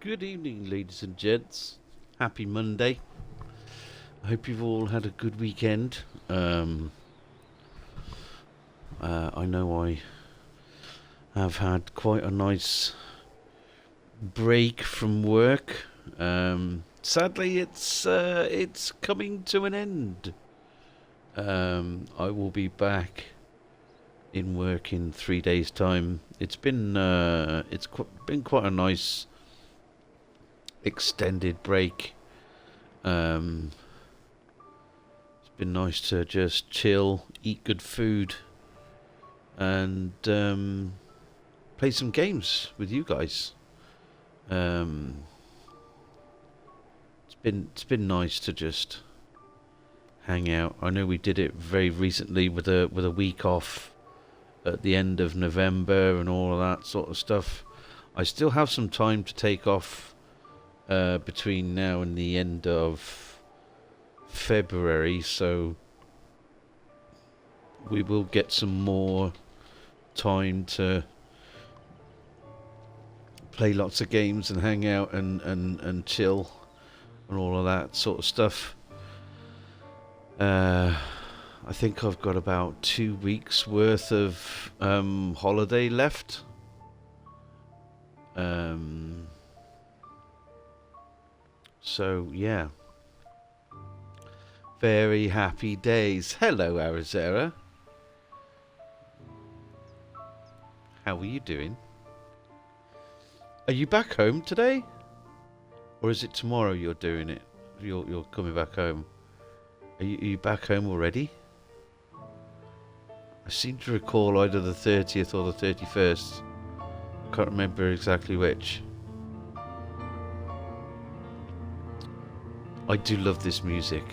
Good evening, ladies and gents. Happy Monday. I hope you've all had a good weekend. I know I have had quite a nice break from work. Sadly, it's coming to an end. I will be back in work in 3 days' time. It's been quite a nice extended break. Um, it's been nice to just chill, eat good food, and play some games with you guys. Um, it's been nice to just hang out. I know we did it very recently with a week off at the end of November and all of that sort of stuff. I still have some time to take off between now and the end of February, so we will get some more time to play lots of games and hang out and chill and all of that sort of stuff. I think I've got about 2 weeks worth of holiday left. So yeah, very happy days. Hello, Arizera. How are you doing? Are you back home today, or is it tomorrow you're doing it? You're coming back home. Are you back home already? I seem to recall either the 30th or the 31st. Can't remember exactly which. I do love this music.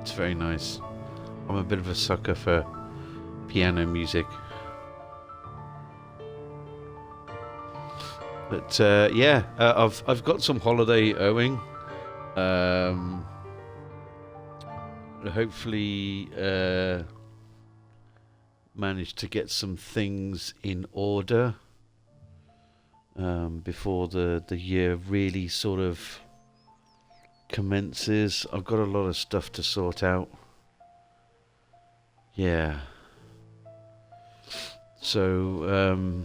It's very nice. I'm a bit of a sucker for piano music. But yeah, I've got some holiday owing. Hopefully manage to get some things in order before the year really sort of commences. I've got a lot of stuff to sort out. Yeah. So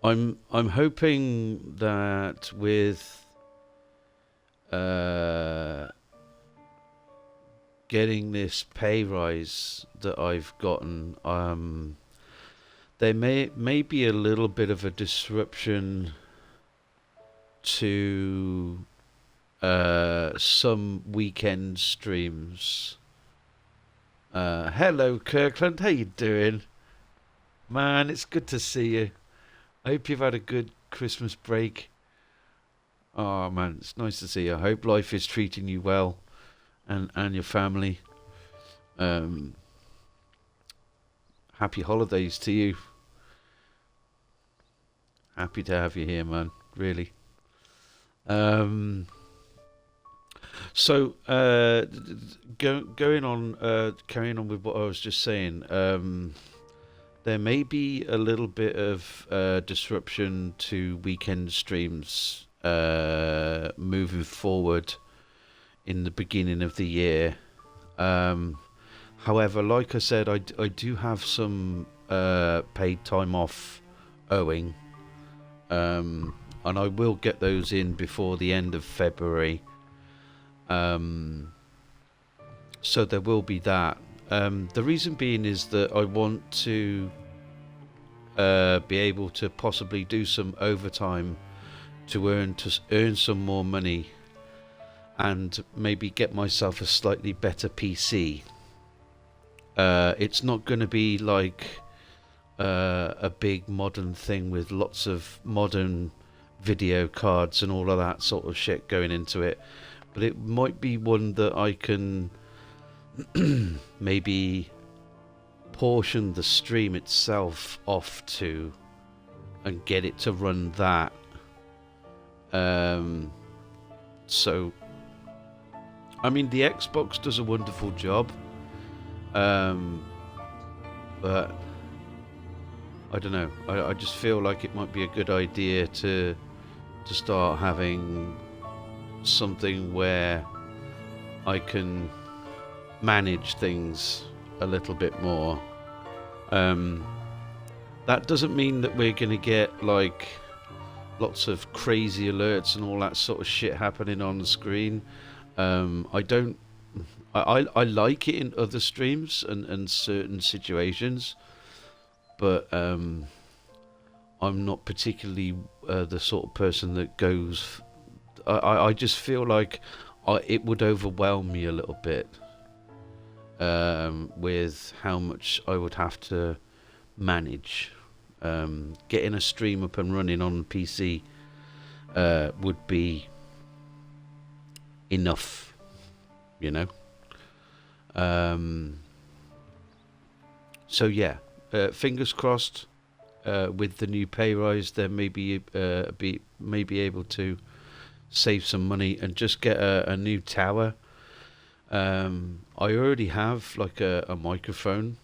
I'm hoping that with getting this pay rise that I've gotten, there may be a little bit of a disruption to some weekend streams. Hello, Kirkland. How you doing? Man, it's good to see you. I hope you've had a good Christmas break. Oh man, it's nice to see you. I hope life is treating you well, and your family. Happy holidays to you. Happy to have you here, man. Really. So going on, carrying on with what I was just saying. There may be a little bit of disruption to weekend streams moving forward in the beginning of the year. However, like I said, I do have some paid time off owing, and I will get those in before the end of February. So there will be that. The reason being is that I want to be able to possibly do some overtime to earn some more money and maybe get myself a slightly better PC. It's not going to be like a big modern thing with lots of modern video cards and all of that sort of shit going into it, but it might be one that I can maybe portion the stream itself off to and get it to run that. So I mean, the Xbox does a wonderful job, but I don't know. I just feel like it might be a good idea to start having something where I can manage things a little bit more. Um, that doesn't mean that we're going to get like lots of crazy alerts and all that sort of shit happening on the screen. I don't. I like it in other streams and certain situations, but I'm not particularly the sort of person that goes. I just feel like it would overwhelm me a little bit with how much I would have to manage. Getting a stream up and running on PC would be enough, you know. So yeah, fingers crossed. With the new pay rise, then maybe be able to save some money and just get a new tower. I already have like a microphone.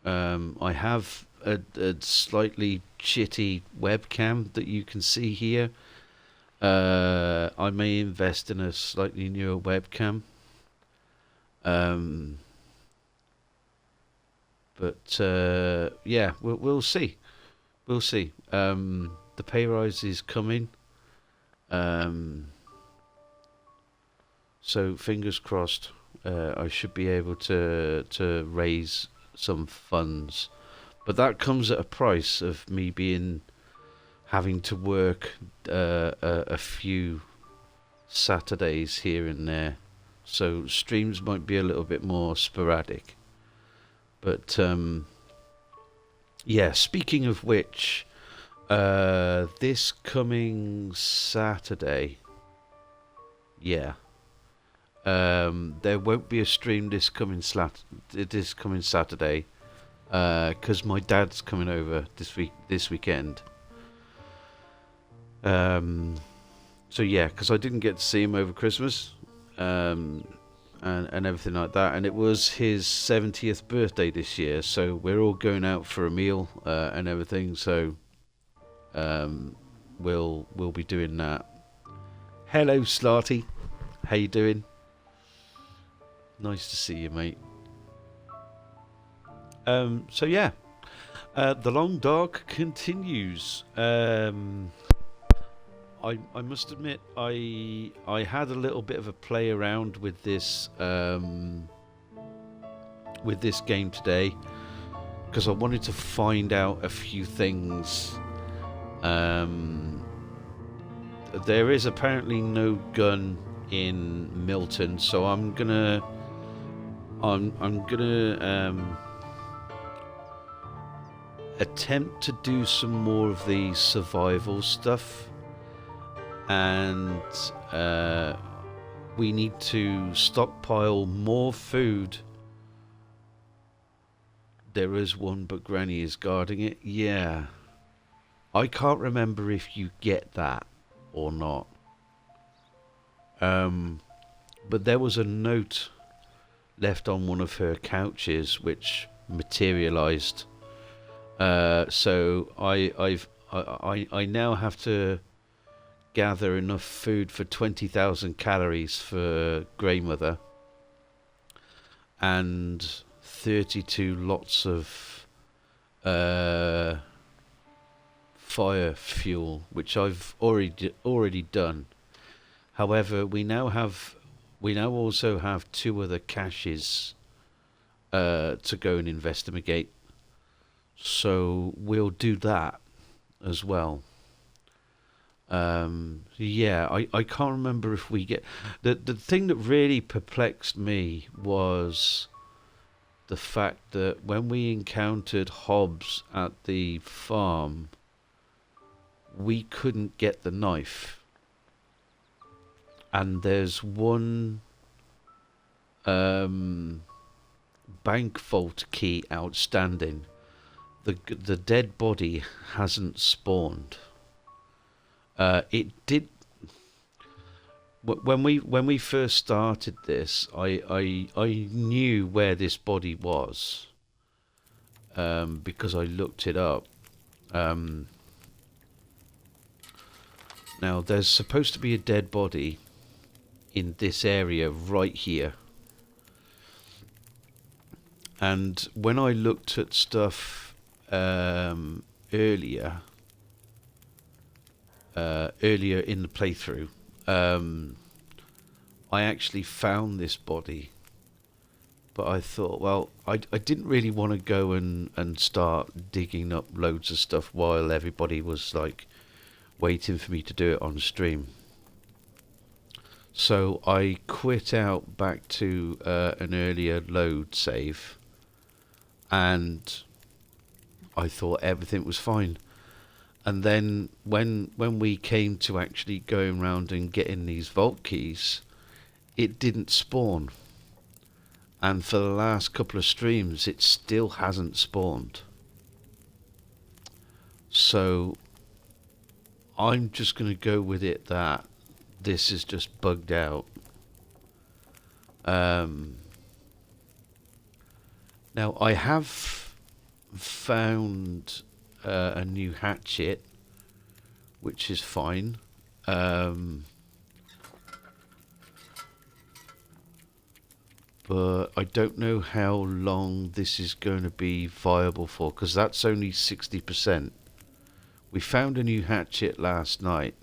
I have a slightly shitty webcam that you can see here. I may invest in a slightly newer webcam. But yeah, we'll see. We'll see. The pay rise is coming. So fingers crossed. I should be able to raise some funds, but that comes at a price of me having to work a few Saturdays here and there. So streams might be a little bit more sporadic. But yeah, speaking of which, this coming Saturday, yeah, there won't be a stream this coming Saturday, because my dad's coming over this weekend. So yeah, because I didn't get to see him over Christmas, and everything like that, and it was his 70th birthday this year, so we're all going out for a meal and everything. So we'll be doing that. Hello, Slarty. How you doing? Nice to see you, mate. So yeah, the long dark continues. I must admit, I had a little bit of a play around with this game today, because I wanted to find out a few things. There is apparently no gun in Milton, so I'm gonna attempt to do some more of the survival stuff. And we need to stockpile more food. There is one, but Granny is guarding it. Yeah. I can't remember if you get that or not. But there was a note left on one of her couches which materialized. So I now have to gather enough food for 20,000 calories for Grey Mother and 32 lots of fire fuel, which I've already done. However, we now also have 2 other caches to go and investigate, so we'll do that as well. Yeah, I can't remember if we get... The thing that really perplexed me was the fact that when we encountered Hobbs at the farm, we couldn't get the knife. And there's one bank vault key outstanding. The dead body hasn't spawned. It did when we first started this. I knew where this body was because I looked it up, Um, Now, there's supposed to be a dead body in this area right here. And when I looked at stuff earlier in the playthrough, I actually found this body. But I thought, well, I didn't really want to go and start digging up loads of stuff while everybody was like waiting for me to do it on stream. So I quit out back to an earlier load save, and I thought everything was fine. And then when we came to actually going around and getting these vault keys, it didn't spawn. And for the last couple of streams, it still hasn't spawned. So I'm just going to go with it that this is just bugged out. Now I have found a new hatchet, which is fine. But I don't know how long this is going to be viable for, because that's only 60%. We found a new hatchet last night.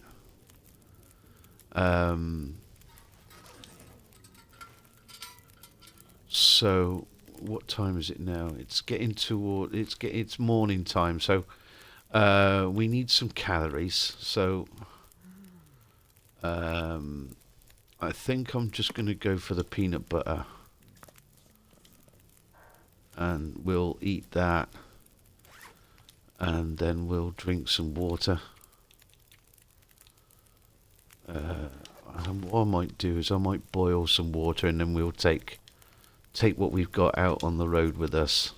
So what time is it now? It's getting toward it's morning time, so we need some calories. So I think I'm just going to go for the peanut butter, and we'll eat that, and then we'll drink some water. And what I might do is I might boil some water, and then we'll take what we've got out on the road with us.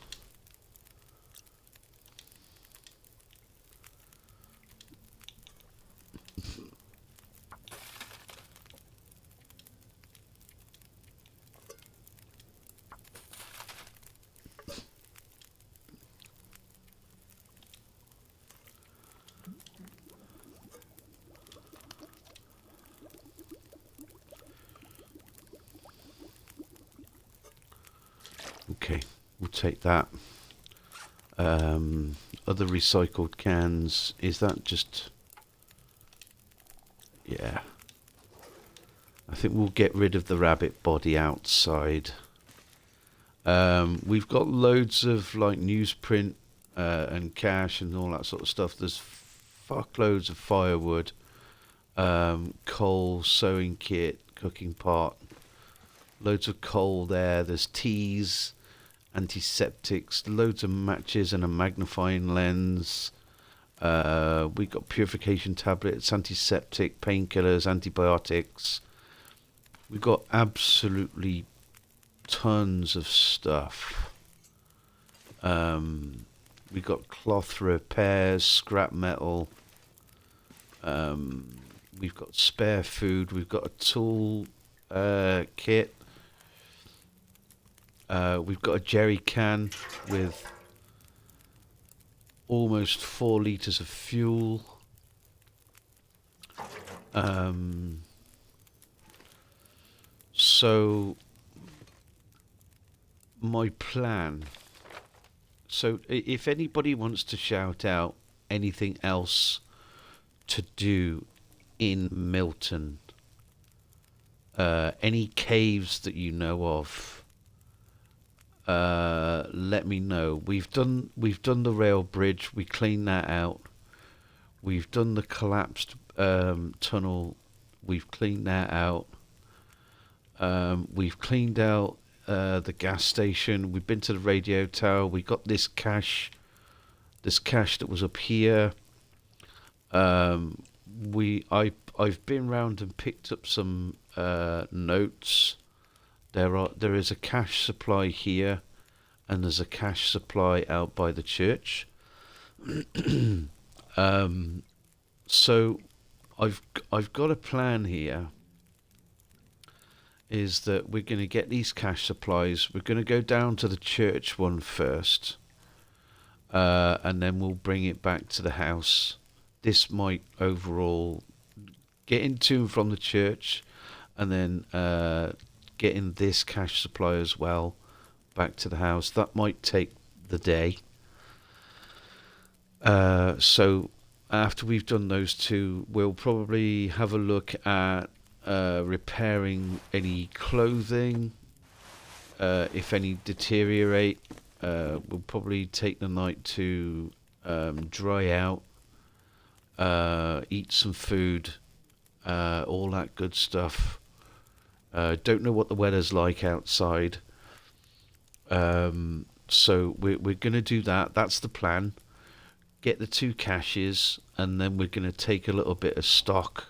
Okay, we'll take that. Other recycled cans, is that just... Yeah. I think we'll get rid of the rabbit body outside. We've got loads of like newsprint and cash and all that sort of stuff. There's fuckloads of firewood, coal, sewing kit, cooking pot, loads of coal there. There's teas, antiseptics, loads of matches and a magnifying lens. We got purification tablets, antiseptic, painkillers, antibiotics. We've got absolutely tons of stuff. We've got cloth repairs, scrap metal. We've got spare food. We've got a tool kit. We've got a jerry can with almost 4 litres of fuel. So my plan, so if anybody wants to shout out anything else to do in Milton, any caves that you know of, let me know. We've done the rail bridge. We cleaned that out. We've done the collapsed tunnel. We've cleaned that out. We've cleaned out the gas station. We've been to the radio tower. We got this cache that was up here. I've been round and picked up some notes. There is a cash supply here, and there's a cash supply out by the church. So I've got a plan here. Is that we're going to get these cash supplies. We're going to go down to the church one first. and then we'll bring it back to the house. This might overall getting to and from the church, and then getting this cash supply as well back to the house. That might take the day. So after we've done those two, we'll probably have a look at repairing any clothing, if any deteriorate. We'll probably take the night to dry out, eat some food, all that good stuff. Don't know what the weather's like outside. So we're going to do that. That's the plan. Get the two caches, and then we're going to take a little bit of stock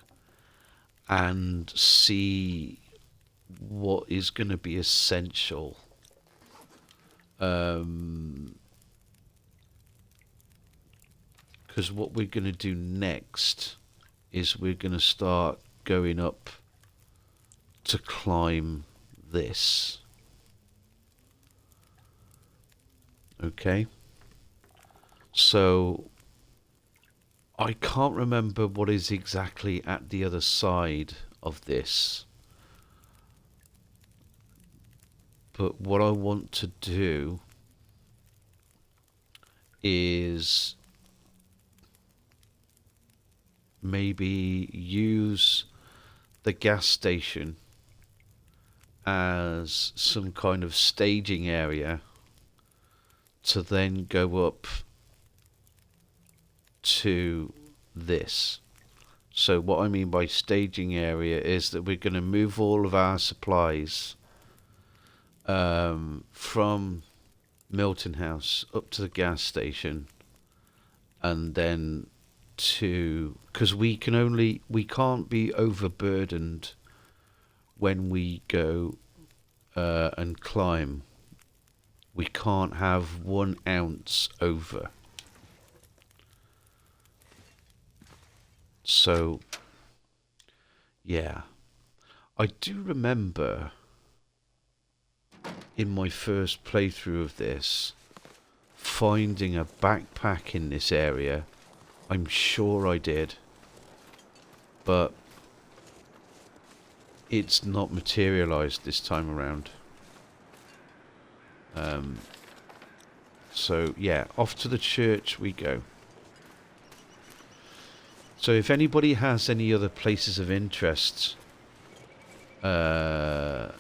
and see what is going to be essential. Because what we're going to do next is we're going to start going up to climb this. Okay. So I can't remember what is exactly at the other side of this. But what I want to do is maybe use the gas station as some kind of staging area to then go up to this. So what I mean by staging area is that we're going to move all of our supplies from Milton House up to the gas station, and then to, because we can't be overburdened when we go and climb. We can't have 1 ounce over. So yeah, I do remember in my first playthrough of this finding a backpack in this area. I'm sure I did, but it's not materialized this time around. So yeah, off to the church we go. So if anybody has any other places of interest that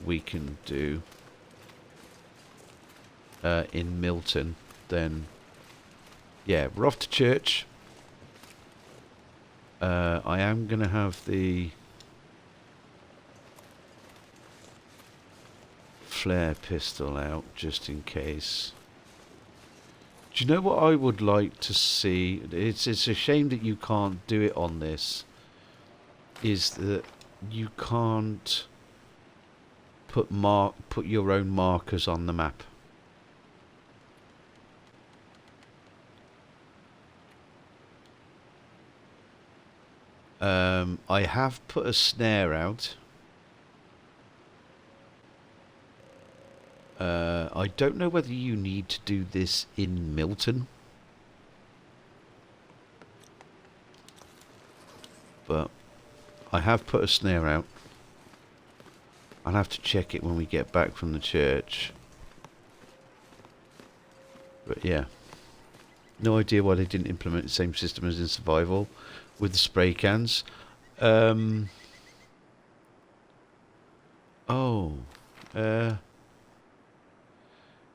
we can do in Milton, then yeah, we're off to church. I am going to have the flare pistol out just in case. Do you know what I would like to see? It's a shame that you can't do it on this. Is that you can't put your own markers on the map. I have put a snare out. I don't know whether you need to do this in Milton, but I have put a snare out. I'll have to check it when we get back from the church. But yeah, no idea why they didn't implement the same system as in survival with the spray cans.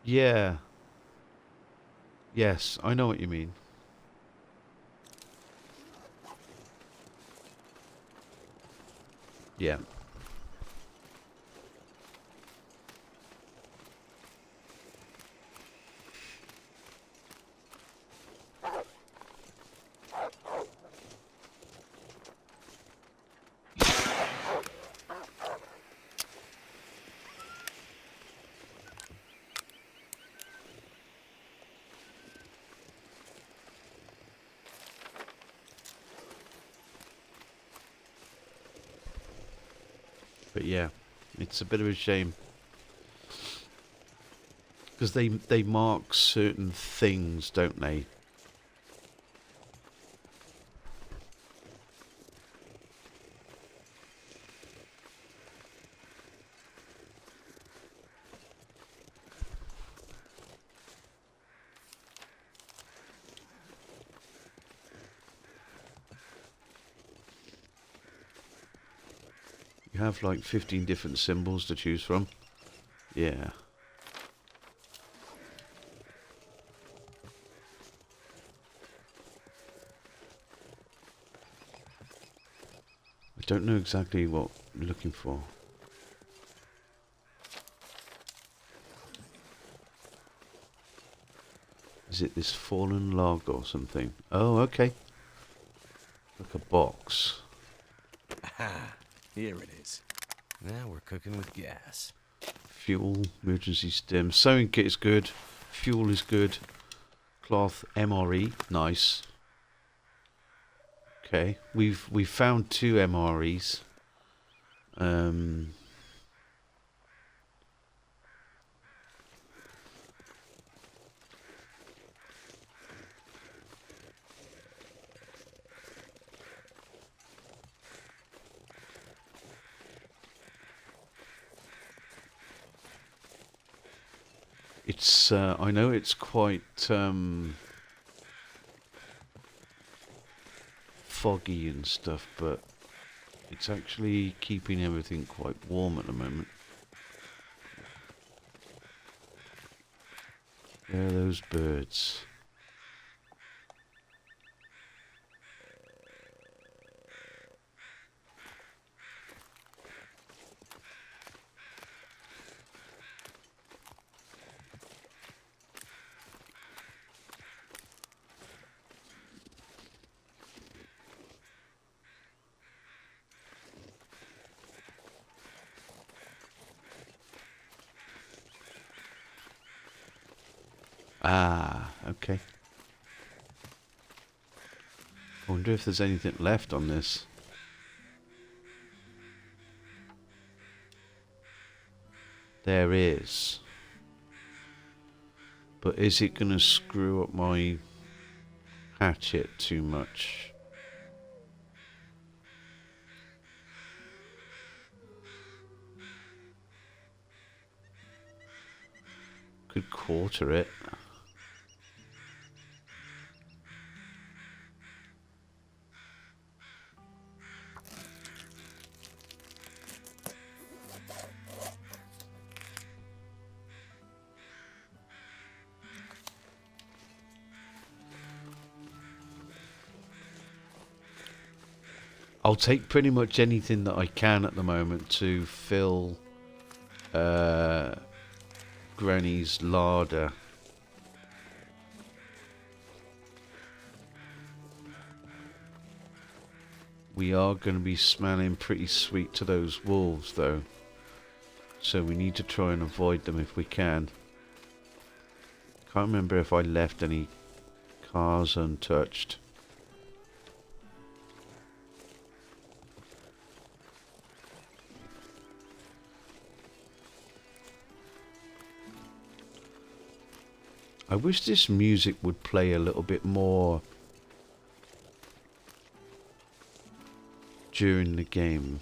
Yeah. Yes, I know what you mean. Yeah. But yeah, it's a bit of a shame. Because they mark certain things, don't they? You have like 15 different symbols to choose from. Yeah. I don't know exactly what I'm looking for. Is it this fallen log or something? Oh, okay. Like a box. Aha! Here it is. Now we're cooking with gas. Fuel, emergency stem. Sewing kit is good. Fuel is good. Cloth, MRE, nice. Okay, we've found 2 MREs. It's I know it's quite foggy and stuff, but it's actually keeping everything quite warm at the moment. There are those birds. Ah, okay. I wonder if there's anything left on this. There is. But is it going to screw up my hatchet too much? Could quarter it. I'll take pretty much anything that I can at the moment to fill Granny's larder. We are going to be smelling pretty sweet to those wolves though, so we need to try and avoid them if we can. Can't remember if I left any cars untouched. I wish this music would play a little bit more during the game.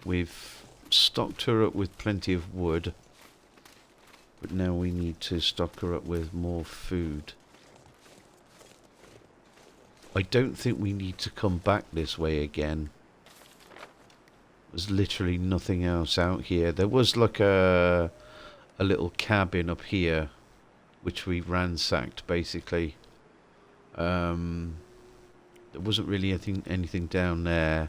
We've stocked her up with plenty of wood, but now we need to stock her up with more food. I don't think we need to come back this way again. There's literally nothing else out here. There was like a little cabin up here, which we ransacked basically. There wasn't really anything down there.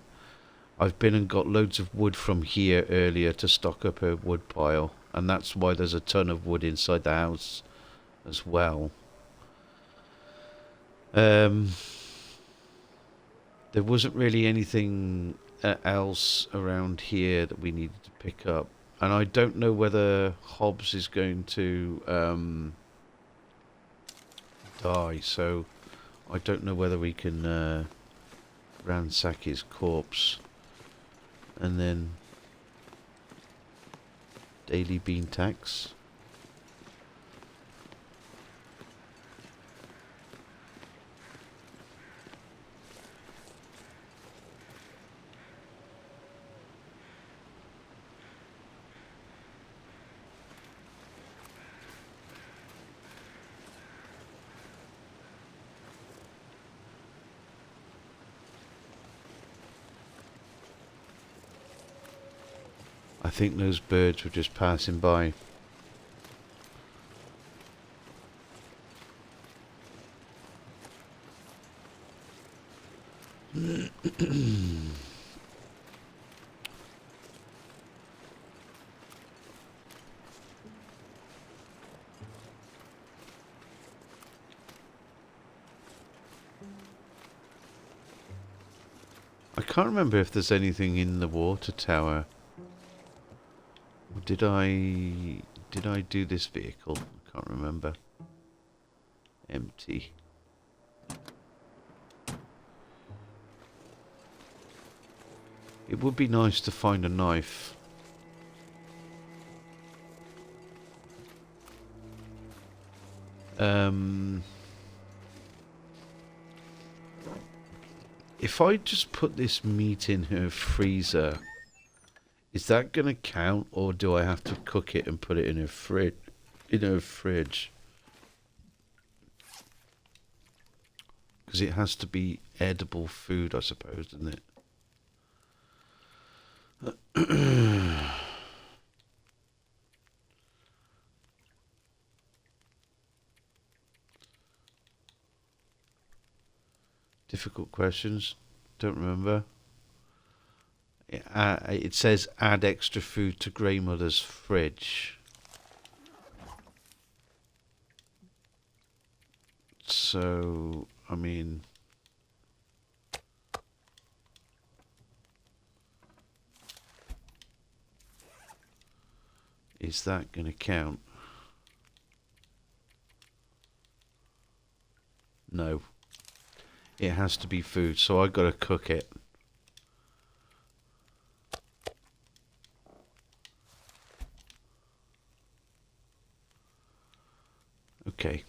I've been and got loads of wood from here earlier to stock up a wood pile, and that's why there's a ton of wood inside the house as well. There wasn't really anything else around here that we needed to pick up, and I don't know whether Hobbs is going to die, so I don't know whether we can ransack his corpse and then daily bean tax. I think those birds were just passing by. I can't remember if there's anything in the water tower. Or did I do this vehicle? I can't remember. Empty. It would be nice to find a knife. If I just put this meat in her freezer, is that gonna count, or do I have to cook it and put it in her fridge? Because it has to be edible food, I suppose, doesn't it? Difficult questions. Don't remember. It says add extra food to Grey Mother's fridge. So, I mean... is that going to count? No. It has to be food, so I got to cook it. Okay.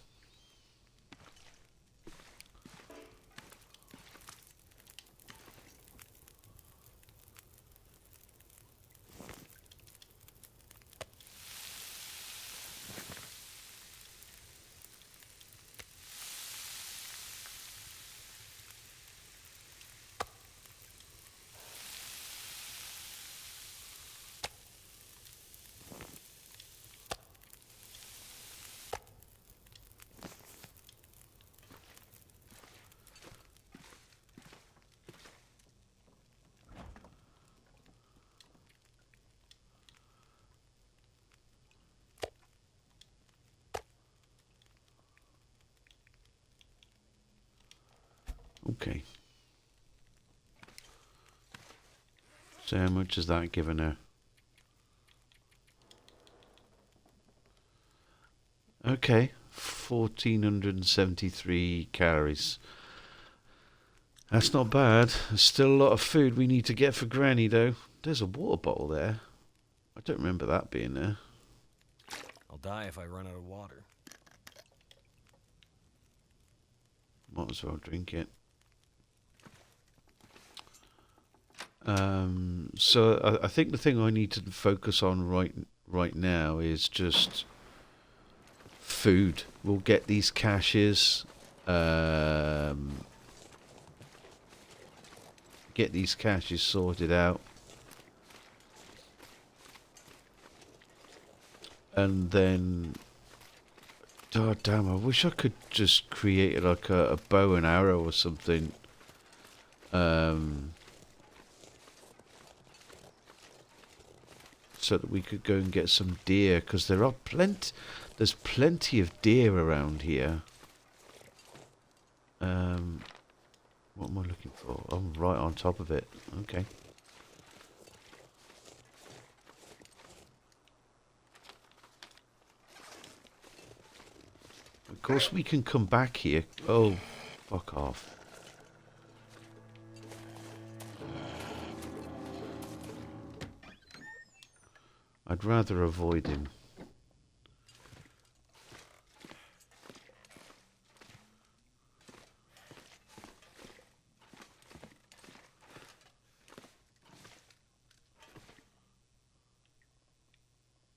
Okay. So how much is that giving her? Okay, 1473 calories. That's not bad. There's still a lot of food we need to get for Granny, though. There's a water bottle there. I don't remember that being there. I'll die if I run out of water. Might as well drink it. So I think the thing I need to focus on right now is just food. We'll get these caches. Get these caches sorted out. And then... God damn, I wish I could just create like a bow and arrow or something. So that we could go and get some deer, because there's plenty of deer around here. What am I looking for? I'm right on top of it. Okay. Of course we can come back here. Oh, fuck off. I'd rather avoid him.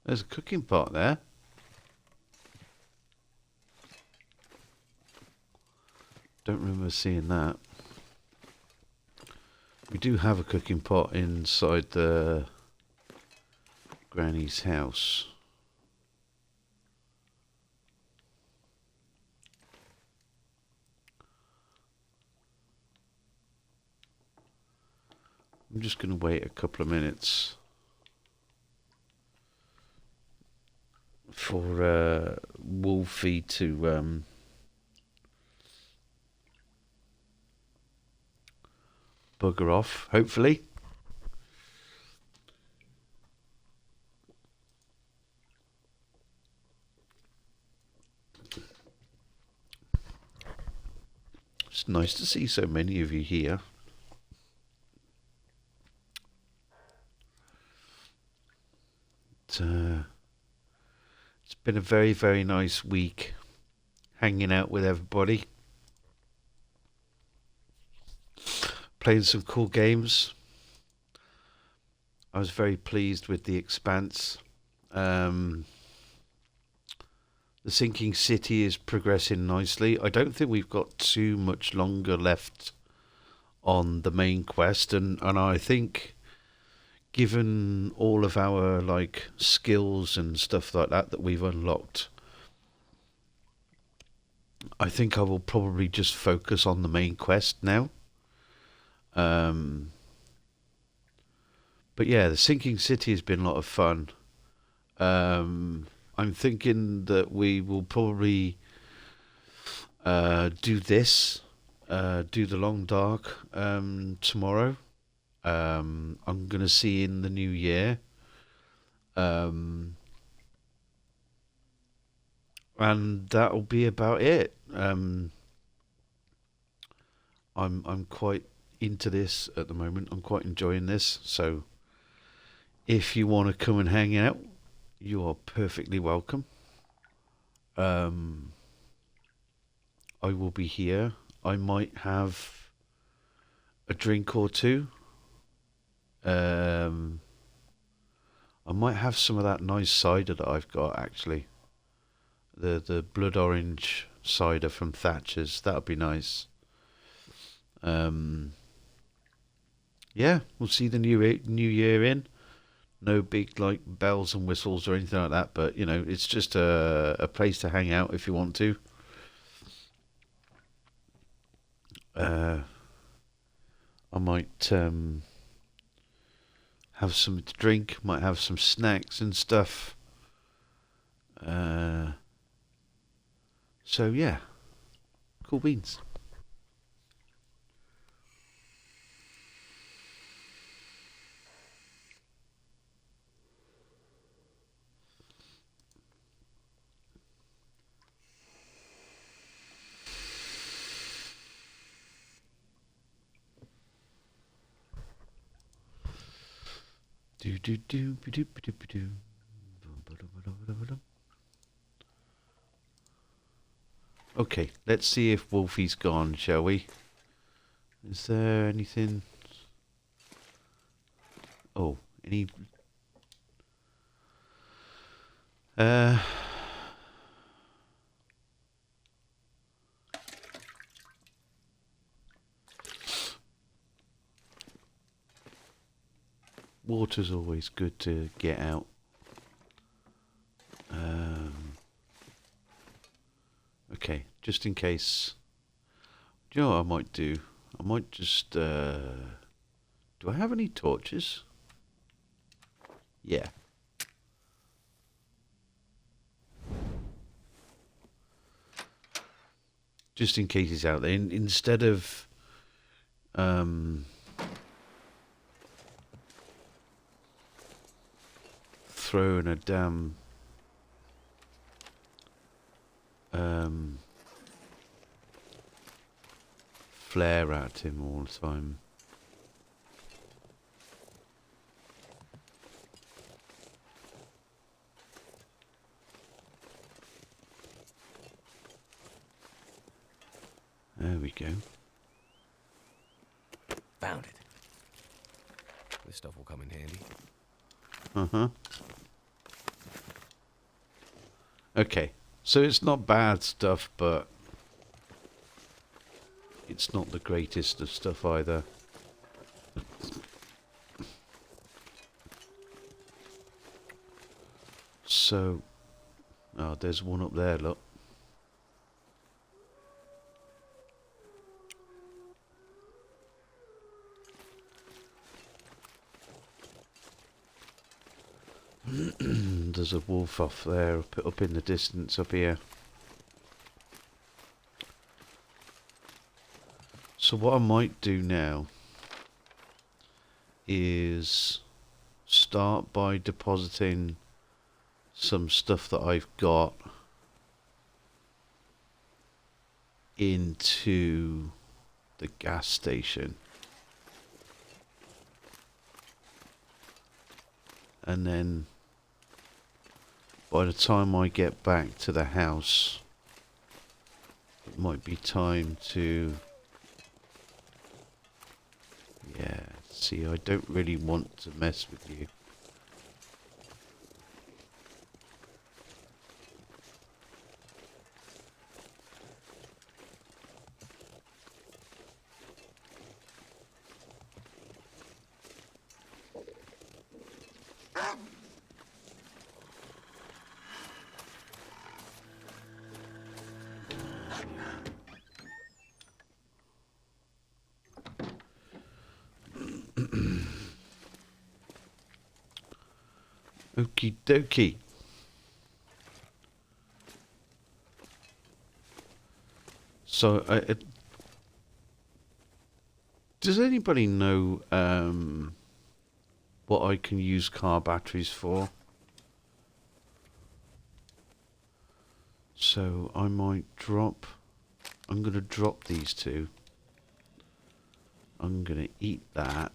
There's a cooking pot there. Don't remember seeing that. We do have a cooking pot inside the Granny's house. I'm just going to wait a couple of minutes for Wolfie to bugger off, hopefully. It's nice to see so many of you here. It's been a very, very nice week hanging out with everybody. Playing some cool games. I was very pleased with The Expanse. The Sinking City is progressing nicely. I don't think we've got too much longer left on the main quest, and I think given all of our like skills and stuff like that we've unlocked, I think I will probably just focus on the main quest now. But yeah, the Sinking City has been a lot of fun. I'm thinking that we will probably do this, do the Long Dark tomorrow. I'm going to see in the new year. And that'll be about it. I'm quite into this at the moment. I'm quite enjoying this. So if you want to come and hang out, you are perfectly welcome. I will be here. I might have a drink or two. I might have some of that nice cider that I've got, actually. The blood orange cider from Thatcher's. That would be nice. Yeah, we'll see the new year in. No big like bells and whistles or anything like that, but you know, it's just a place to hang out if you want to. I might have something to drink, might have some snacks and stuff. So yeah, cool beans. Okay, let's see if Wolfie's gone, shall we? Is there anything? Oh, any? Water's always good to get out. Okay, just in case. Do you know what I might do? I might just. Do I have any torches? Yeah. Just in case he's out there. Instead of. Throwing a damn flare at him all the time. There we go. Found it. This stuff will come in handy. Uh-huh. Okay. So it's not bad stuff, but it's not the greatest of stuff either. So, oh, there's one up there, look. There's a wolf off there, up in the distance up here. So what I might do now is start by depositing some stuff that I've got into the gas station. And then by the time I get back to the house, it might be time to... Yeah, see, I don't really want to mess with you. Okie dokie. So, does anybody know what I can use car batteries for? So I might drop... I'm going to drop these two. I'm going to eat that.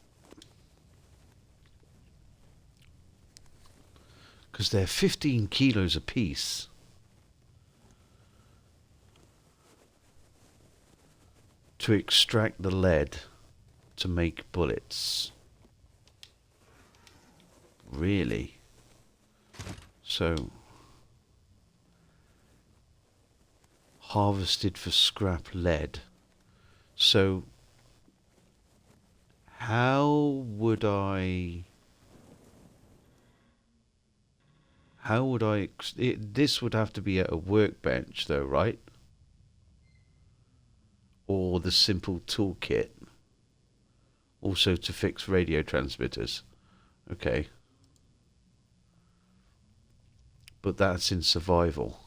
Because they're 15 kilos apiece. To extract the lead to make bullets. Really? So, harvested for scrap lead. So, how would I... this would have to be at a workbench though, right? Or the simple toolkit. Also to fix radio transmitters. Okay. But that's in survival.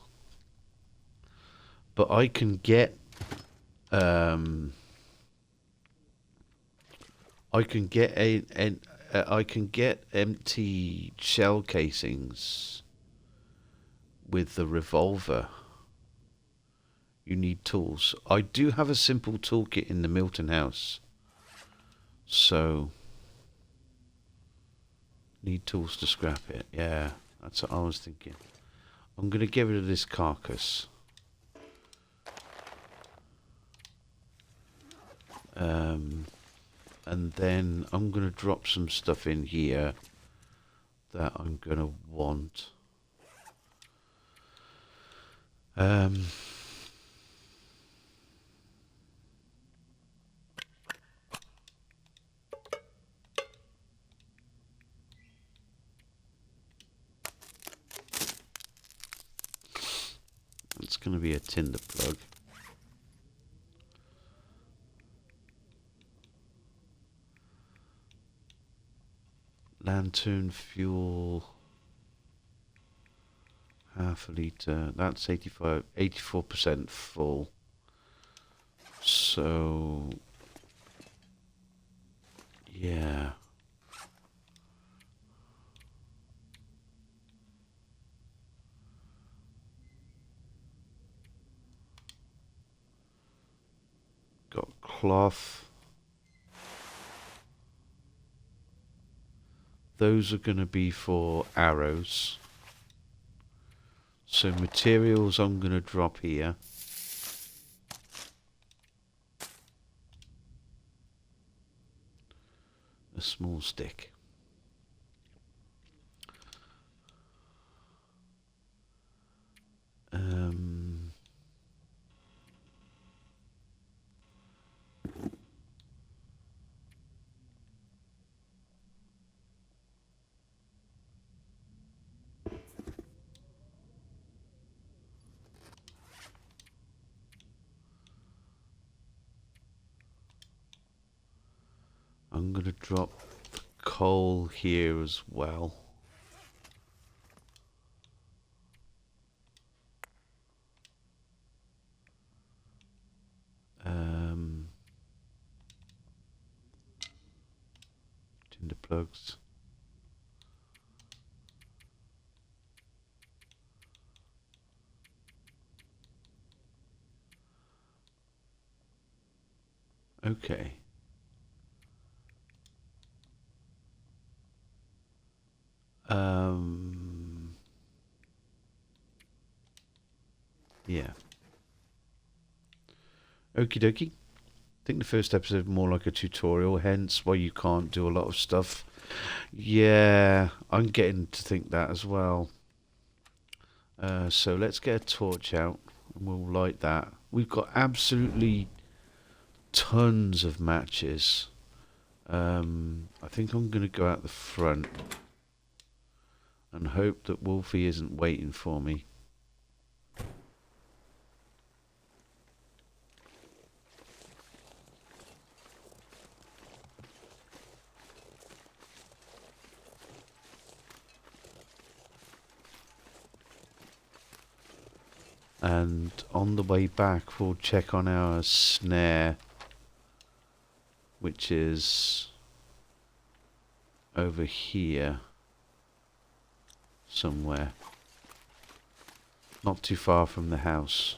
But I can get... I can get I can get empty shell casings with the revolver. You need tools. I do have a simple toolkit in the Milton house. So, need tools to scrap it. Yeah, that's what I was thinking. I'm going to get rid of this carcass. And then I'm going to drop some stuff in here that I'm going to want. It's going to be a tinder plug. Lantern fuel, half a litre, that's 84% full. So, yeah. cloth. Those are going to be for arrows. So materials I'm going to drop here. A small stick. I'm going to drop the coal here as well. Tinder plugs. Okay. Yeah. Okie dokie. I think the first episode more like a tutorial, hence why you can't do a lot of stuff. Yeah, I'm getting to think that as well. So let's get a torch out and we'll light that. We've got absolutely tons of matches. I think I'm going to go out the front and hope that Wolfie isn't waiting for me. And on the way back we'll check on our snare, which is over here somewhere, not too far from the house.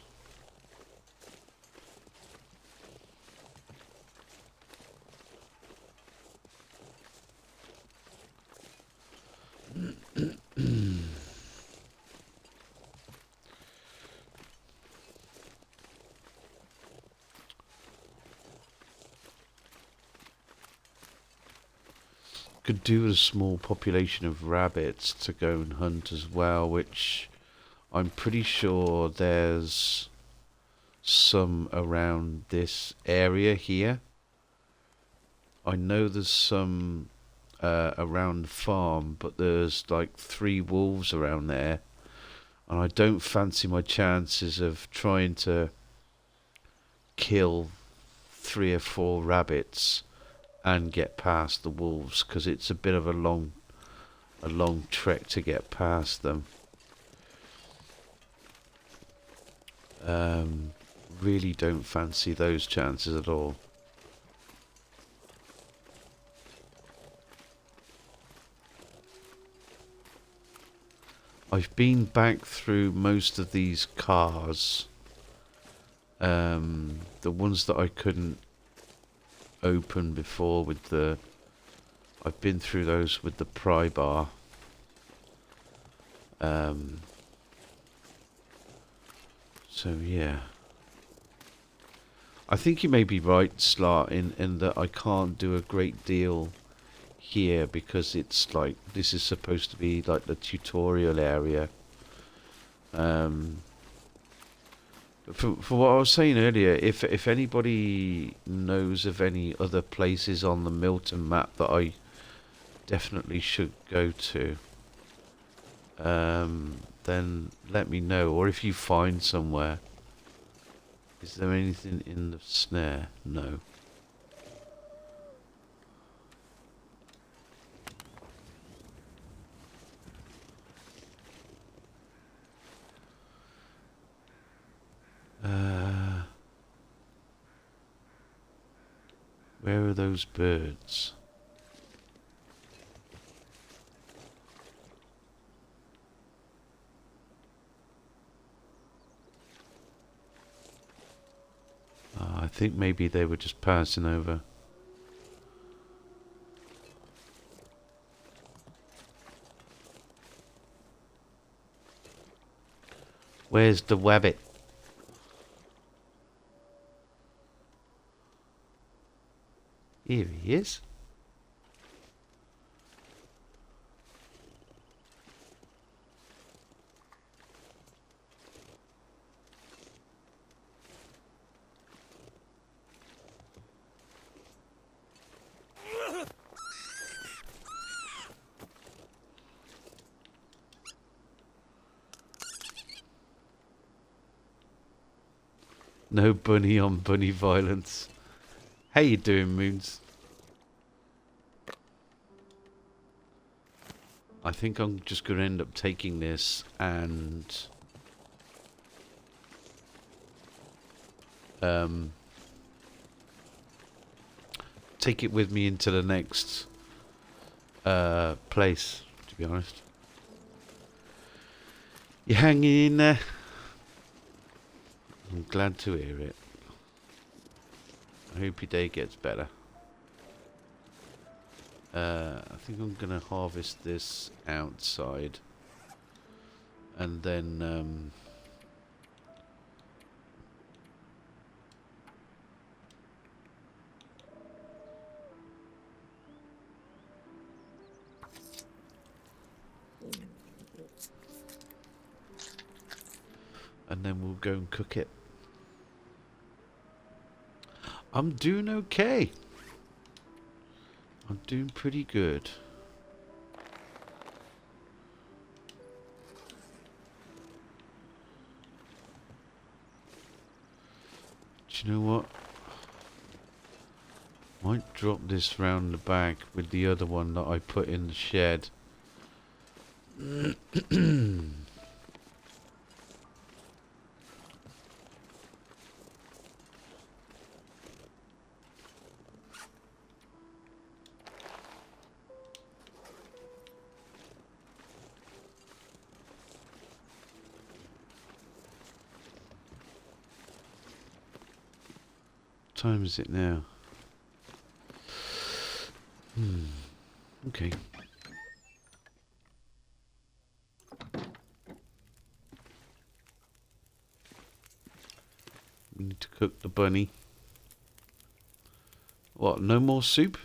Could do with a small population of rabbits to go and hunt as well, which I'm pretty sure there's some around this area here. I know there's some around the farm, but there's like 3 wolves around there, and I don't fancy my chances of trying to kill 3 or 4 rabbits and get past the wolves, because it's a bit of a long trek to get past them. Really don't fancy those chances at all. I've been back through most of these cars, the ones that I couldn't open before with the, I've been through those with the pry bar. So yeah, I think you may be right, Slart, in that I can't do a great deal here because it's like, this is supposed to be like the tutorial area. For what I was saying earlier, if anybody knows of any other places on the Milton map that I definitely should go to, then let me know. Or if you find somewhere. Is there anything in the snare? No. Where are those birds? I think maybe they were just passing over. Where's the wabbit? Here he is. No bunny on bunny violence. How you doing, Moons? I think I'm just going to end up taking this and take it with me into the next place, to be honest. You hanging in there? I'm glad to hear it. I hope your day gets better. I think I'm going to harvest this outside. And then... and then we'll go and cook it. I'm doing okay. I'm doing pretty good. Do you know what? Might drop this round the back with the other one that I put in the shed. What time is it now? Okay. We need to cook the bunny. What, no more soup?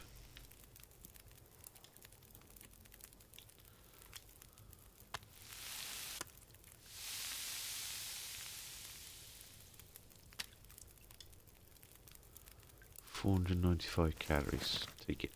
$495 calories. Take it.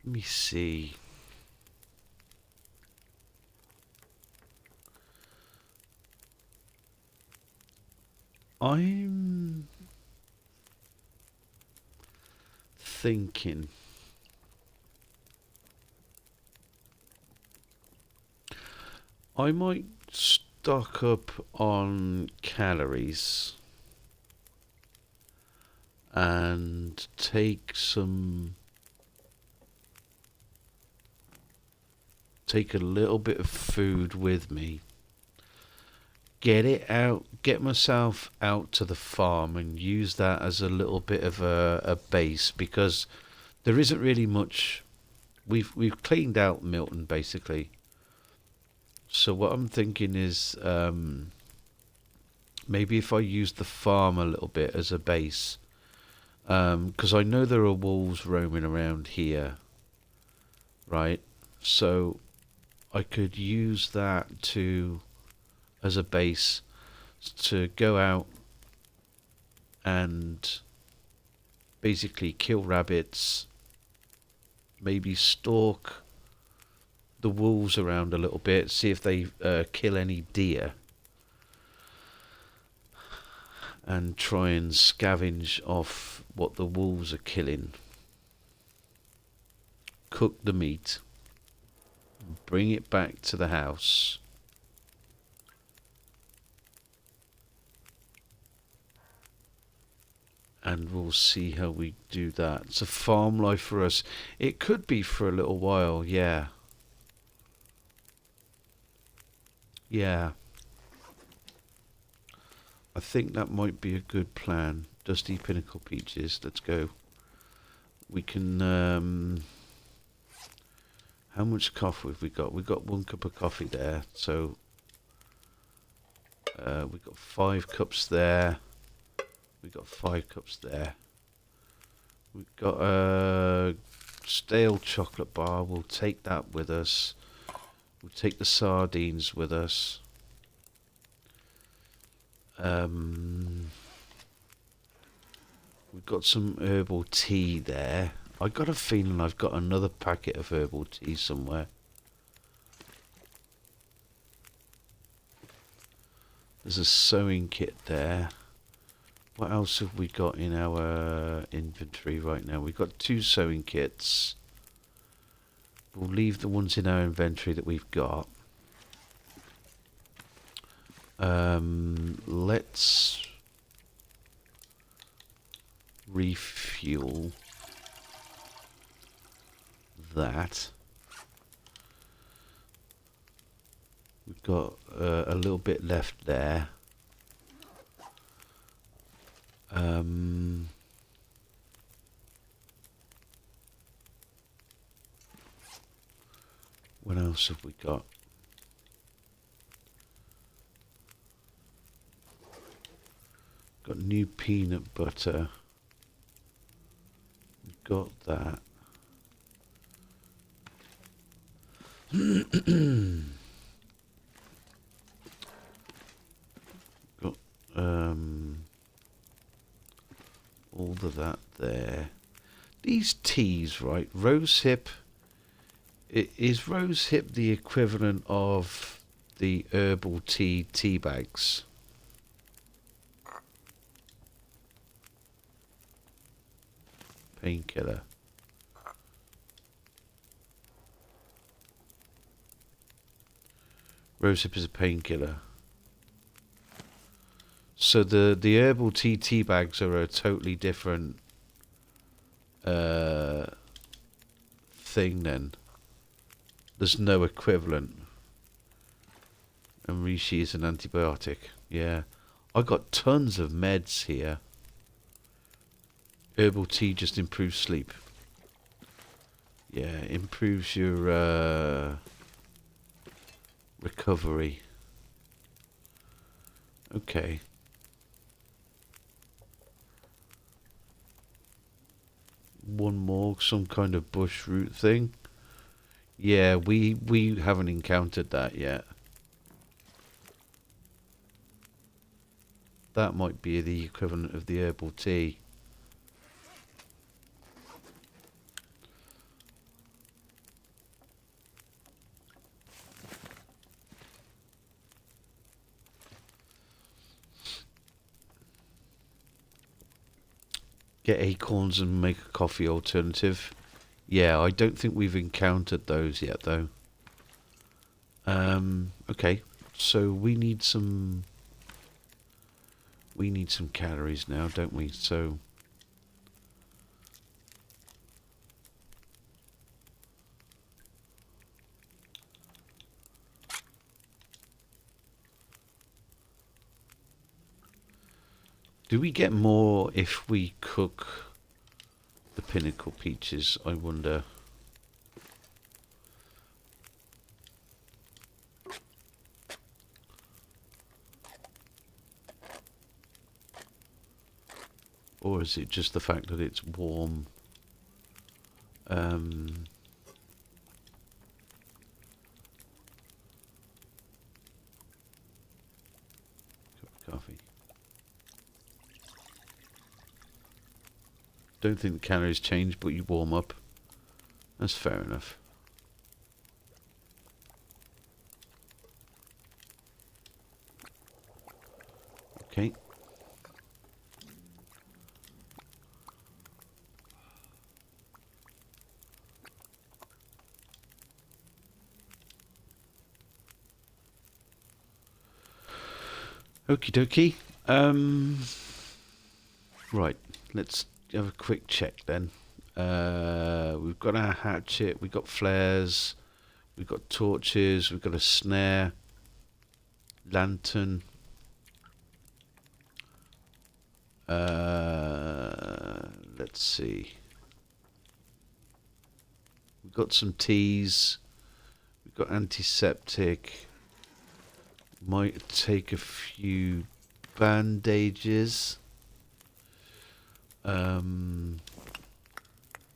Let me see. I'm thinking I might stock up on calories and take a little bit of food with me. Get myself out to the farm and use that as a little bit of a base, because there isn't really much. We've cleaned out Milton basically. So what I'm thinking is maybe if I use the farm a little bit as a base, because I know there are wolves roaming around here, right? So I could use that as a base to go out and basically kill rabbits, maybe stalk the wolves around a little bit, see if they kill any deer, and try and scavenge off what the wolves are killing. cook the meat, bring it back to the house, and we'll see how we do that. It's a farm life for us. It could be for a little while, yeah. Yeah. I think that might be a good plan. Dusty Pinnacle Peaches, let's go. We can, how much coffee have we got? We've got 1 cup of coffee there, so we've got 5 cups there. We've got 5 cups there. We've got a stale chocolate bar. We'll take that with us. We'll take the sardines with us. We've got some herbal tea there. I got a feeling I've got another packet of herbal tea somewhere. There's a sewing kit there. What else have we got in our inventory right now? We've got 2 sewing kits. We'll leave the ones in our inventory that we've got. Let's refuel that. We've got a little bit left there. What else have we got? Got new peanut butter. We've got that. Got all of that there. These teas, right? Rosehip. Is rosehip the equivalent of the herbal tea bags? Painkiller. Rosehip is a painkiller. So the herbal tea bags are a totally different thing then. There's no equivalent. And reishi is an antibiotic. Yeah. I got tons of meds here. Herbal tea just improves sleep. Yeah, improves your recovery. Okay. One more, some kind of bush root thing. Yeah, we haven't encountered that yet. That might be the equivalent of the herbal tea. Get acorns and make a coffee alternative. Yeah, I don't think we've encountered those yet, though. Okay, so we need some calories now, don't we? So do we get more if we cook the Pinnacle Peaches, I wonder? Or is it just the fact that it's warm? Cup of coffee. Don't think the calories change, but you warm up. That's fair enough. Okay. Okie dokie. Right, let's have a quick check then. We've got our hatchet, we've got flares, we've got torches, we've got a snare, lantern. Let's see. We've got some teas, we've got antiseptic. Might take a few bandages. 1,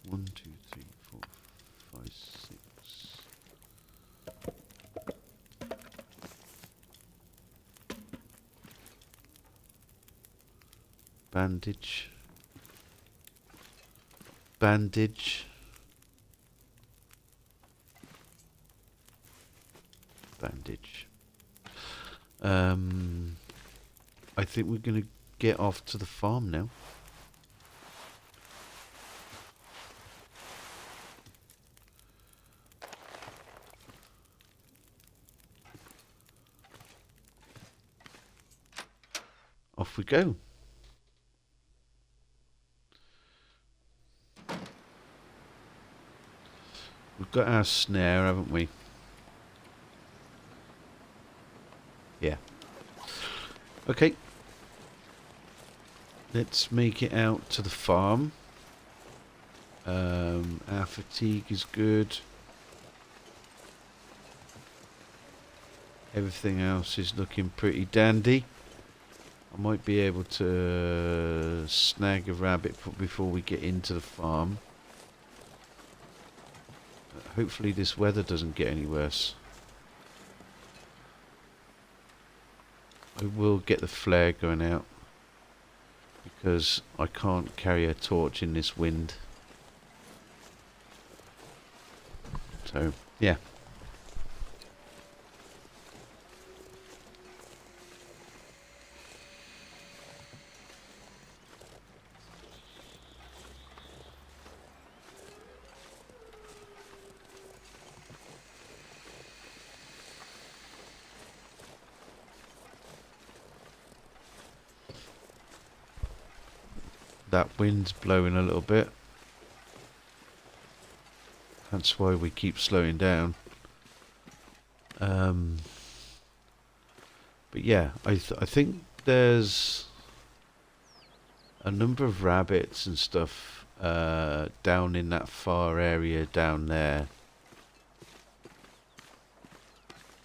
2, 3, 4, 5, 6. Bandage. Bandage. Bandage. I think we're going to get off to the farm now. Off we go. We've got our snare, haven't we? Yeah. Okay. Let's make it out to the farm. Our fatigue is good. Everything else is looking pretty dandy. I might be able to snag a rabbit before we get into the farm. Hopefully this weather doesn't get any worse. I will get the flare going out because I can't carry a torch in this wind. So, yeah. That wind's blowing a little bit. That's why we keep slowing down. But yeah, I think there's a number of rabbits and stuff down in that far area down there.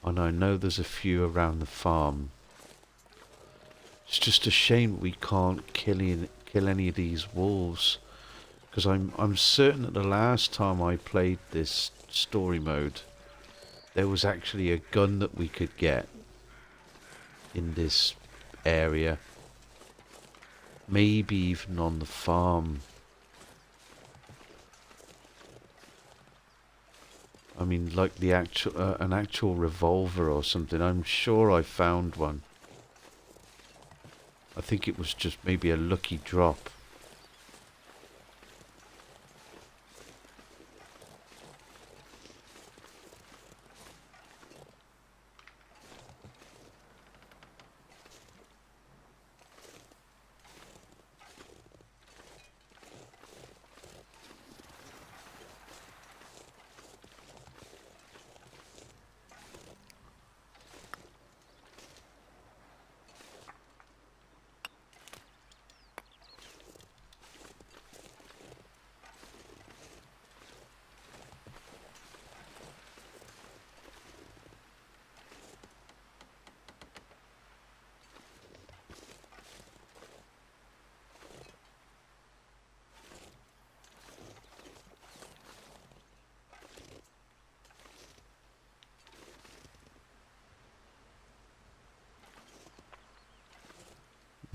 And I know there's a few around the farm. It's just a shame we can't kill any of these wolves, because I'm certain that the last time I played this story mode, there was actually a gun that we could get in this area, maybe even on the farm. I mean, like the actual an actual revolver or something. I'm sure I found one. I think it was just maybe a lucky drop.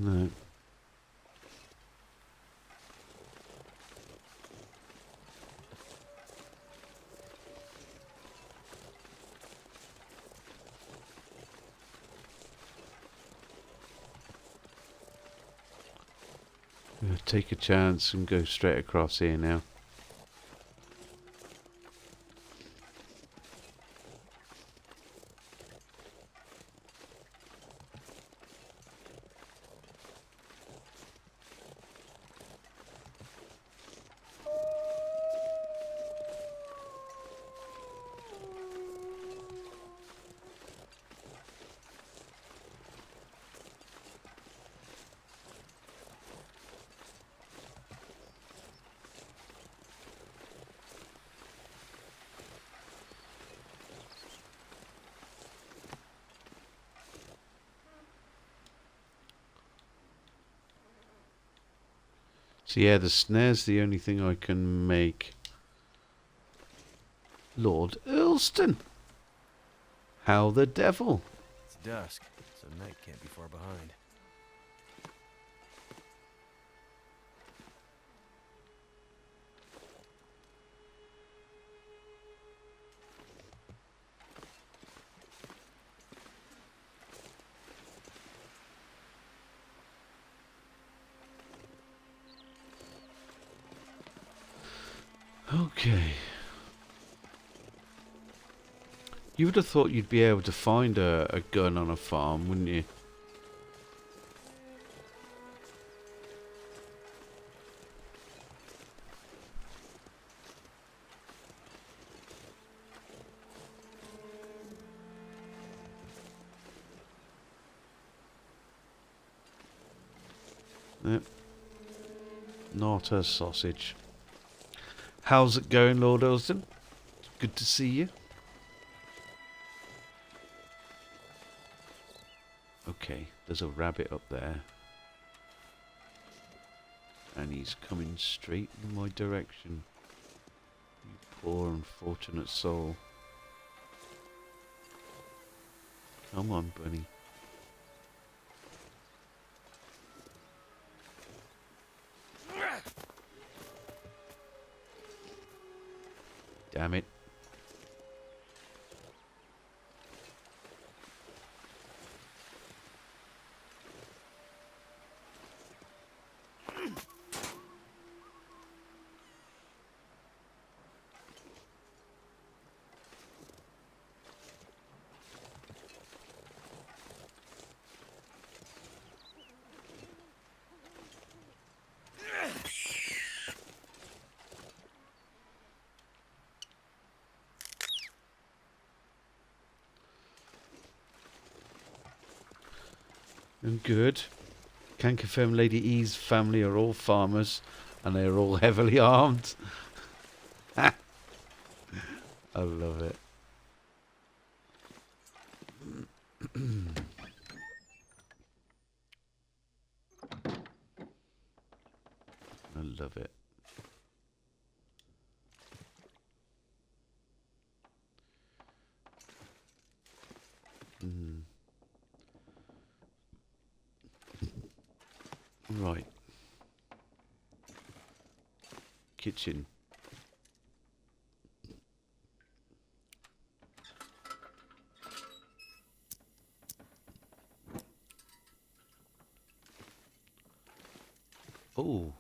No. I'm gonna take a chance and go straight across here now. So yeah, the snare's the only thing I can make. Lord Earlston! How the devil? It's dusk, so night can't be far behind. Okay. You would have thought you'd be able to find a gun on a farm, wouldn't you? Yep. Not a sausage. How's it going, Lord Earlston? Good to see you. Okay, there's a rabbit up there. And he's coming straight in my direction. You poor unfortunate soul. Come on, bunny. Damn it. And good. Can confirm Lady E's family are all farmers and they are all heavily armed. I love it. I love it. Right. Kitchen. Oh.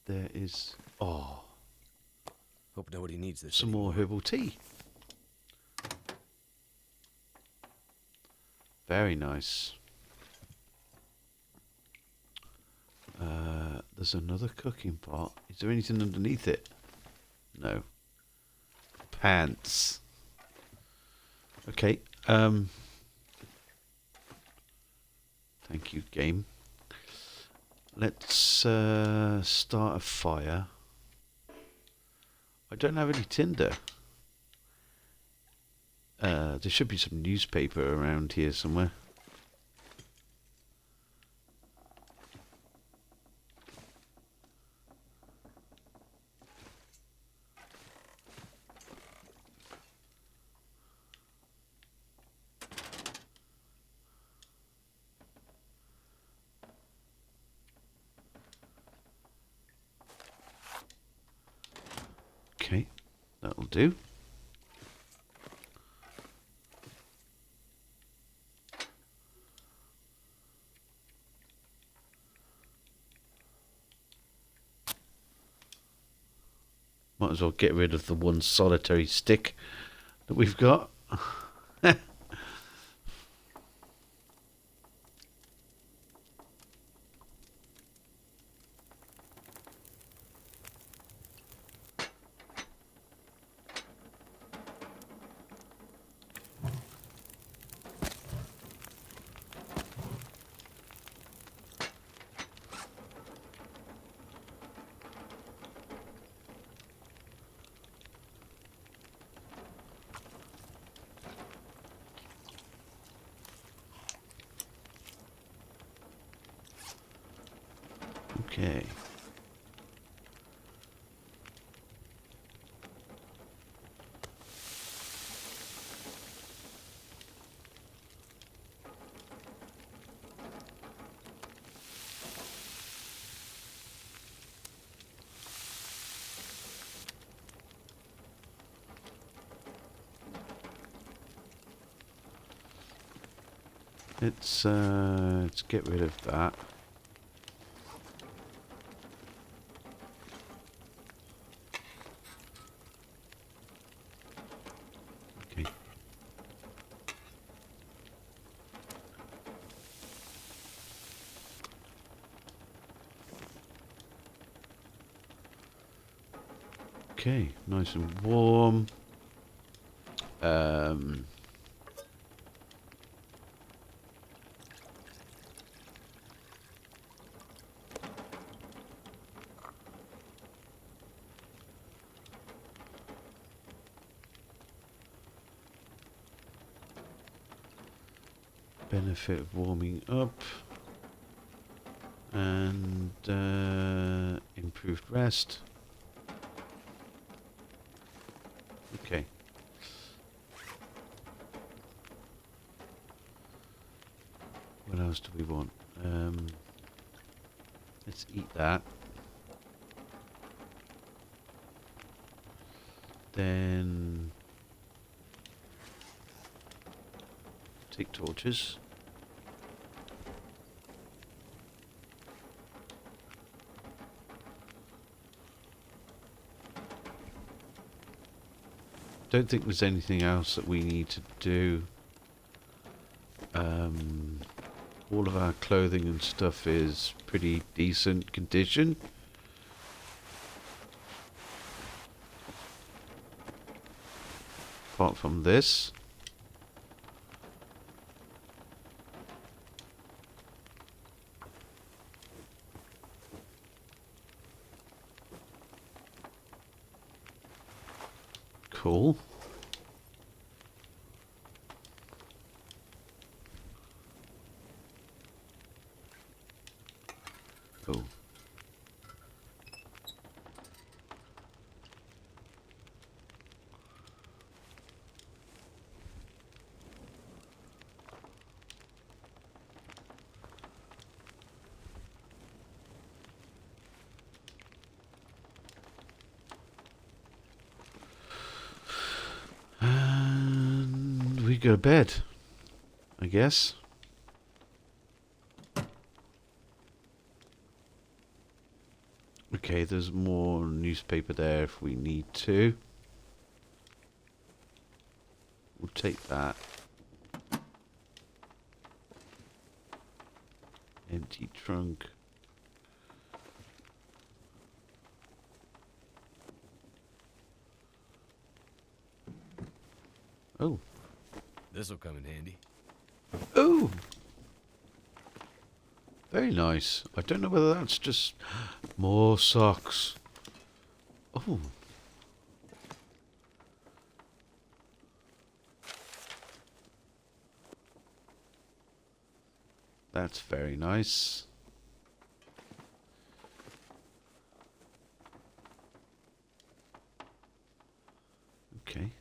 There is... Oh. Hope nobody needs this Some more anymore. herbal tea. Very nice. There's another cooking pot. Is there anything underneath it? No. Pants. Okay. Thank you, game. Let's start a fire. I don't have any tinder. There should be some newspaper around here somewhere. Okay, that'll do. Might as well get rid of the one solitary stick that we've got. Okay. Let's get rid of that. Okay. Okay, nice and warm. Benefit of warming up. And improved rest. Okay. What else do we want? Let's eat that. Then take torches. Don't think there's anything else that we need to do. All of our clothing and stuff is pretty decent condition. Apart from this. Cool. Oh. And we go to bed, I guess. Okay, there's more newspaper there if we need to. We'll take that. Empty trunk. Oh. This'll come in handy. Oh! Very nice. I don't know whether that's just more socks. Oh. That's very nice. Okay.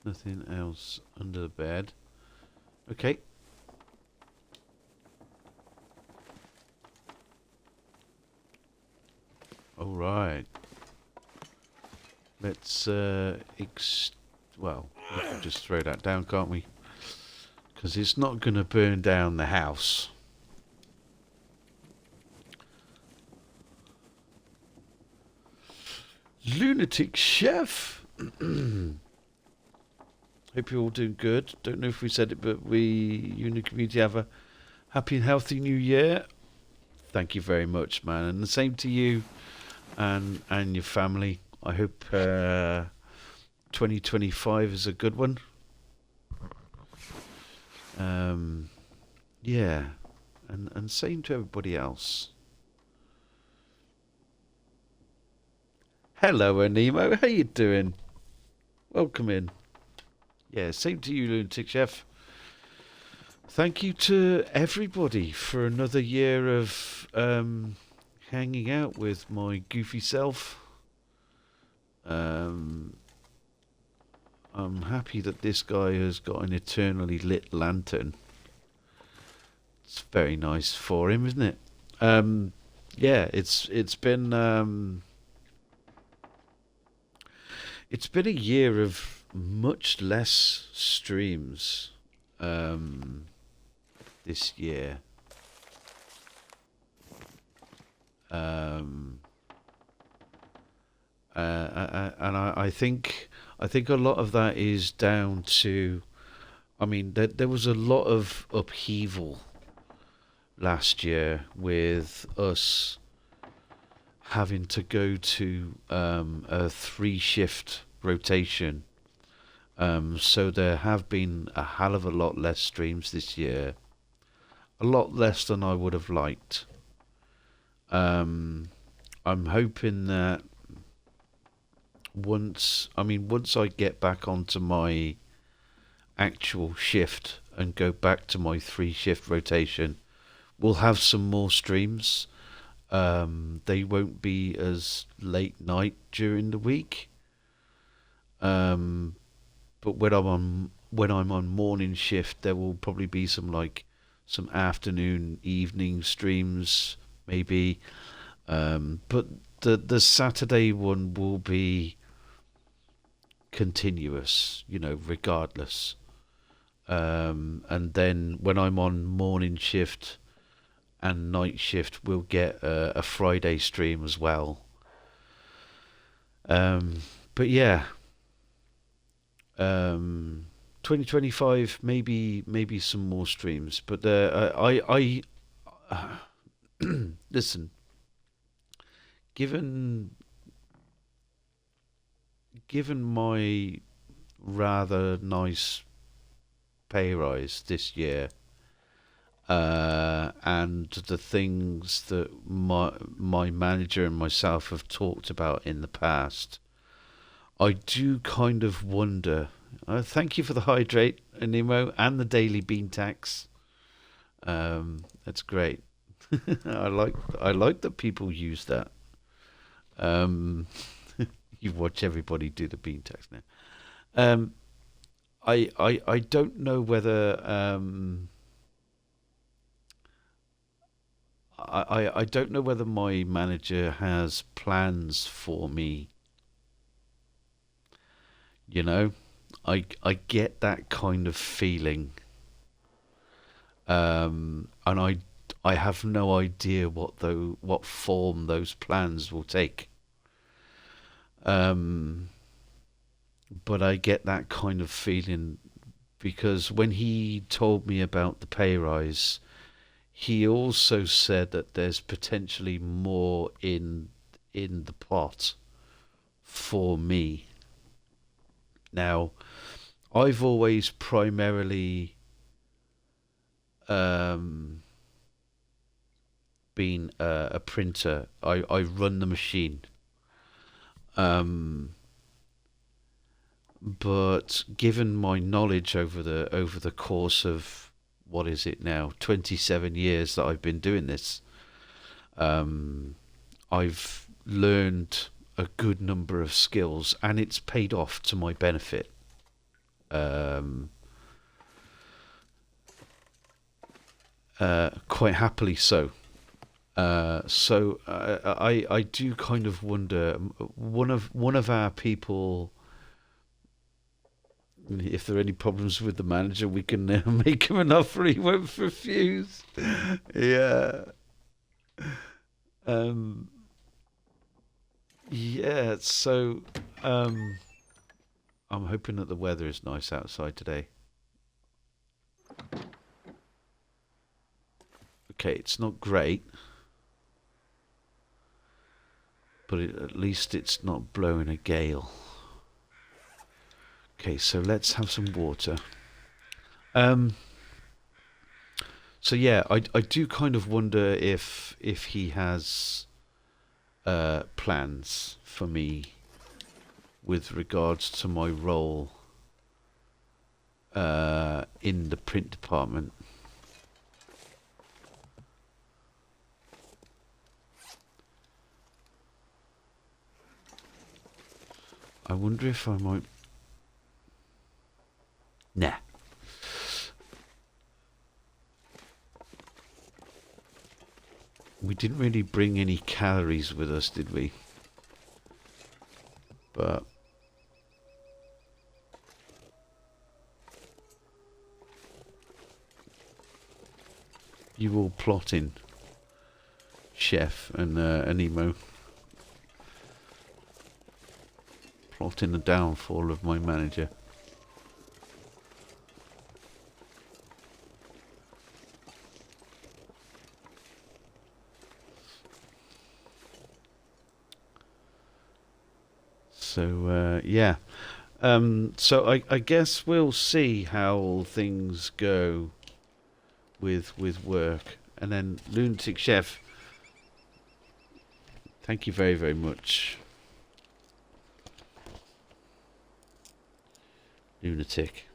Nothing else under the bed. Okay. All right. Let's well, we can just throw that down, can't we? Because it's not going to burn down the house. Lunatic Chef. Hope you're all doing good. Don't know if we said it, but you in the community have a happy and healthy new year. Thank you very much, man. And the same to you and your family. I hope 2025 is a good one. Yeah. And same to everybody else. Hello, Anemo. How you doing? Welcome in. Yeah, same to you, Lunatic Chef. thank you to everybody for another year of hanging out with my goofy self. Um, I'm happy that this guy has got an eternally lit lantern. It's very nice for him, isn't it? Yeah, it's been a year of much less streams um, this year. Um, and I think a lot of that is down to, I mean, there was a lot of upheaval last year with us having to go to a 3 shift rotation. So there have been a hell of a lot less streams this year, a lot less than I would have liked. Um, I'm hoping that once I get back onto my actual shift and go back to my 3 shift rotation, we'll have some more streams. They won't be as late night during the week. Um, but when I'm on morning shift, there will probably be some afternoon, evening streams, maybe. But the Saturday one will be continuous, regardless. And then when I'm on morning shift and night shift, we'll get a Friday stream as well. But yeah, 2025 maybe some more streams. But listen, given given my rather nice pay rise this year, and the things that my manager and myself have talked about in the past, I do kind of wonder. Thank you for the hydrate, Animo, and the daily bean tax. That's great. I like that people use that. Um, you watch everybody do the bean tax now. Um, I don't know whether I don't know whether my manager has plans for me. You know, I get that kind of feeling, and I have no idea what form those plans will take. Um, but I get that kind of feeling because when he told me about the pay rise, he also said that there's potentially more in the pot for me. Now, I've always primarily um, been a printer. I run the machine. Um, but given my knowledge over the course of what is it now, 27 years that I've been doing this, um, I've learned a good number of skills, and it's paid off to my benefit. Um, Quite happily so. I do kind of wonder. One of our people, if there are any problems with the manager, we can make him an offer he won't refuse. Yeah. Um. Yeah. So. I'm hoping that the weather is nice outside today. Okay, it's not great, but at least it's not blowing a gale. Okay, so let's have some water. Um. So yeah, I do kind of wonder if he has plans for me with regards to my role in the print department. I wonder if I might... Nah. We didn't really bring any calories with us, did we? But... you all plotting, Chef and Emo. Plotting the downfall of my manager. So, yeah. So I guess we'll see how things go with work. And then Lunatic Chef, thank you very, very much. Lunatic.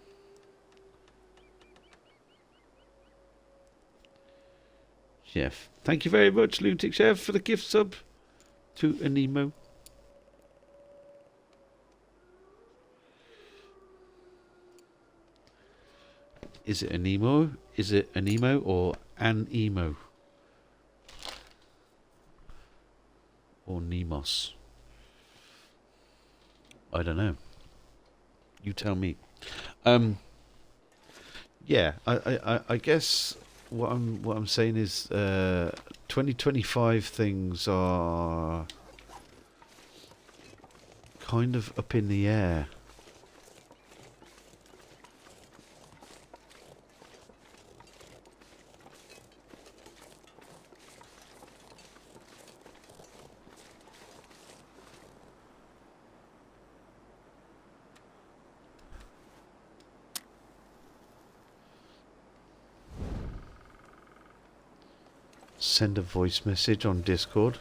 Chef. Thank you very much, Lunatic Chef, for the gift sub to Anemo. Is it Anemo? Is it Anemo or an emo? Or Nemos? I don't know. You tell me. Yeah, I guess what I'm saying is 2025 things are kind of up in the air. Send a voice message on Discord.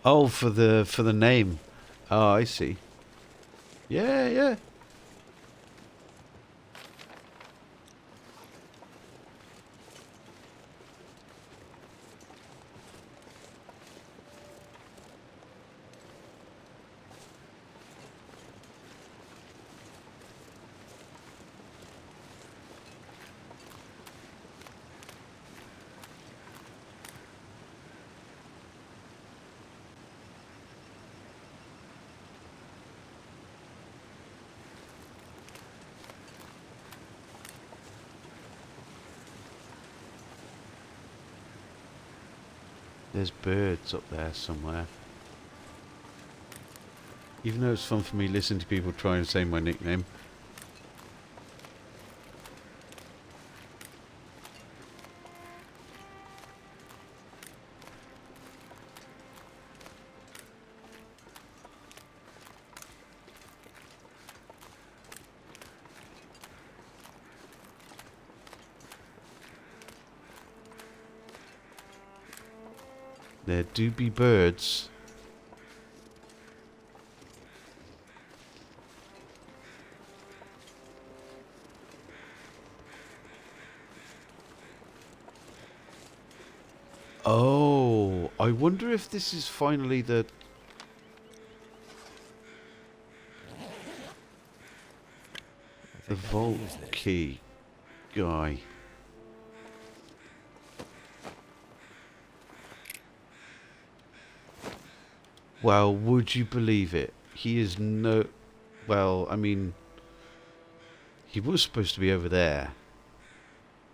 Oh, for the name. Oh, I see. Yeah, yeah. There's birds up there somewhere. Even though it's fun for me listening to people try and say my nickname. There do be birds. Oh, I wonder if this is finally the vault key guy. Well, would you believe it? He is no... Well, I mean... He was supposed to be over there.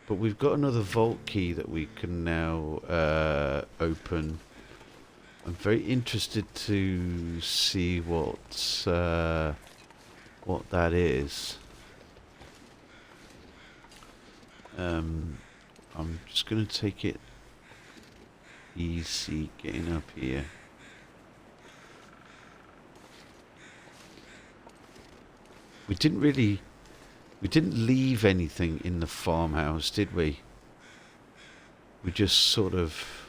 But we've got another vault key that we can now open. I'm very interested to see what that is. I'm just going to take it easy getting up here. We didn't leave anything in the farmhouse, did we? We just sort of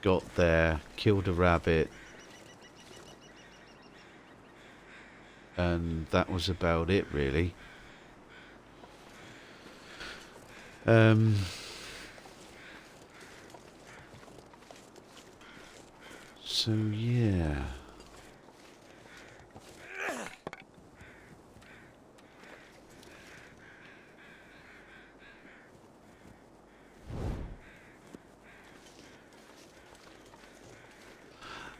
got there, killed a rabbit, and that was about it, really. So yeah.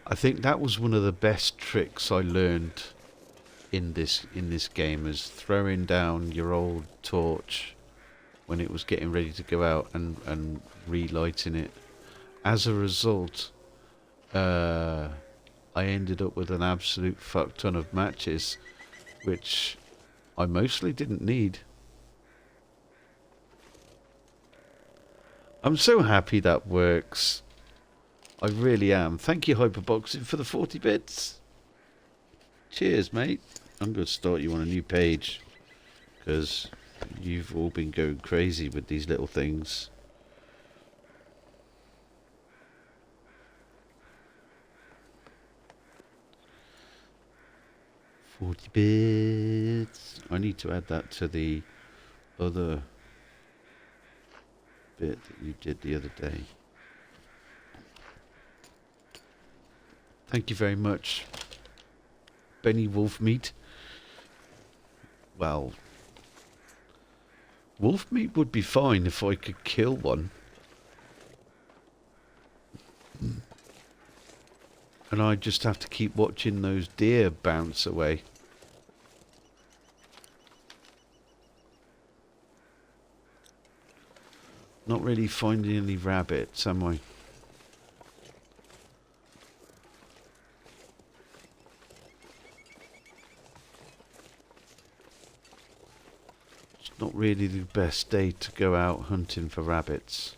I think that was one of the best tricks I learned in this game, is throwing down your old torch when it was getting ready to go out and relighting it. As a result, I ended up with an absolute fuck ton of matches, which I mostly didn't need. I'm so happy that works. I really am. Thank you, Hyperboxing, for the 40 bits. Cheers, mate. I'm going to start you on a new page, because you've all been going crazy with these little things. $40 bits. I need to add that to the other bit that you did the other day. Thank you very much, Benny Wolfmeat. Well, Wolfmeat would be fine if I could kill one. And I just have to keep watching those deer bounce away. Not really finding any rabbits, am I? It's not really the best day to go out hunting for rabbits.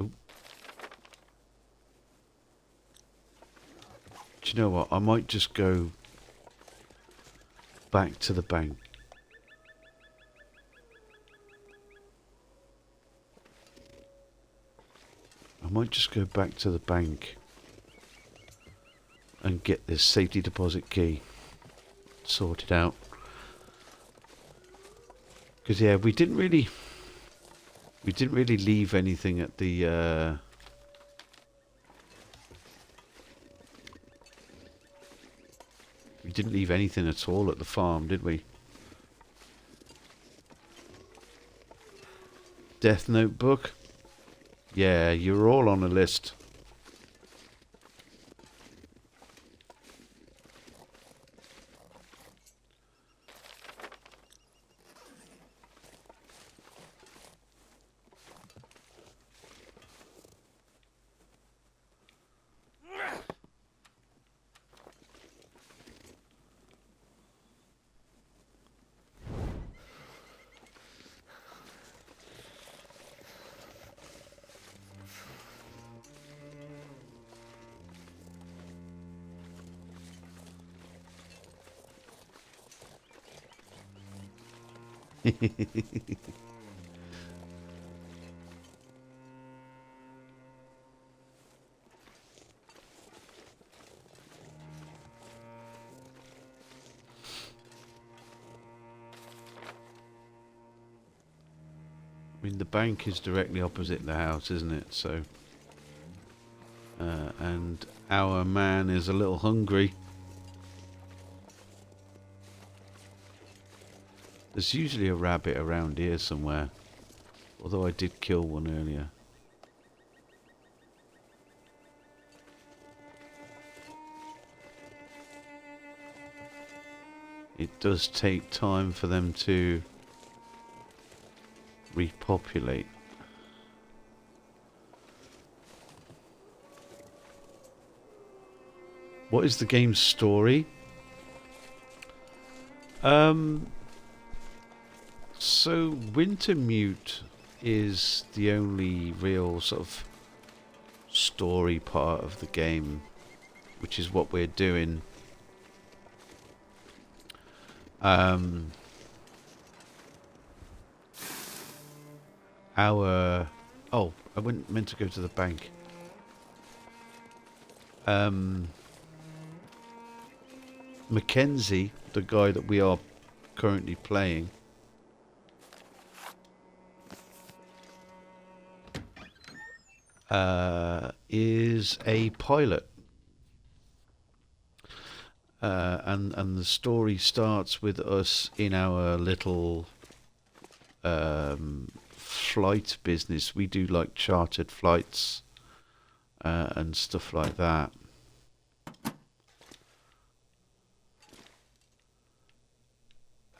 Ooh. Do you know what? I might just go back to the bank. I might just go back to the bank and get this safety deposit key sorted out. Because yeah, we didn't really leave anything at the we didn't leave anything at all at the farm, did we? Death Notebook? Yeah, you're all on a list. I mean, the bank is directly opposite the house, isn't it? So, and our man is a little hungry. There's usually a rabbit around here somewhere, although I did kill one earlier. It does take time for them to repopulate. What is the game's story? So Wintermute is the only real sort of story part of the game, which is what we're doing. Oh, I went meant to go to the bank. Mackenzie, the guy that we are currently playing, is a pilot. And the story starts with us in our little flight business. We do like chartered flights and stuff like that.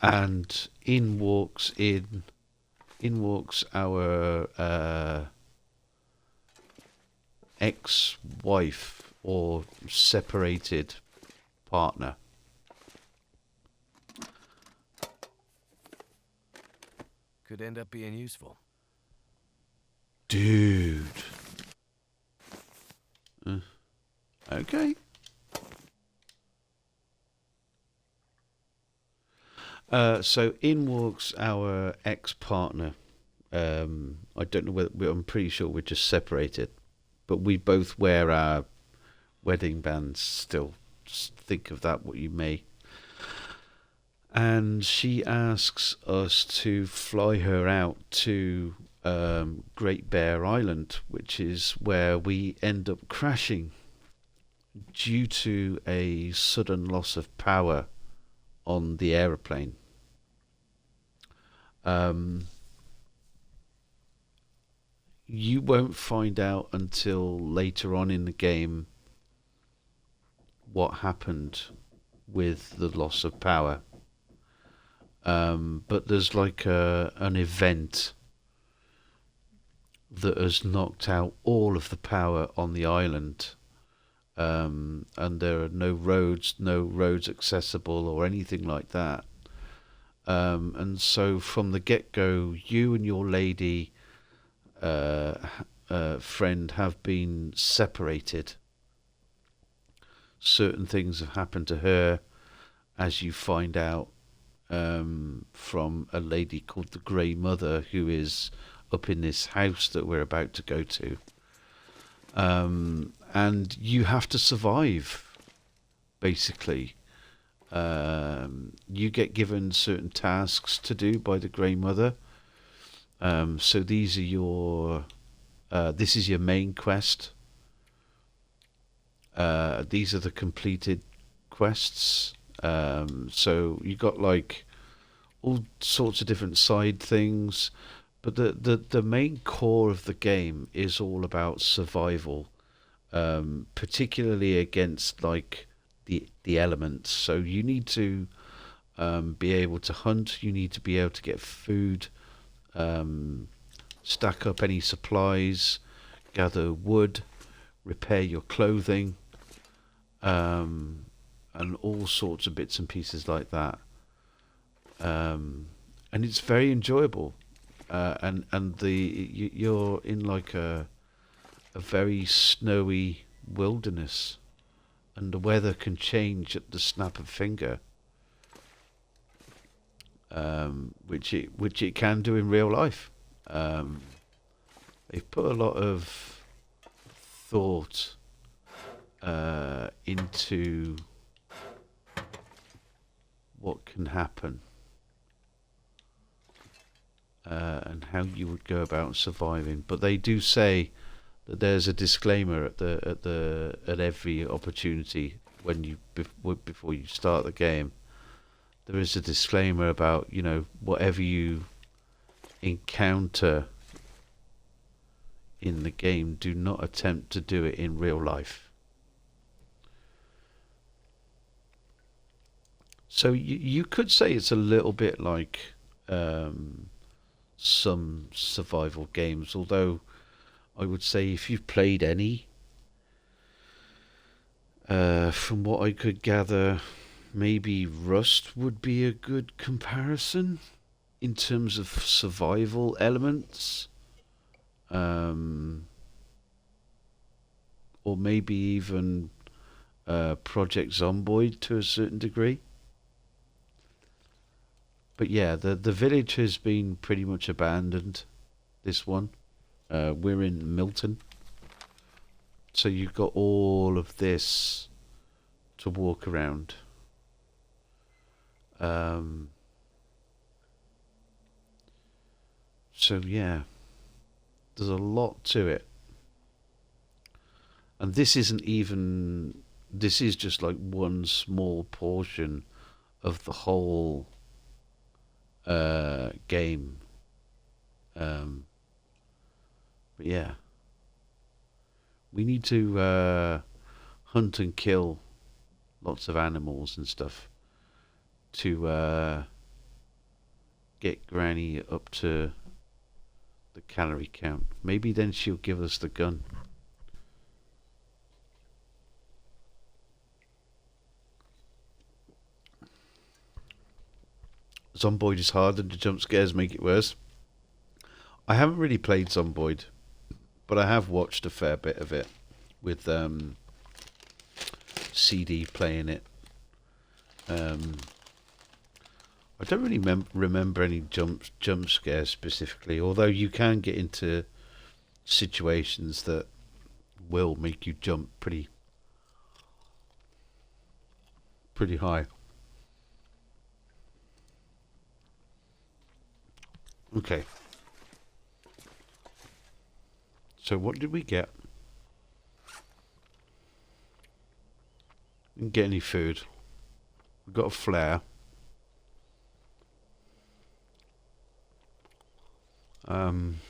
And in walks our ex-wife or separated partner. Could end up being useful. Dude. Okay. So in walks our ex-partner. I don't know whether I'm pretty sure we're just separated, but we both wear our wedding bands still. Just think of that what you may. And she asks us to fly her out to Great Bear Island, which is where we end up crashing due to a sudden loss of power on the aeroplane. You won't find out until later on in the game what happened with the loss of power. But there's like an event that has knocked out all of the power on the island. And there are no roads accessible or anything like that. And so from the get-go, you and your lady friend have been separated. Certain things have happened to her, as you find out from a lady called the Grey Mother, who is up in this house that we're about to go to. And you have to survive, basically. You get given certain tasks to do by the Grey Mother. So these are your... this is your main quest. These are the completed quests. So you got like all sorts of different side things, but the main core of the game is all about survival, particularly against like the elements. So you need to be able to hunt. You need to be able to get food, stack up any supplies, gather wood, repair your clothing, and all sorts of bits and pieces like that. And it's very enjoyable. And you're in like a very snowy wilderness, and the weather can change at the snap of a finger, which it can do in real life. They've put a lot of thought into what can happen and how you would go about surviving. But they do say that there's a disclaimer at every opportunity when you before you start the game. There is a disclaimer about, you know, whatever you encounter in the game, do not attempt to do it in real life. So you could say it's a little bit like some survival games, although I would say if you've played any, from what I could gather, maybe Rust would be a good comparison in terms of survival elements. Or maybe even Project Zomboid to a certain degree. But yeah, the village has been pretty much abandoned, this one. We're in Milton. So you've got all of this to walk around. So yeah, there's a lot to it. And this isn't even, this is just like one small portion of the whole game. But yeah, we need to hunt and kill lots of animals and stuff to get Granny up to the calorie count. Maybe then she'll give us the gun. Zomboid is hard and the jump scares make it worse. I haven't really played Zomboid, but I have watched a fair bit of it with CD playing it. I don't really remember any jump scares specifically, although you can get into situations that will make you jump pretty high. Okay. So what did we get? Didn't get any food. We got a flare. I'm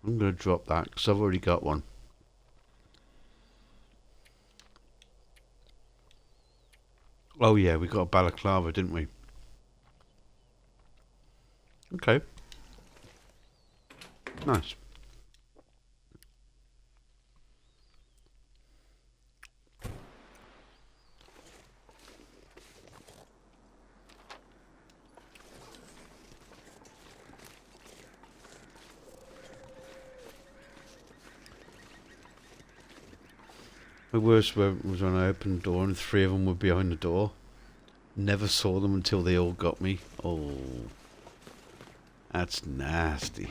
going to drop that because I've already got one. Oh yeah, we got a balaclava, didn't we? Okay. Nice. The worst was when I opened the door and 3 of them were behind the door. Never saw them until they all got me. Oh, that's nasty.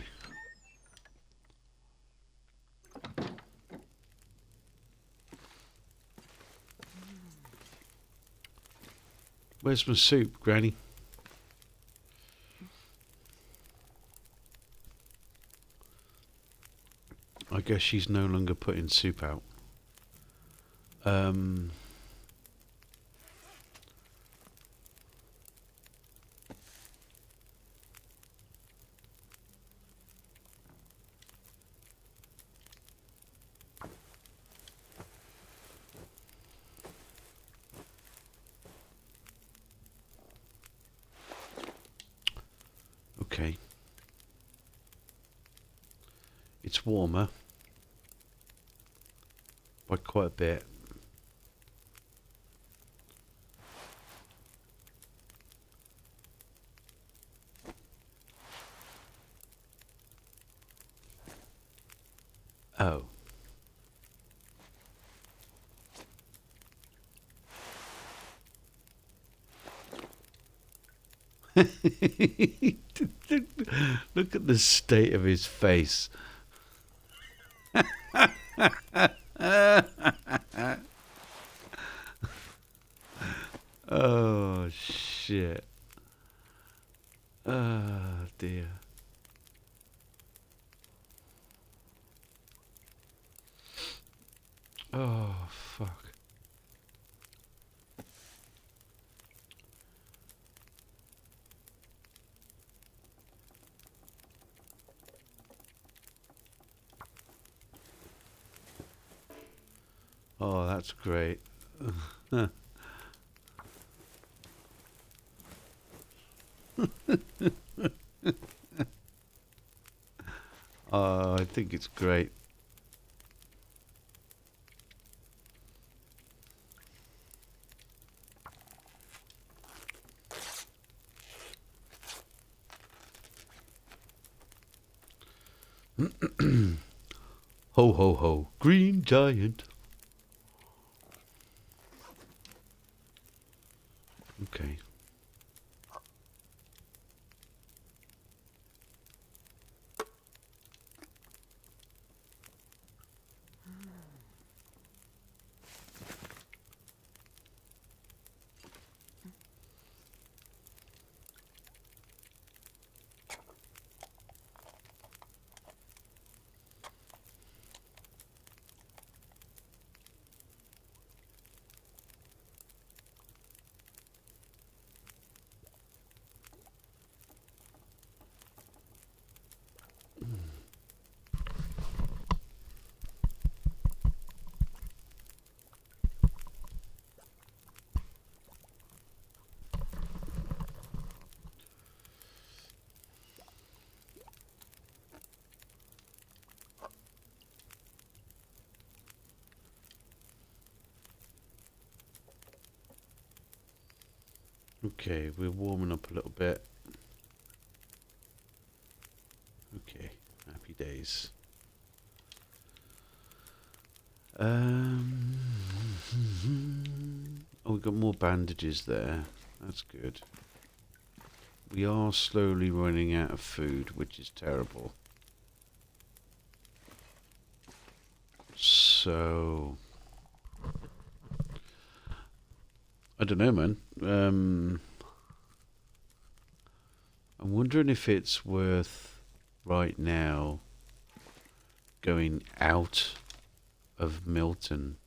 Where's my soup, Granny? I guess she's no longer putting soup out. Okay. It's warmer by quite a bit. Oh. Look at the state of his face. Oh shit. Oh dear. Oh fuck. Oh, that's great. Oh, I think it's great. Ho ho ho, green giant. Okay. Okay, we're warming up a little bit. Okay, happy days. Um, oh, we've got more bandages there. That's good. We are slowly running out of food, which is terrible. So, I don't know, man. I'm wondering if it's worth right now going out of Milton.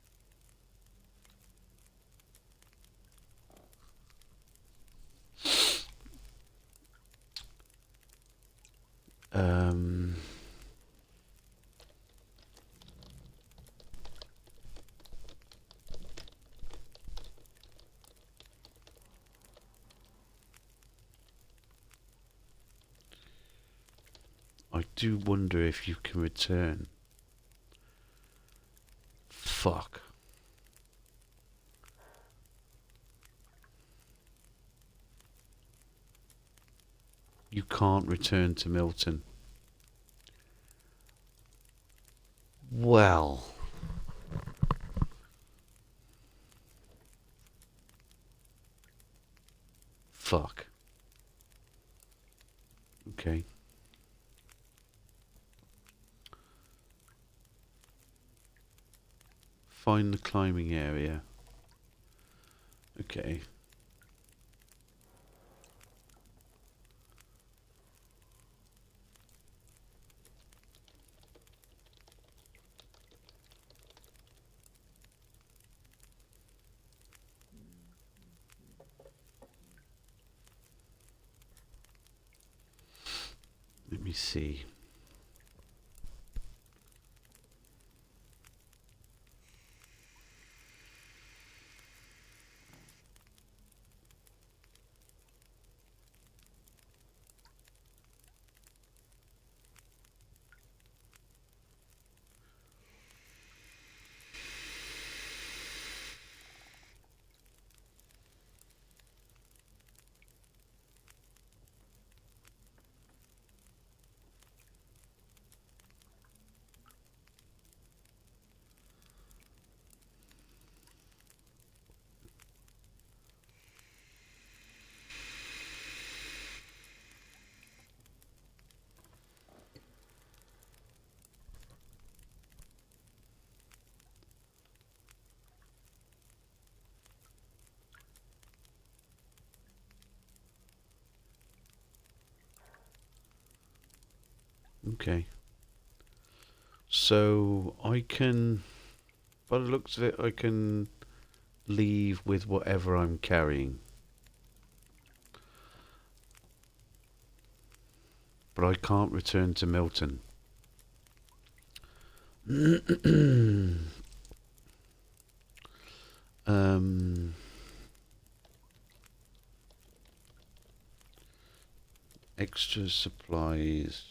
Um, I do wonder if you can return. Fuck. You can't return to Milton. Well. Fuck. Okay. Find the climbing area. Okay. Let me see. Okay. So I can, by the looks of it, I can leave with whatever I'm carrying. But I can't return to Milton. um, extra supplies.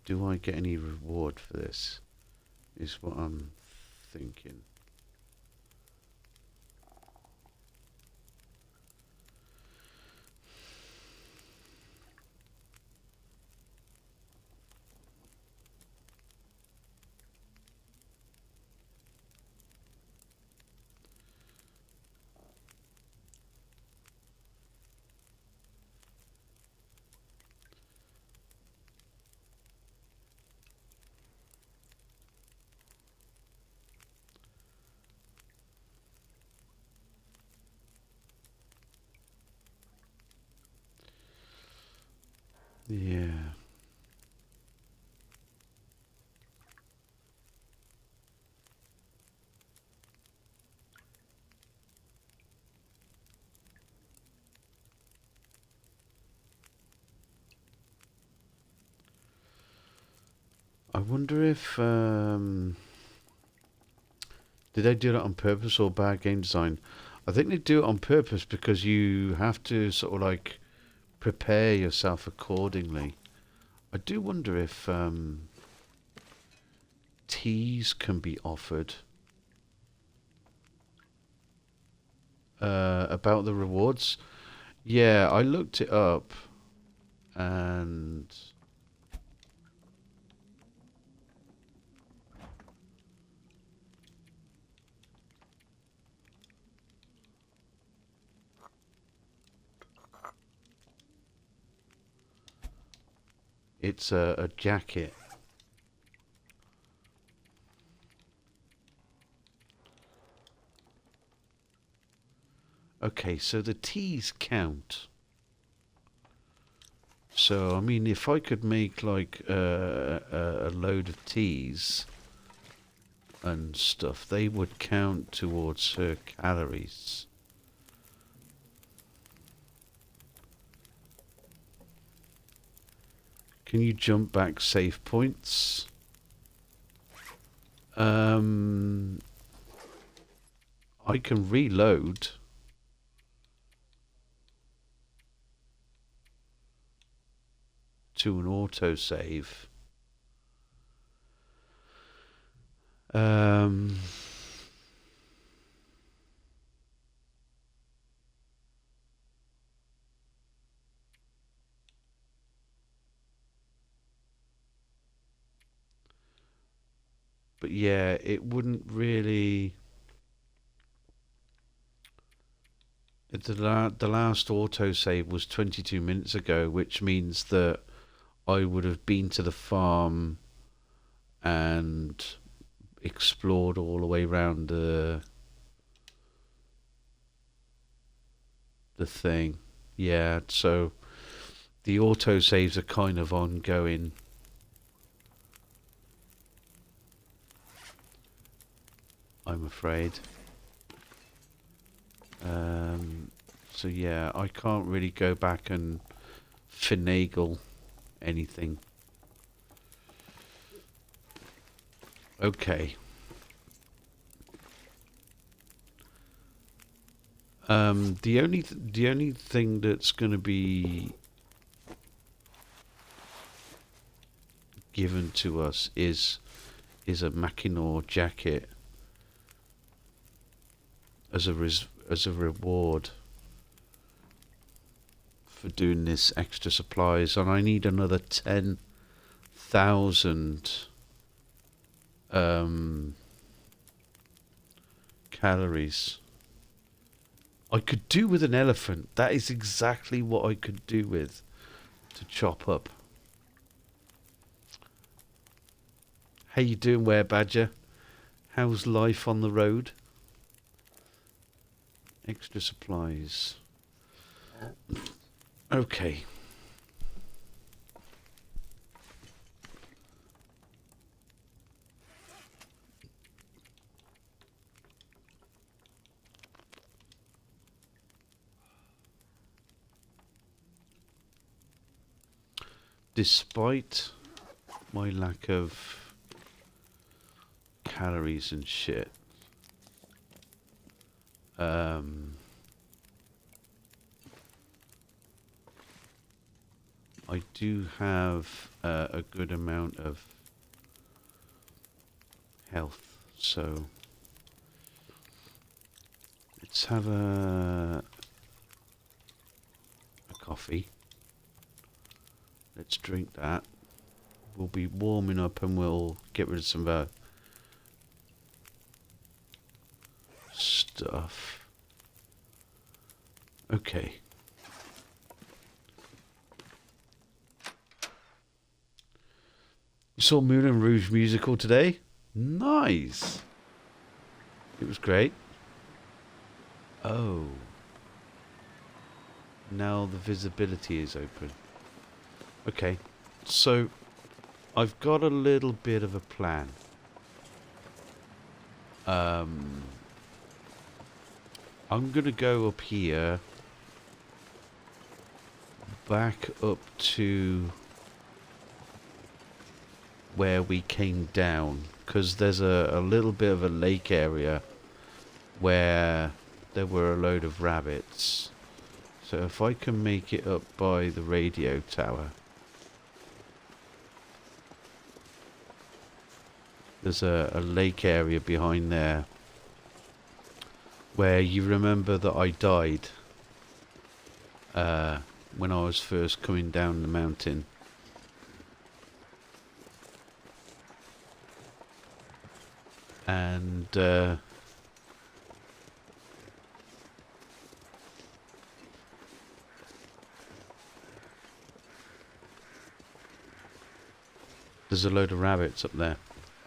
Do I get any reward for this? Is what I'm thinking. Yeah. I wonder if did they do that on purpose or bad game design? I think they do it on purpose because you have to sort of like prepare yourself accordingly. I do wonder if teas can be offered about the rewards. Yeah, I looked it up and it's a jacket. Okay, so the teas count. So, I mean, if I could make like a load of teas and stuff, they would count towards her calories. Can you jump back save points? I can reload. To an autosave. But yeah, it wouldn't really. The last autosave was 22 minutes ago, which means that I would have been to the farm and explored all the way around the thing. Yeah, so the autosaves are kind of ongoing. I'm afraid. So yeah, I can't really go back and finagle anything. Okay. The only thing that's going to be given to us is a Mackinaw jacket as a reward for doing this extra supplies, and I need another 10,000 calories. I could do with an elephant. That is exactly what I could do with to chop up. How you doing, Were Badger? How's life on the road? Extra supplies. Okay. Despite my lack of calories and shit, I do have a good amount of health, so let's have a coffee. Let's drink that. We'll be warming up and we'll get rid of some of our stuff. Okay. You saw Moulin Rouge musical today? Nice. It was great. Oh. Now the visibility is open. Okay. So, I've got a little bit of a plan. I'm going to go up here, back up to where we came down, because there's a little bit of a lake area where there were a load of rabbits. So if I can make it up by the radio tower. There's a lake area behind there. Where you remember that I died. When I was first coming down the mountain. And there's a load of rabbits up there.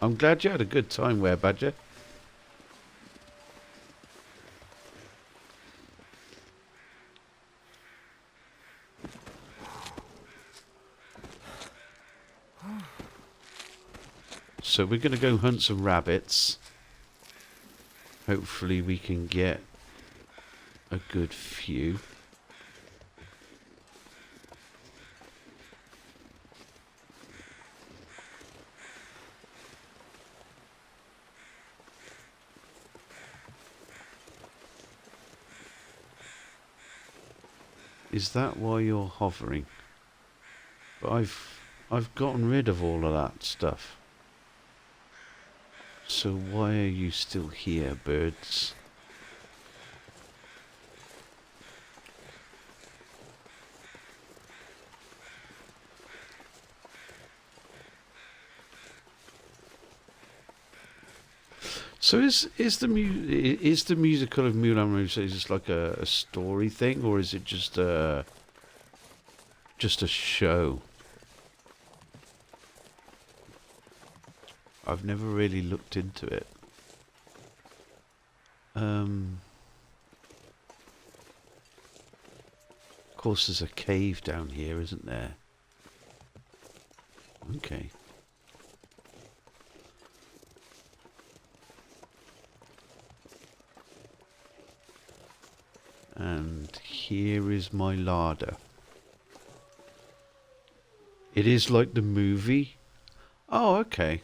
I'm glad you had a good time, Werebadger. So we're going to go hunt some rabbits. Hopefully we can get a good few. Is that why you're hovering? But I've gotten rid of all of that stuff. So why are you still here, birds? So is the musical of Moulin Rouge just like a story thing, or is it just a show? I've never really looked into it. Of course, there's a cave down here, isn't there? Okay. And here is my larder. It is like the movie. Oh, okay.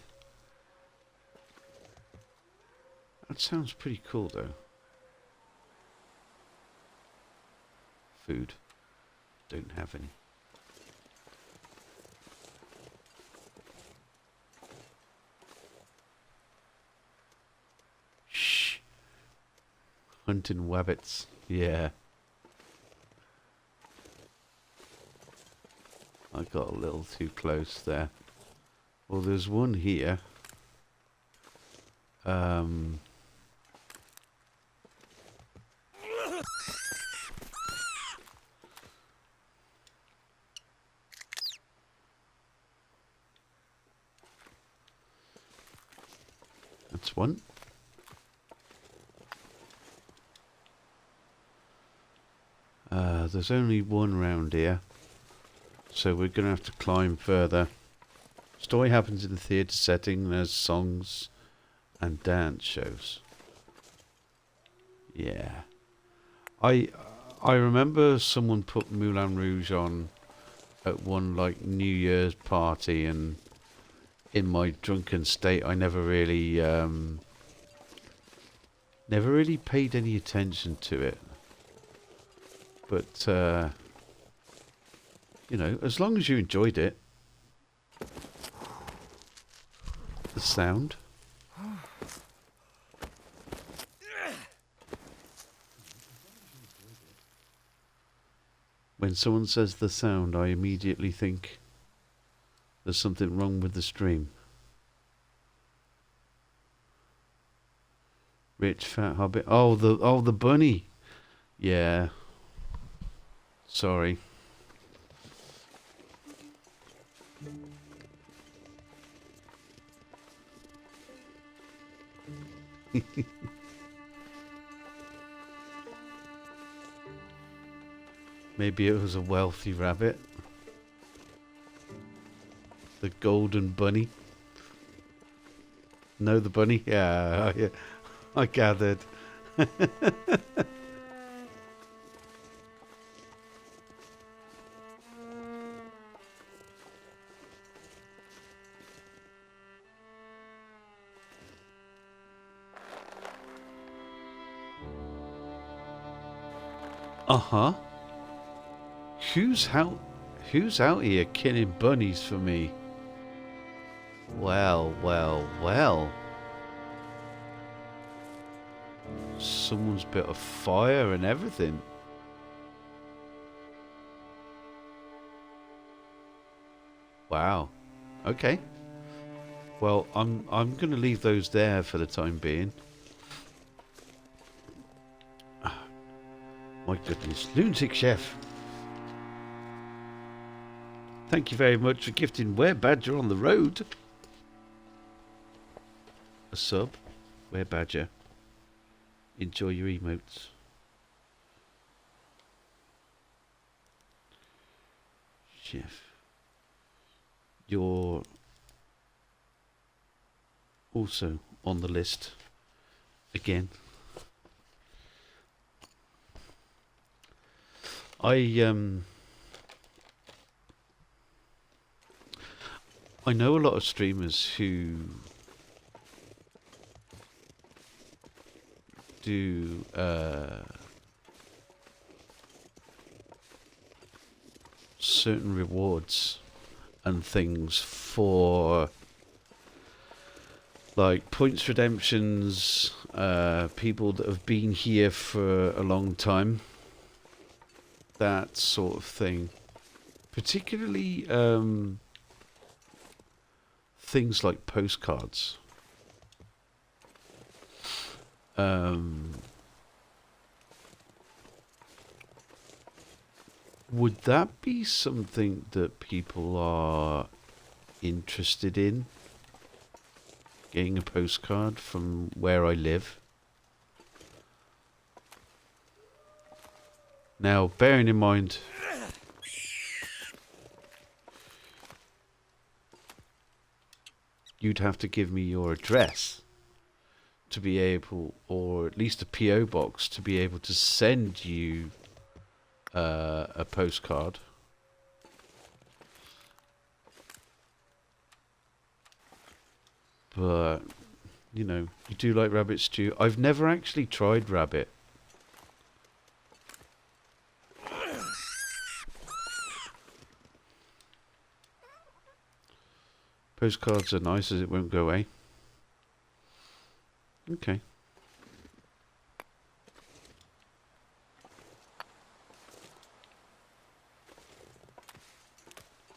That sounds pretty cool, though. Food. Don't have any. Shh. Hunting wabbits. Yeah. I got a little too close there. Well, there's one here. That's one. There's only one round here, so we're going to have to climb further. Story happens in the theatre setting. There's songs and dance shows. Yeah. I remember someone put Moulin Rouge on at one like New Year's party, and in my drunken state I never really paid any attention to it. But you know, as long as you enjoyed it. The sound. When someone says the sound, I immediately think there's something wrong with the stream. Rich fat hobbit. Oh, the bunny. Yeah. Sorry. Maybe it was a wealthy rabbit. The golden bunny. No, the bunny? Yeah, I gathered. Uh-huh. Who's out here killing bunnies for me? Well, well, well. Someone's built a fire and everything. Wow. Okay. Well, I'm going to leave those there for the time being. My goodness, Lunatic Chef. Thank you very much for gifting Were Badger on the road a sub. Were Badger. Enjoy your emotes. Chef. You're also on the list again. I know a lot of streamers who do certain rewards and things for like points redemptions, people that have been here for a long time, that sort of thing. Particularly things like postcards. Would that be something that people are interested in? Getting a postcard from where I live? Now, bearing in mind, you'd have to give me your address to be able, or at least a PO box to be able to send you a postcard. But, you know, you do like rabbit stew. I've never actually tried rabbit. Postcards are nice as it won't go away. Okay.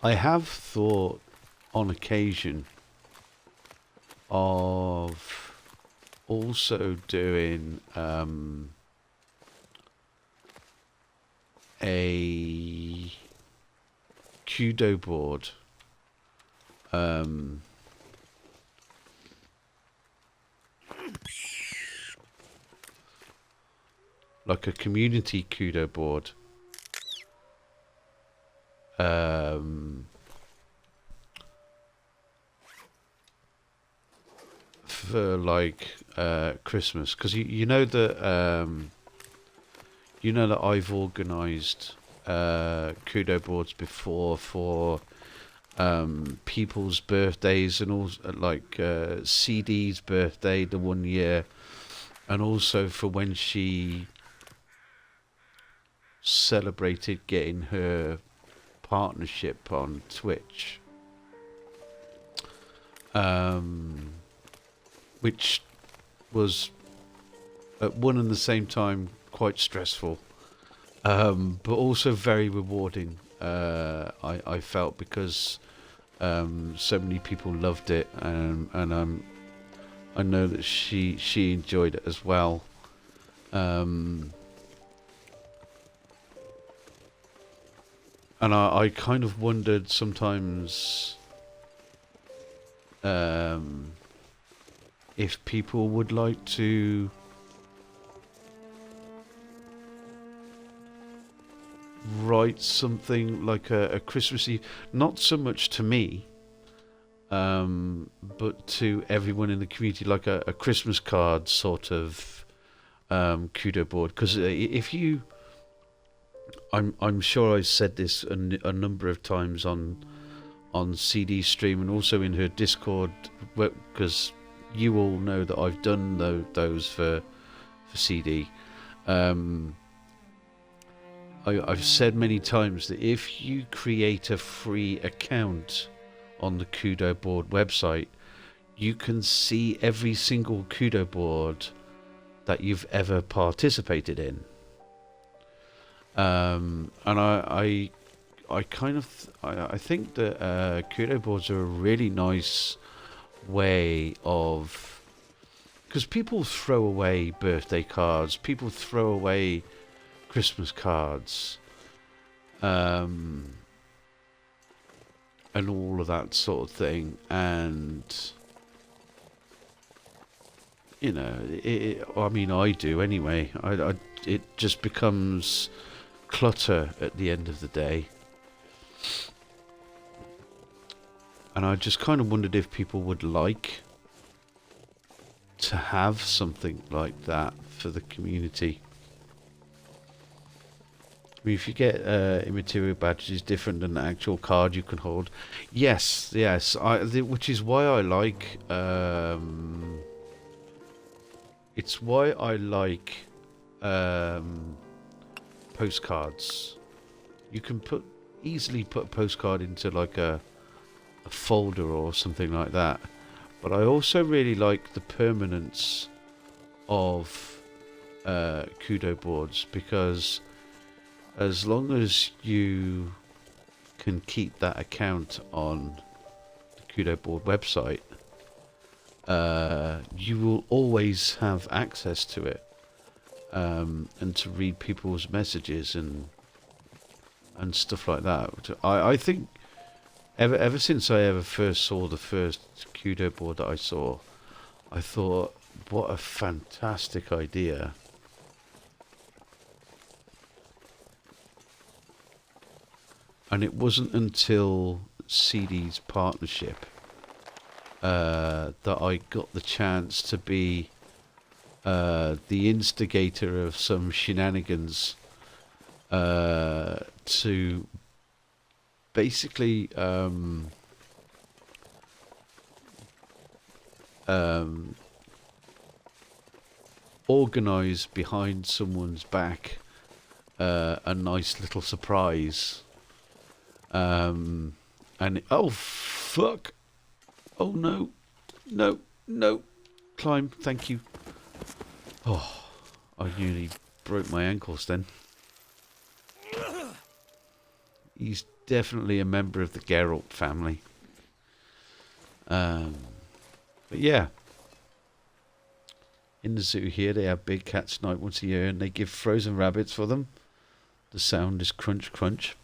I have thought on occasion of also doing a kudo board. Like a community kudo board. For like Christmas, because you know that I've organised kudo boards before for people's birthdays and also like CD's birthday the one year, and also for when she celebrated getting her partnership on Twitch, which was at one and the same time quite stressful, but also very rewarding. I felt, because so many people loved it, and I know that she enjoyed it as well. And I kind of wondered sometimes if people would like to write something like a Christmas Eve, not so much to me, but to everyone in the community, like a Christmas card sort of kudo board. Because if you... I'm sure I said this a number of times on CD stream and also in her Discord, because you all know that I've done those for CD. I've said many times that if you create a free account on the Kudo board website, you can see every single Kudo board that you've ever participated in. And I kind of I think that Kudo boards are a really nice way of, because people throw away birthday cards, people throw away Christmas cards, and all of that sort of thing, and you know, I mean, I do anyway. It just becomes clutter at the end of the day. And I just kind of wondered if people would like to have something like that for the community. I mean, if you get immaterial badges different than the actual card you can hold. Yes, which is why I like... it's why I like postcards. You can easily put a postcard into like a folder or something like that. But I also really like the permanence of Kudo boards, because as long as you can keep that account on the Kudo board website, you will always have access to it, and to read people's messages and stuff like that. I think ever since I first saw the first Kudo board that I saw, I thought, what a fantastic idea. And it wasn't until CD's partnership that I got the chance to be the instigator of some shenanigans to basically organise behind someone's back a nice little surprise. And oh fuck! Oh no, no! Climb, thank you. Oh, I nearly broke my ankles then. He's definitely a member of the Geralt family. But yeah, in the zoo here they have big cats night once a year, and they give frozen rabbits for them. The sound is crunch crunch.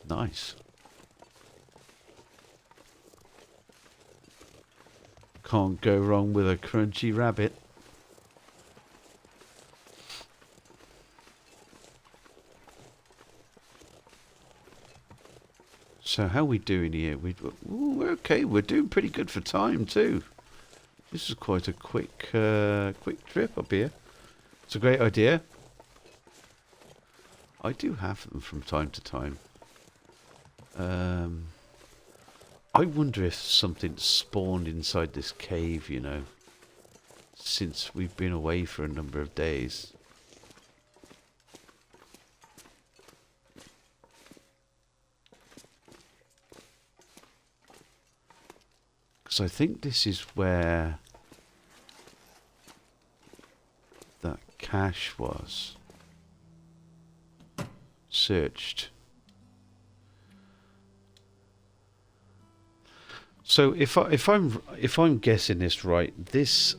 Nice. Can't go wrong with a crunchy rabbit. So how are we doing here? We're okay. We're doing pretty good for time too. This is quite a quick trip up here. It's a great idea. I do have them from time to time. I wonder if something spawned inside this cave, you know, since we've been away for a number of days. Because I think this is where that cache was searched. So if I'm guessing this right, this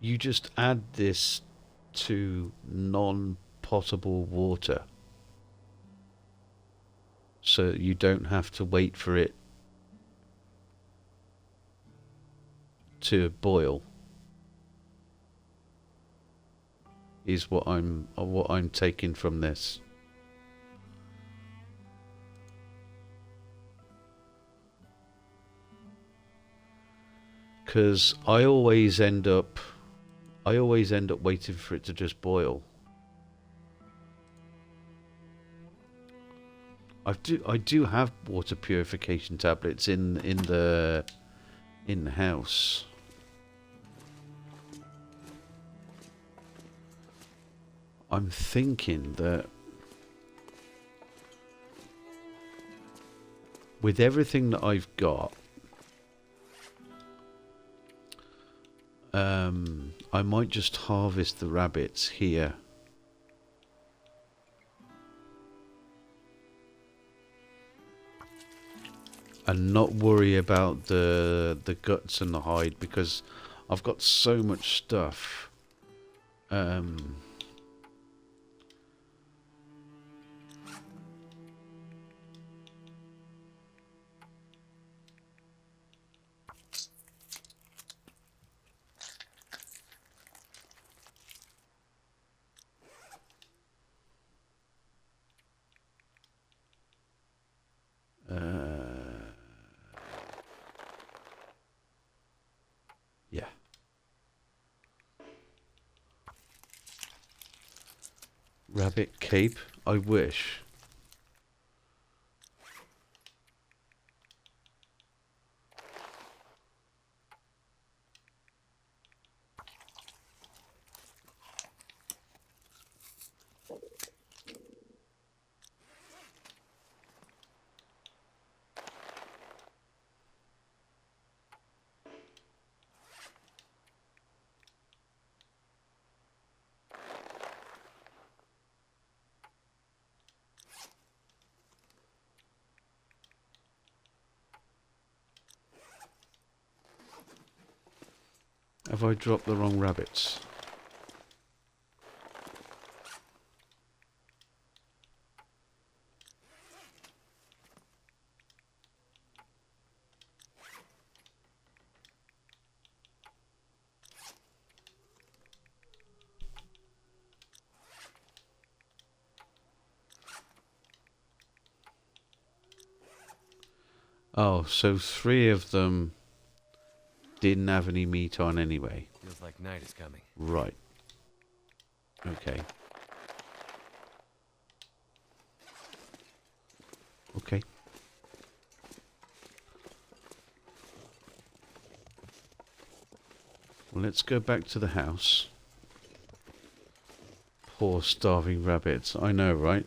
you just add this to non-potable water, so you don't have to wait for it to boil. Is what I'm taking from this. Because I always end up waiting for it to just boil. I do have water purification tablets in the house. I'm thinking that with everything that I've got, I might just harvest the rabbits here. And not worry about the guts and the hide, because I've got so much stuff. Yeah. Rabbit cape, I wish. Have I dropped the wrong rabbits? Oh, so 3 of them didn't have any meat on anyway. Feels like night is coming. Right. Okay. Okay. Well, let's go back to the house. Poor starving rabbits. I know, right?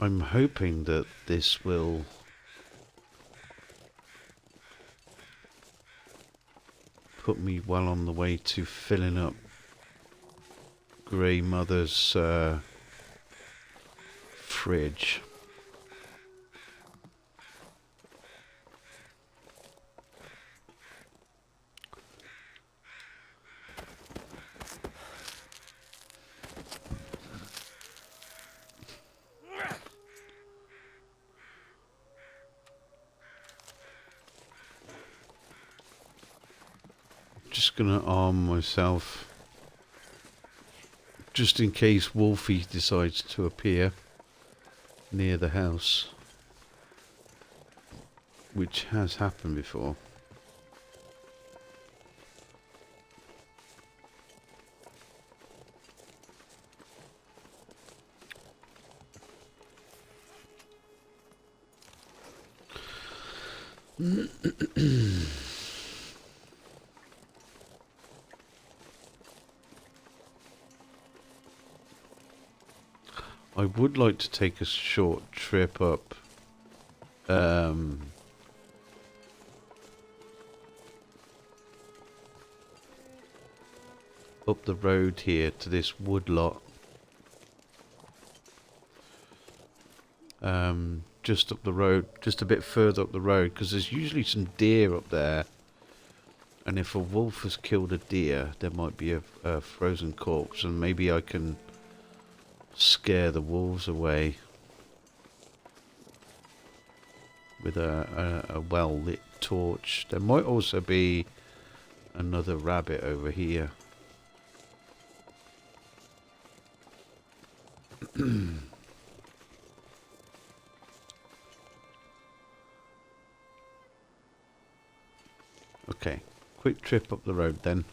I'm hoping that this will put me well on the way to filling up Grey Mother's fridge. Just gonna arm myself just in case Wolfie decides to appear near the house, which has happened before. I would like to take a short trip up up the road here to this woodlot. Just up the road, just a bit further up the road, because there's usually some deer up there. And if a wolf has killed a deer, there might be a frozen corpse, and maybe I can scare the wolves away with a well-lit torch. There might also be another rabbit over here. Okay. Quick trip up the road then.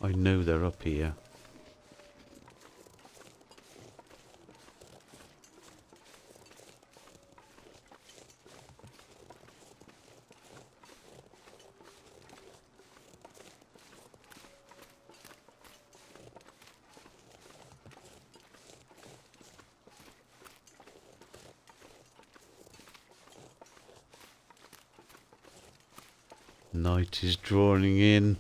I know they're up here. Night is drawing in.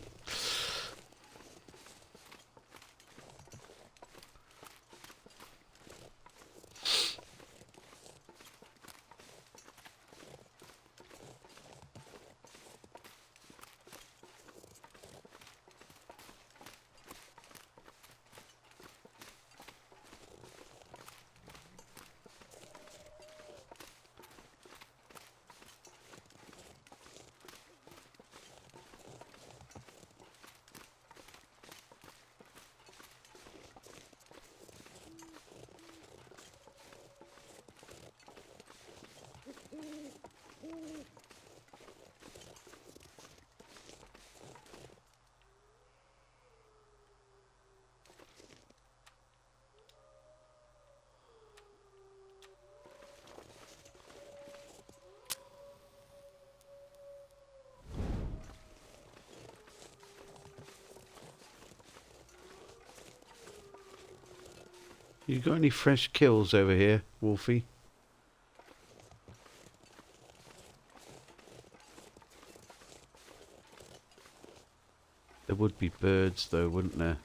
You got any fresh kills over here, Wolfie? There would be birds though, wouldn't there?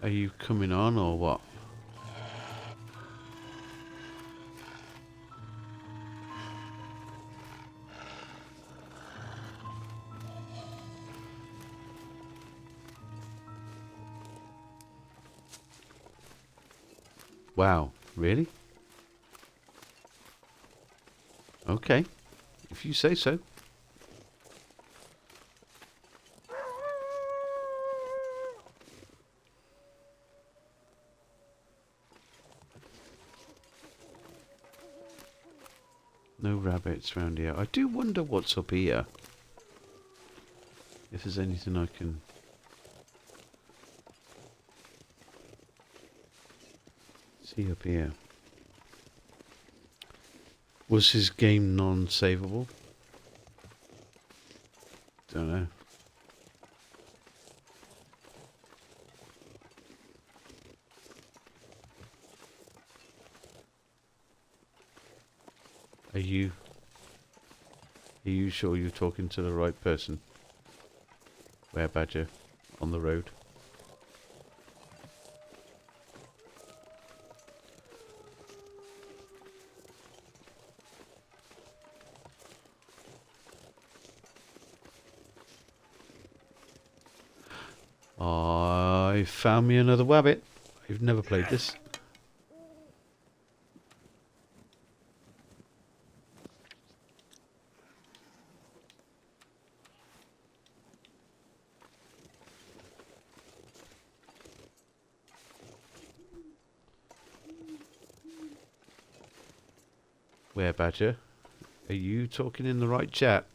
Are you coming on or what? Wow, really? Okay, if you say so. No rabbits around here. I do wonder what's up here. If there's anything I can... see up here. Was his game non-savable? Don't know. Are you sure you're talking to the right person? Werebadger on the road. I found me another wabbit. I've never played this. Werebadger, are you talking in the right chat?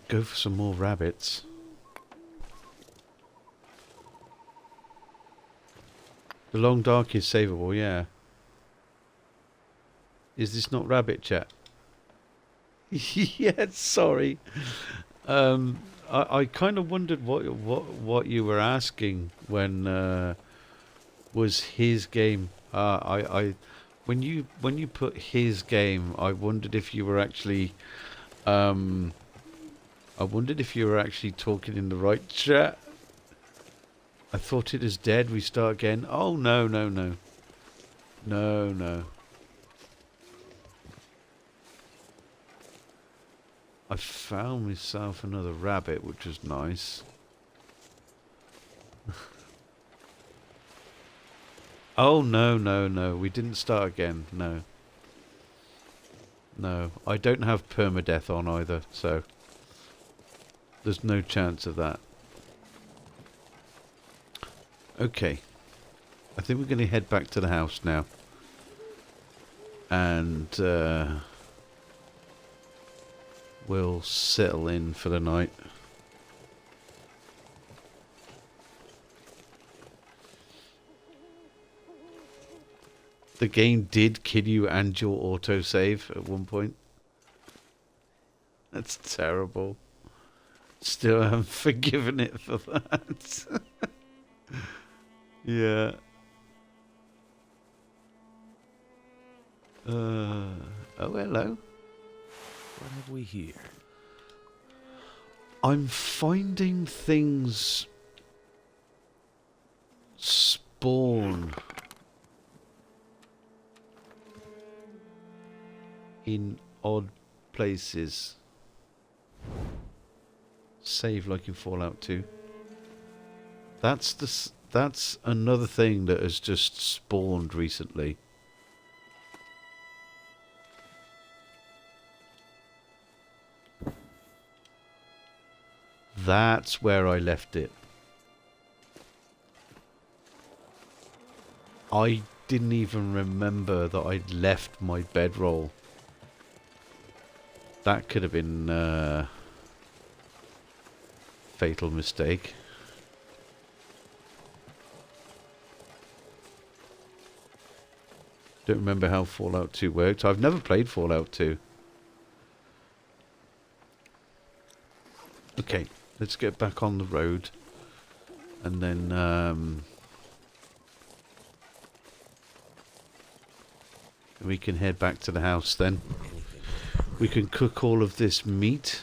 go for some more rabbits. The long dark is savable, yeah. Is this not rabbit chat? Yeah, sorry. I kind of wondered what you were asking when was his game. When you put his game, I wondered if you were actually talking in the right chat. I thought it is dead. We start again. Oh no. I found myself another rabbit, which was nice. Oh no. We didn't start again. No. I don't have permadeath on either, so there's no chance of that. Okay. I think we're going to head back to the house now. And we'll settle in for the night. The game did kill you and your autosave at one point. That's terrible. Still haven't forgiven it for that. Yeah. Oh, hello. What have we here? I'm finding things spawn in odd places. Save like in Fallout 2. That's another thing that has just spawned recently. That's where I left it. I didn't even remember that I'd left my bedroll. That could have been a fatal mistake. Don't remember how Fallout 2 worked. I've never played Fallout 2. Okay, let's get back on the road. And then we can head back to the house then. We can cook all of this meat.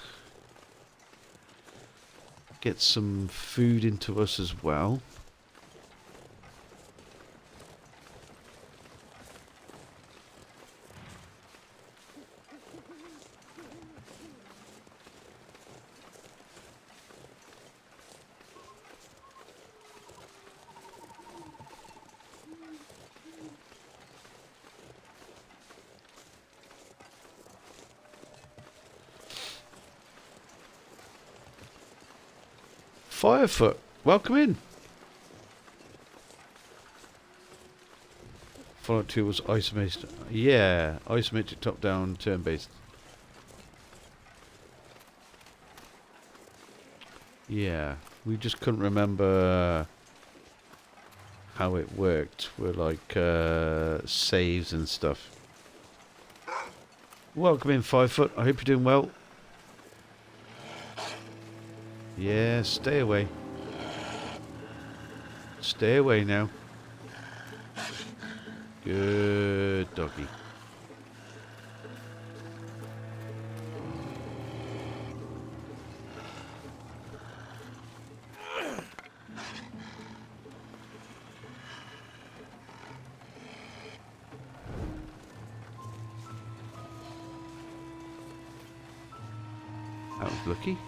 Get some food into us as well. Firefoot, welcome in. Fallout 2 was isometric. Yeah, isometric top-down, turn-based. Yeah, we just couldn't remember how it worked with like saves and stuff. Welcome in, Firefoot. I hope you're doing well. Yeah, stay away. Stay away now. Good doggy. That was lucky.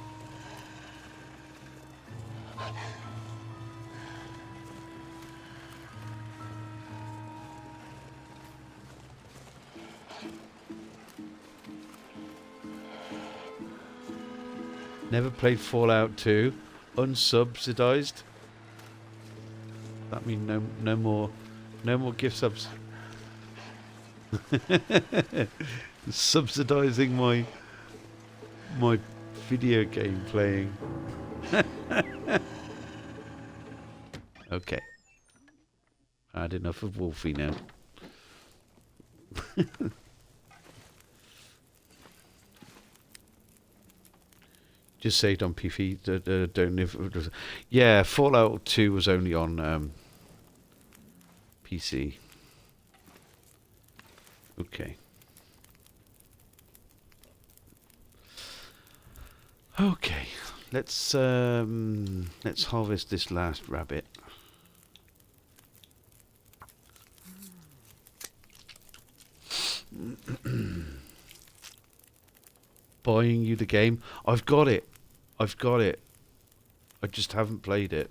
Never played Fallout 2. Unsubsidized. That means no more gift subs. Subsidizing my video game playing. Okay. I had enough of Wolfie now. Just saved on PC. Don't live. Yeah, Fallout 2 was only on PC. Okay. Okay. Let's harvest this last rabbit. Buying you the game. I've got it. I've got it. I just haven't played it.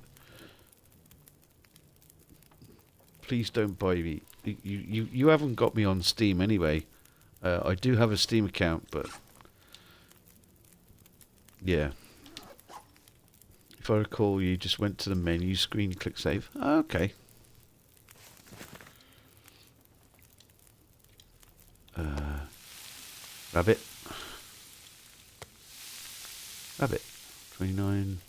Please don't buy me. You haven't got me on Steam anyway. I do have a Steam account, but yeah. If I recall, you just went to the menu screen, click save. Okay. Rabbit. Rabbit. 29.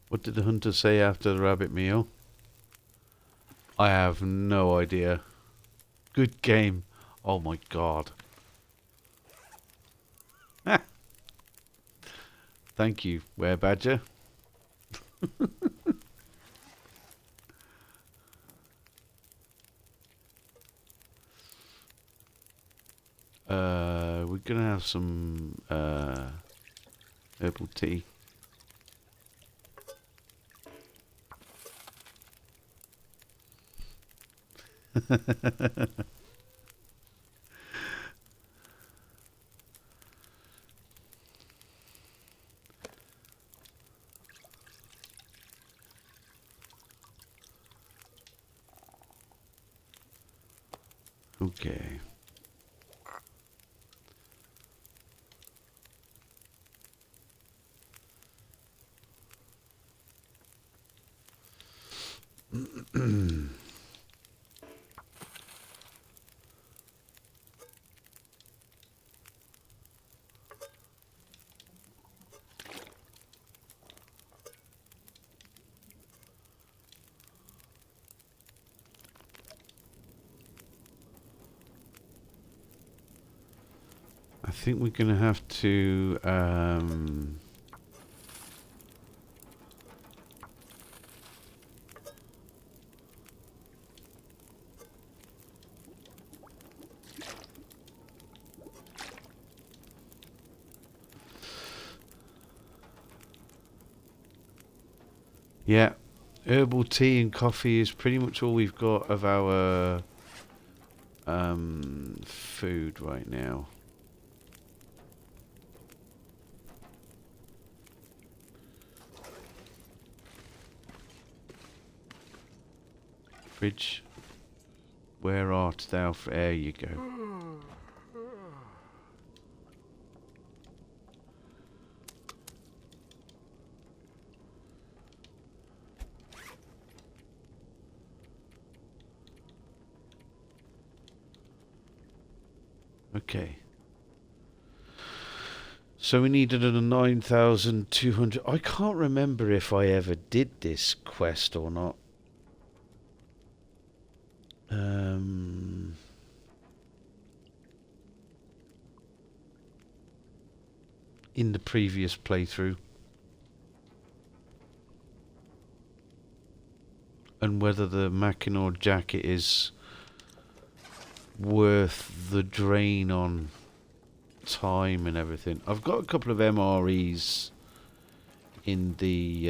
What did the hunter say after the rabbit meal? I have no idea. Good game. Oh my god. Thank you, Werebadger. We're gonna have some herbal tea. Okay. I think we're going to have to yeah, herbal tea and coffee is pretty much all we've got of our food right now. Fridge, where art thou? There you go. Okay. So we needed a 9,200. I can't remember if I ever did this quest or not. In the previous playthrough. And whether the Mackinac jacket is worth the drain on time and everything. I've got a couple of MREs in the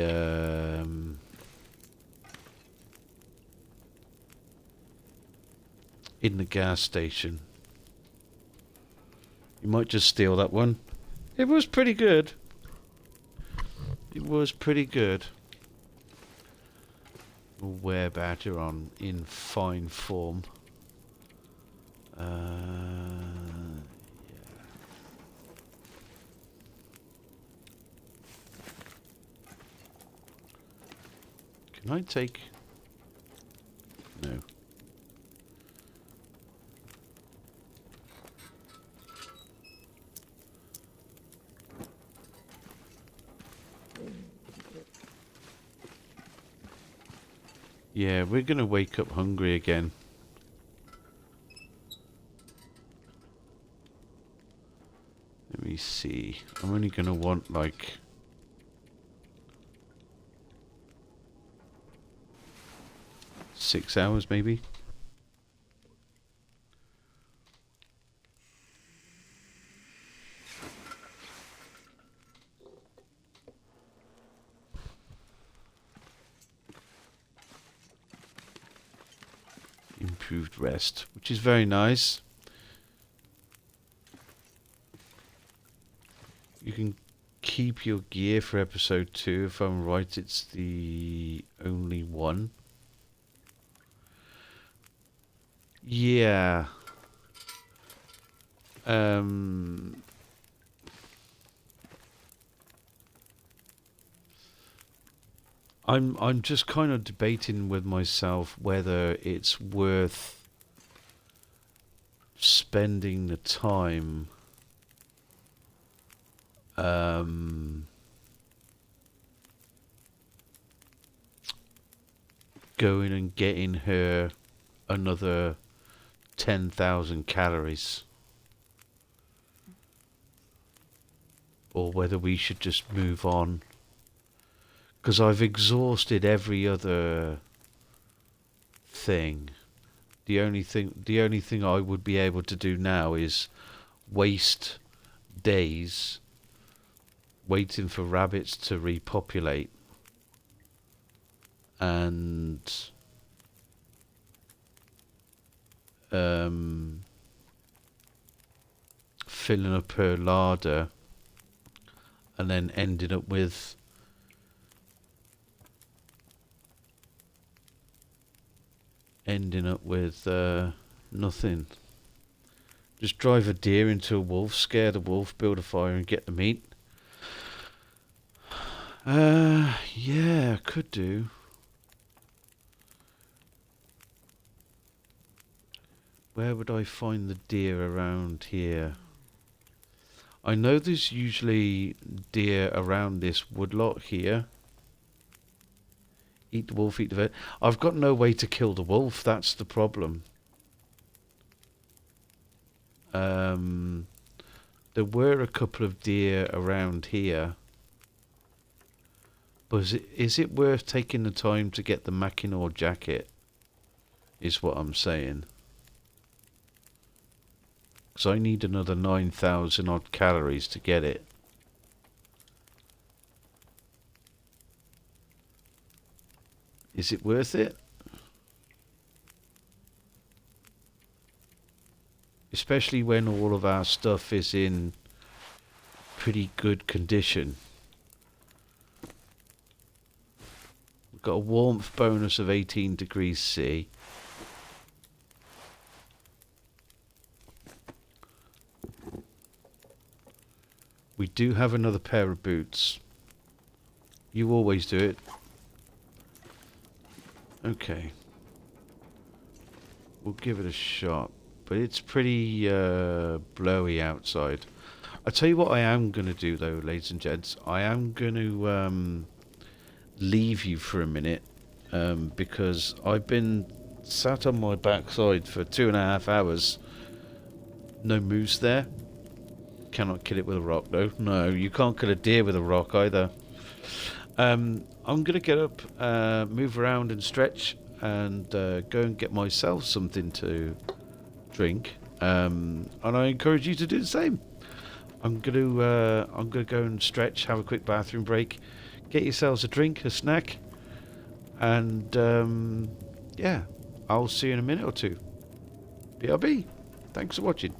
gas station. You might just steal that one. It was pretty good. It was pretty good. Werebadger on in fine form. Can I take... No. Yeah, we're gonna wake up hungry again. Let me see. I'm only gonna want like... $6 maybe. Improved rest, which is very nice. You can keep your gear for episode 2. If I'm right, it's the only one. Yeah. I'm just kind of debating with myself whether it's worth spending the time going and getting her another 10,000 calories, or whether we should just move on, because I've exhausted every other thing. The only thing I would be able to do now is waste days waiting for rabbits to repopulate and filling up her larder and then ending up with nothing. Just drive a deer into a wolf, scare the wolf, build a fire and get the meat. Yeah, could do. Where would I find the deer around here? I know there's usually deer around this woodlot here. Eat the wolf, eat the vet. I've got no way to kill the wolf, that's the problem. There were a couple of deer around here. But is it worth taking the time to get the Mackinaw jacket? Is what I'm saying. Because I need another 9,000 odd calories to get it. Is it worth it? Especially when all of our stuff is in pretty good condition. We've got a warmth bonus of 18 degrees C. We do have another pair of boots. You always do it. Okay. We'll give it a shot. But it's pretty blowy outside. I'll tell you what I am going to do though, ladies and gents. I am going to leave you for a minute. Because I've been sat on my backside for 2.5 hours. No moose there. Cannot kill it with a rock though. No, you can't kill a deer with a rock either. I'm going to get up, move around and stretch, and go and get myself something to drink. And I encourage you to do the same. I'm going to go and stretch, have a quick bathroom break, get yourselves a drink, a snack, and yeah, I'll see you in a minute or two. BRB. Thanks for watching.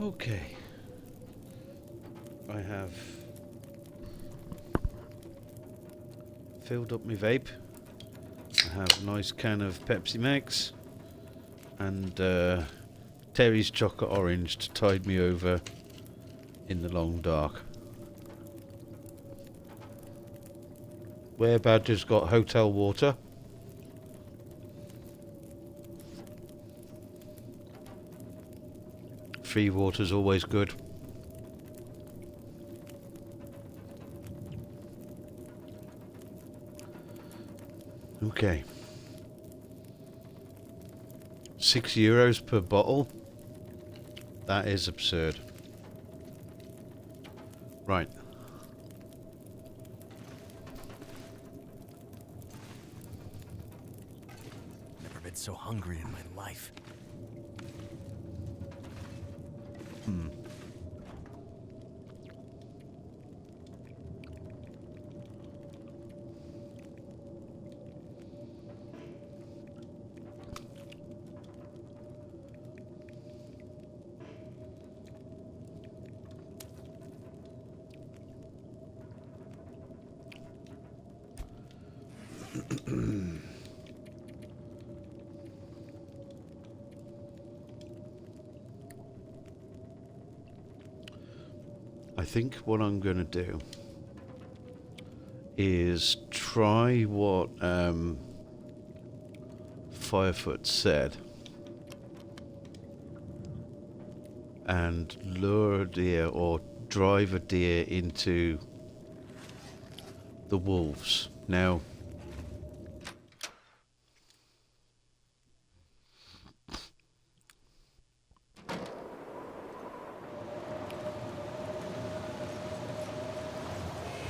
Okay. I have filled up my vape. I have a nice can of Pepsi Max and Terry's chocolate orange to tide me over in the long dark. Where Badger's got hotel water. Free water's always good. Okay. €6 per bottle. That is absurd. Right. Never been so hungry in my life. I think what I'm going to do is try what Firefoot said and lure a deer or drive a deer into the wolves. Now,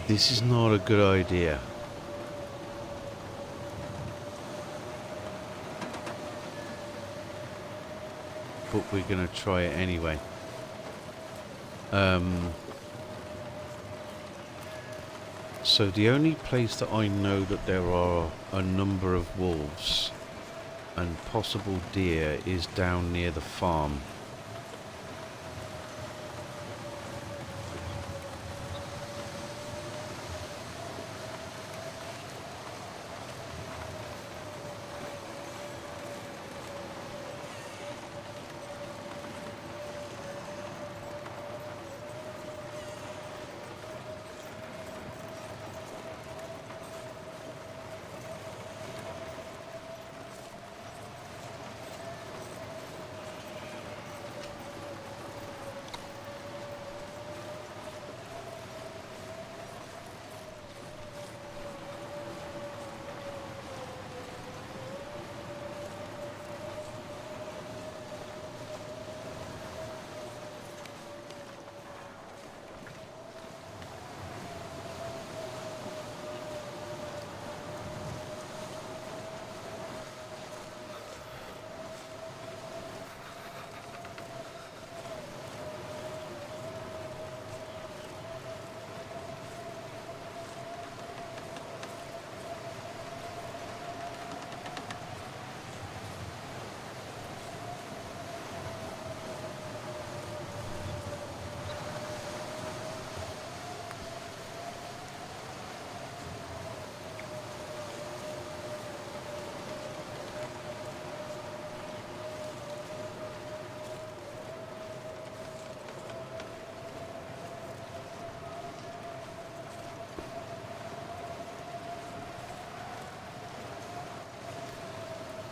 this is not a good idea. But we're going to try it anyway. So the only place that I know that there are a number of wolves and possible deer is down near the farm.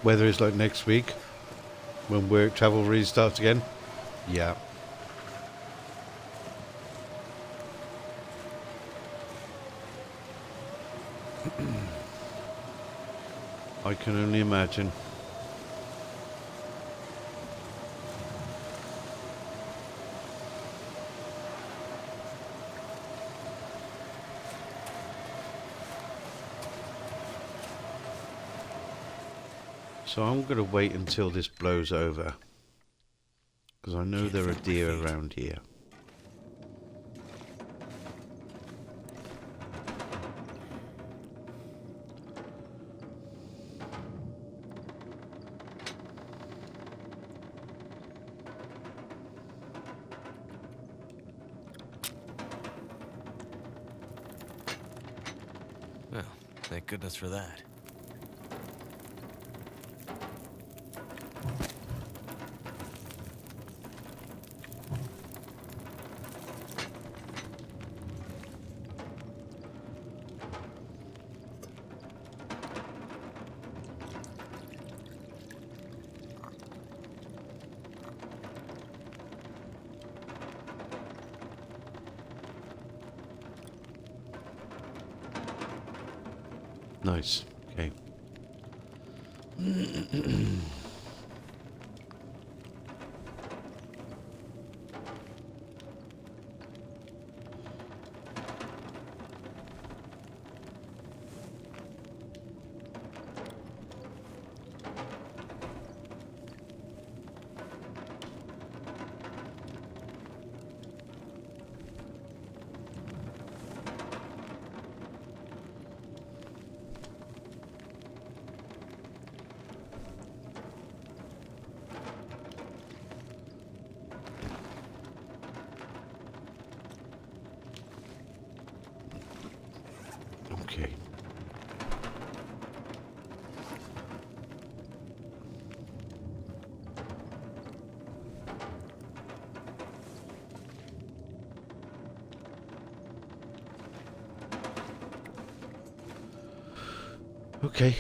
Weather is like next week when work travel restarts again. Yeah. I can only imagine. So I'm going to wait until this blows over, because I know there are deer around here. Well, thank goodness for that. Nice. Okay. Okay.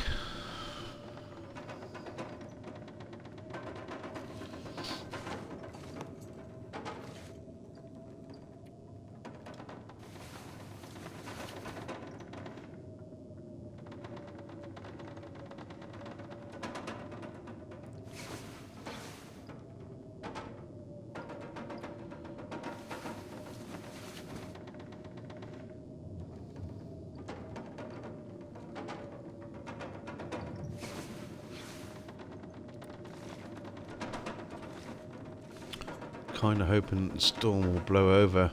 Kind of hoping the storm will blow over.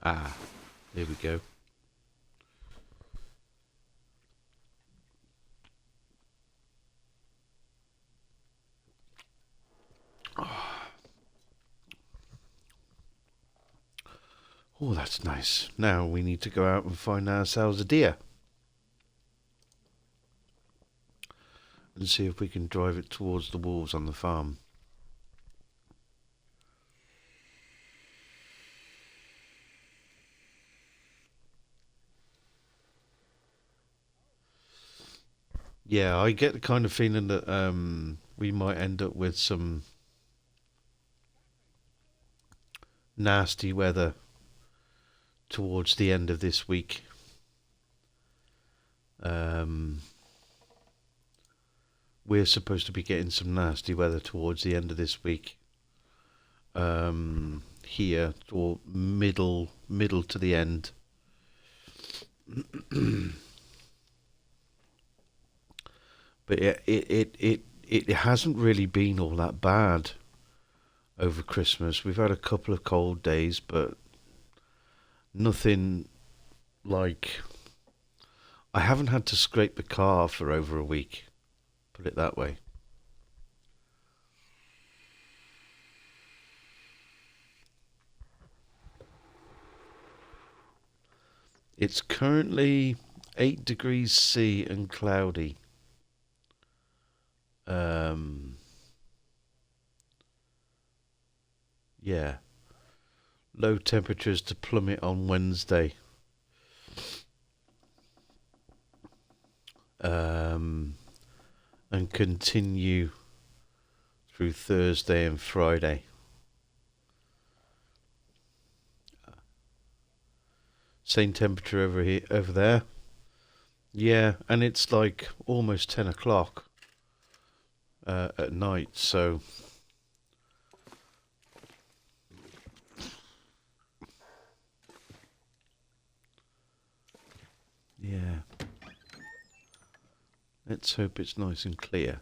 Ah, there we go. Oh, that's nice. Now we need to go out and find ourselves a deer. And see if we can drive it towards the wolves on the farm. Yeah, I get the kind of feeling that we might end up with some nasty weather towards the end of this week. We're supposed to be getting some nasty weather towards the end of this week. Here, or middle to the end. But it hasn't really been all that bad over Christmas. We've had a couple of cold days, but nothing like... I haven't had to scrape the car for over a week, put it that way. It's currently 8 degrees C and cloudy. Yeah. Low temperatures to plummet on Wednesday. And continue through Thursday and Friday. Same temperature over there. Yeah, and it's like almost 10 o'clock at night, so... Yeah. Let's hope it's nice and clear.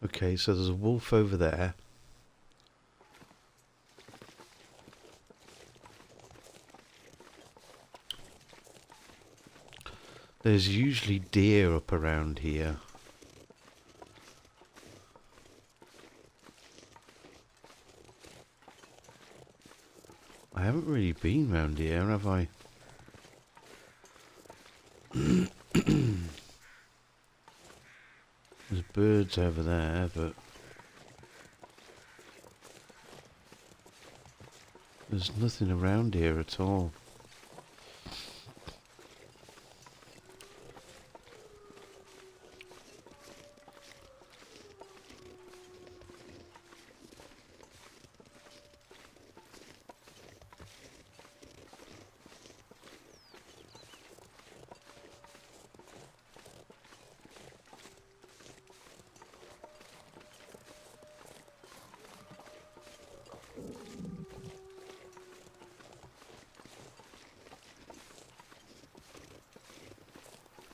Okay, so there's a wolf over there. There's usually deer up around here. I haven't really been round here, have I? There's birds over there, but... there's nothing around here at all.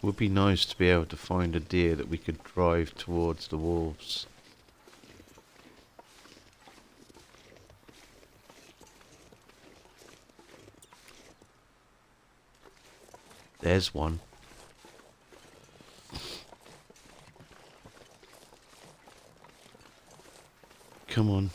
Would be nice to be able to find a deer that we could drive towards the wolves. There's one. Come on.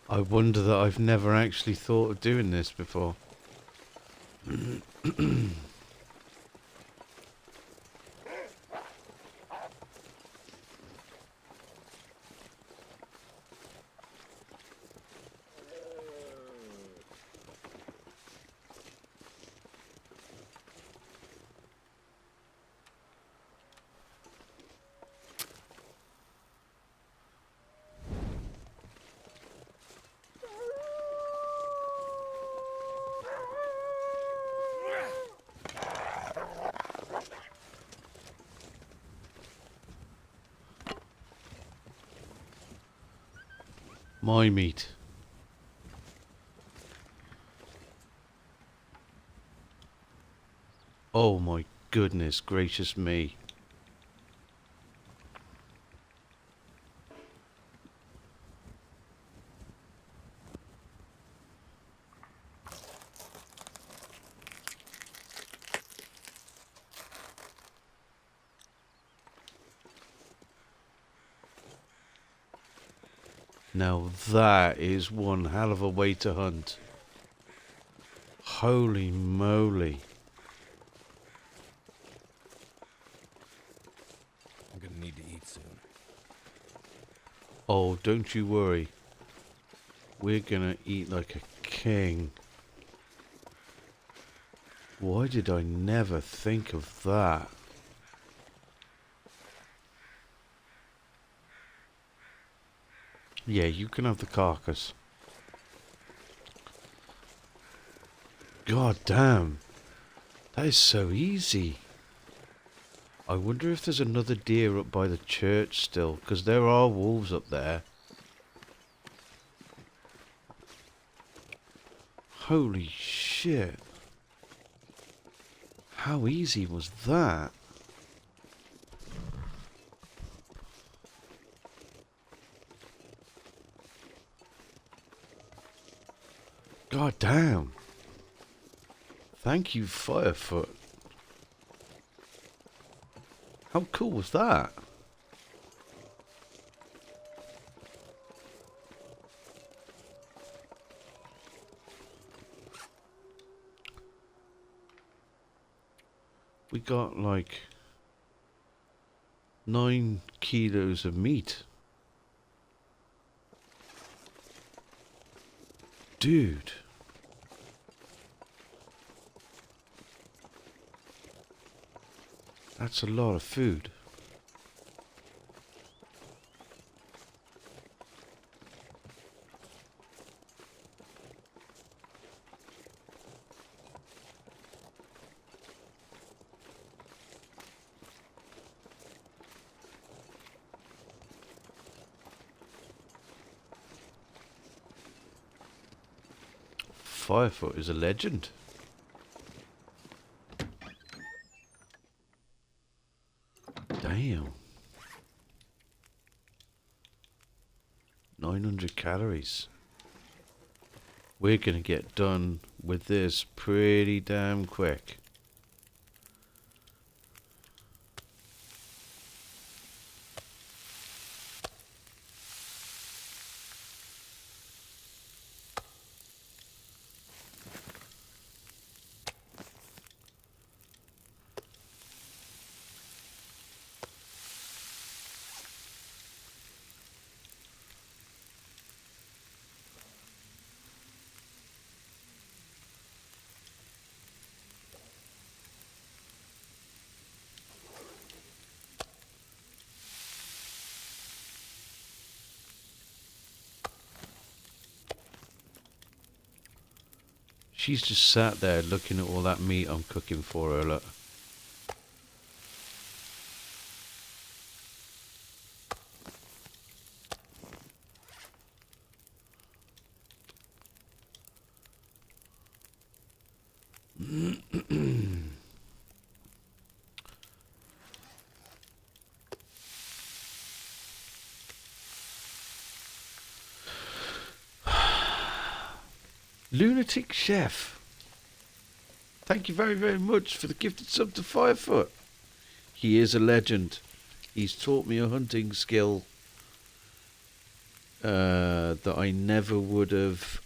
I wonder that I've never actually thought of doing this before. My meat. Oh my goodness gracious me. Now that is one hell of a way to hunt. Holy moly. I'm gonna need to eat soon. Oh, don't you worry. We're gonna eat like a king. Why did I never think of that? Yeah, you can have the carcass. God damn. That is so easy. I wonder if there's another deer up by the church still, because there are wolves up there. Holy shit. How easy was that? God damn. Thank you, Firefoot. How cool was that? We got like 9 kilos of meat. Dude. That's a lot of food. Firefoot is a legend. Damn. 900 calories. We're gonna get done with this pretty damn quick. She's just sat there looking at all that meat I'm cooking for her, look. Lunatic Chef. Thank you very, very much for the gifted sub to Firefoot. He is a legend. He's taught me a hunting skill. that I never would have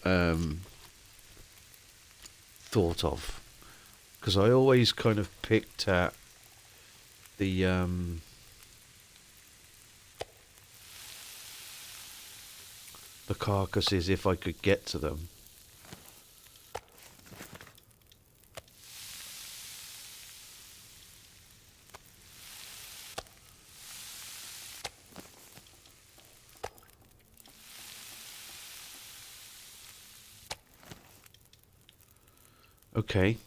thought of, because I always kind of picked at the carcasses if I could get to them. Okay.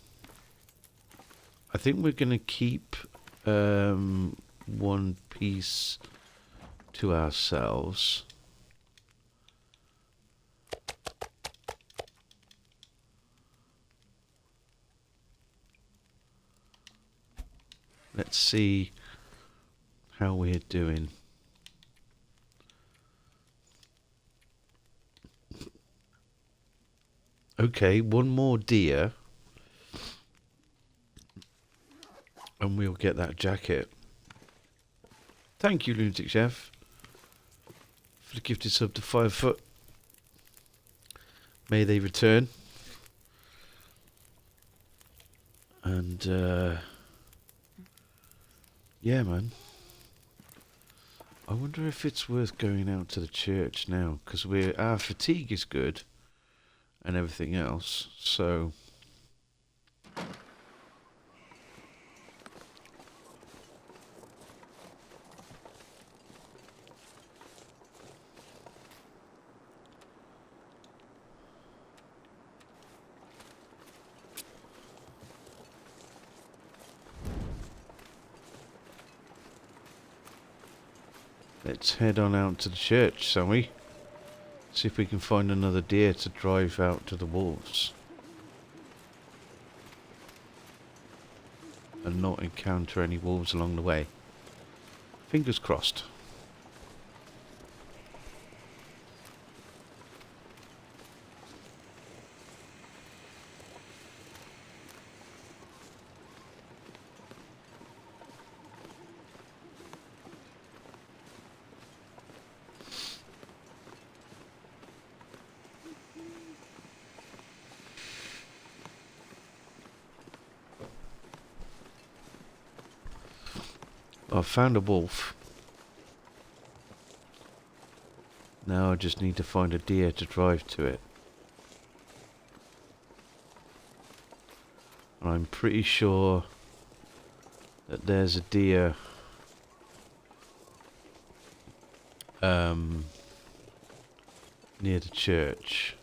I think we're going to keep one piece to ourselves. Let's see how we're doing. Okay, one more deer. And we'll get that jacket. Thank you, Lunatic Chef, for the gifted sub to 5 foot. May they return. And, yeah, man. I wonder if it's worth going out to the church now, because our fatigue is good and everything else, so... Let's head on out to the church, shall we? See if we can find another deer to drive out to the wolves. And not encounter any wolves along the way. Fingers crossed. I've found a wolf. Now I just need to find a deer to drive to it. And I'm pretty sure that there's a deer near the church.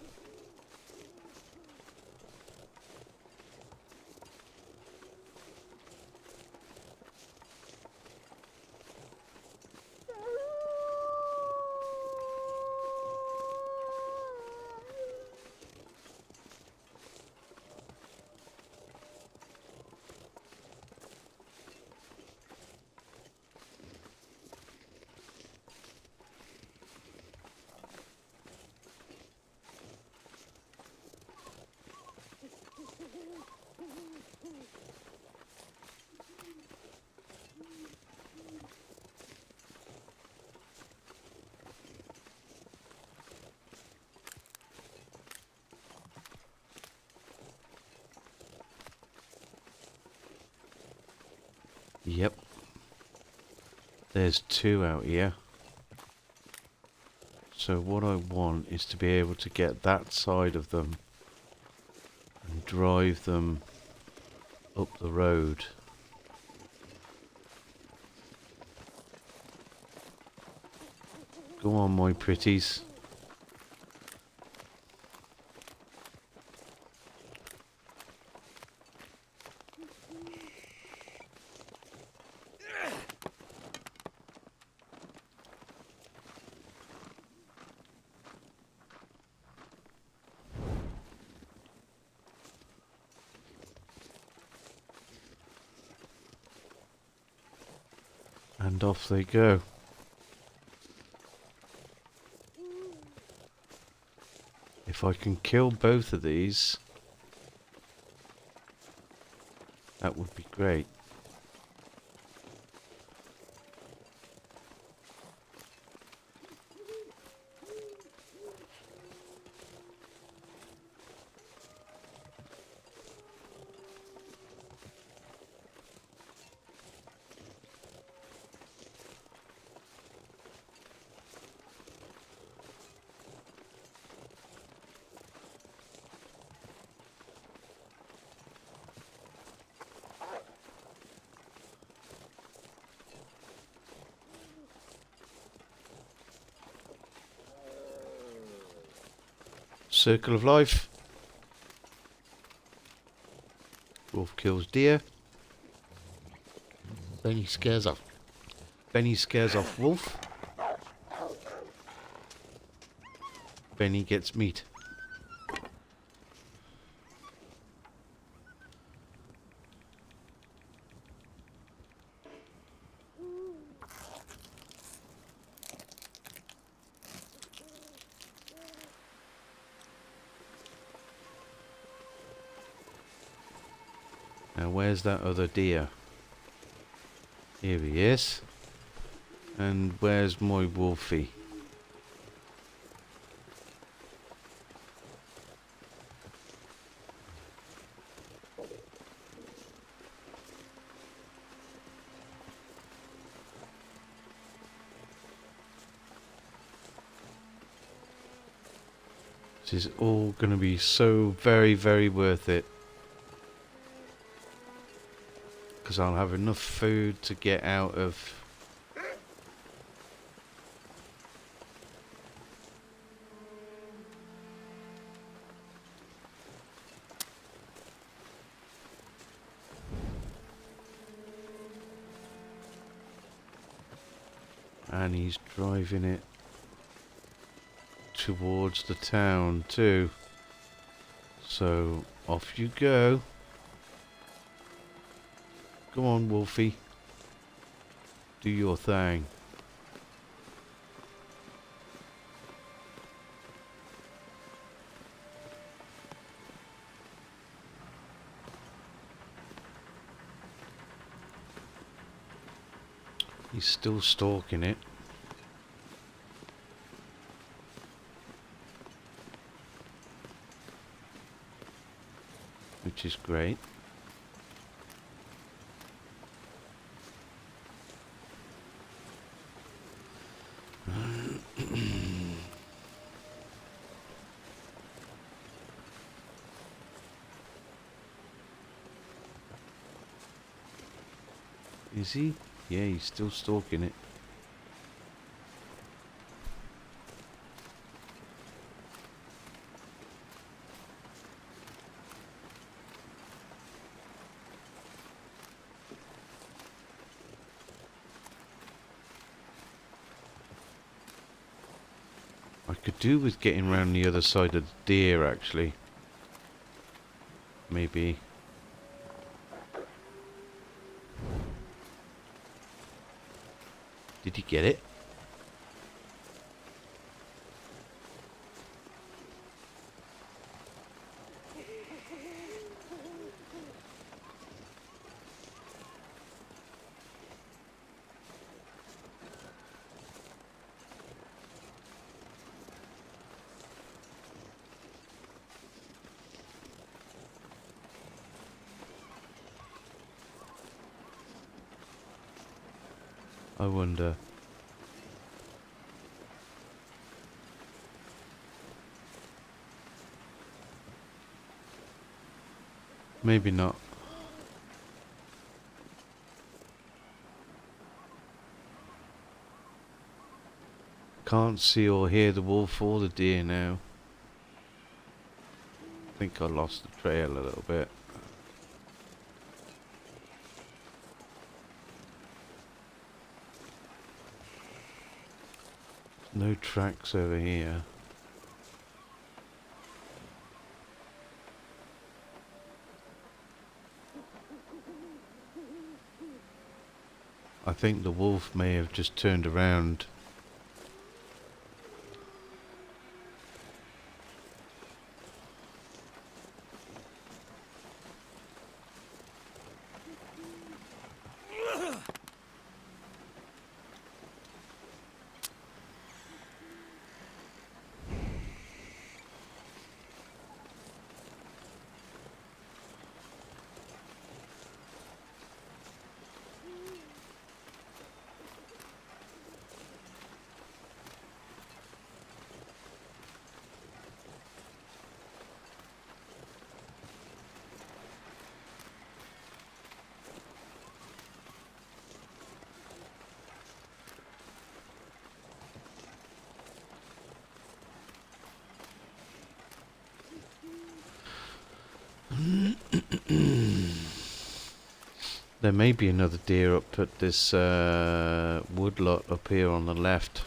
Yep. There's 2 out here. So what I want is to be able to get that side of them and drive them up the road. Go on, my pretties. And off they go. If I can kill both of these, that would be great. Circle of life. Wolf kills deer. Benny scares off. Benny scares off wolf. Benny gets meat. Now where's that other deer? Here he is. And where's my wolfie? This is all going to be so very, very worth it. Because I'll have enough food to get out of... And he's driving it towards the town too. So off you go. Come on, Wolfie. Do your thing. He's still stalking it. Which is great. Is he? Yeah, he's still stalking it. I could do with getting round the other side of the deer, actually. Maybe. Did he get it? I wonder. Maybe not. Can't see or hear the wolf or the deer now. I think I lost the trail a little bit. No tracks over here. I think the wolf may have just turned around. There may be another deer up at this woodlot up here on the left.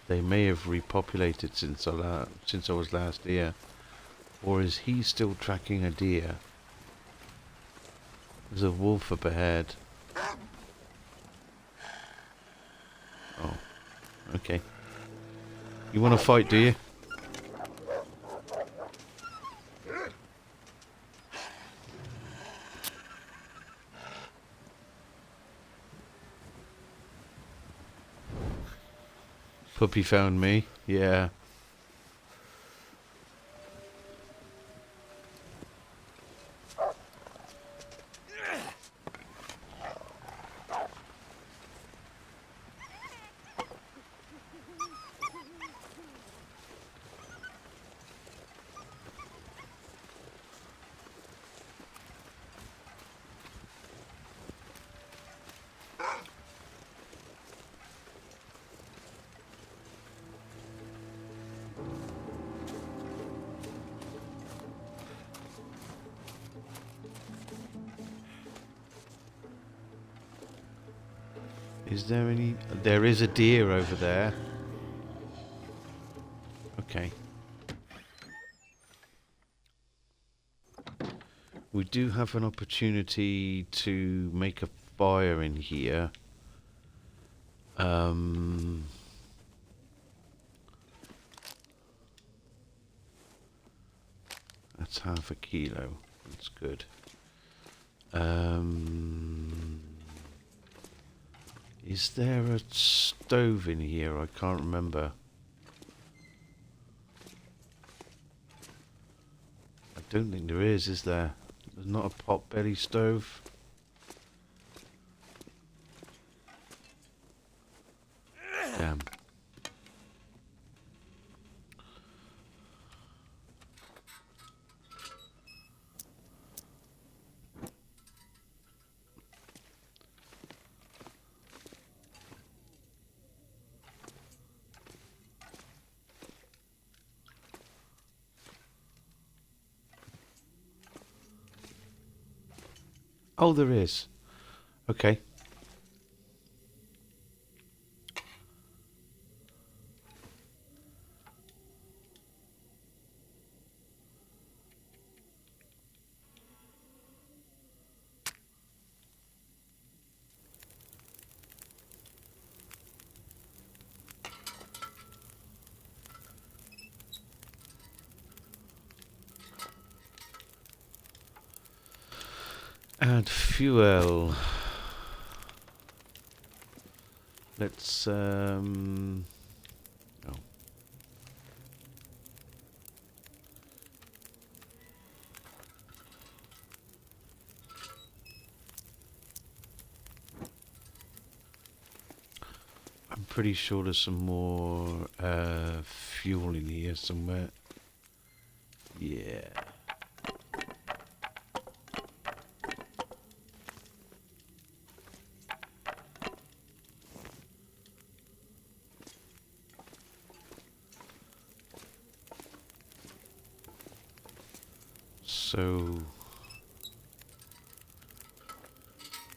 They may have repopulated since I was last here. Or is he still tracking a deer? There's a wolf up ahead. Oh, okay. You want to fight, do you? Puppy found me. Yeah. Is there any... There is a deer over there. Okay. We do have an opportunity to make a fire in here. That's half a kilo. That's good. Is there a stove in here? I can't remember. I don't think there is there? There's not a pot-belly stove. Damn. Oh, there is. Okay. Add fuel. Let's oh. I'm pretty sure there's some more fuel in here somewhere. Yeah. So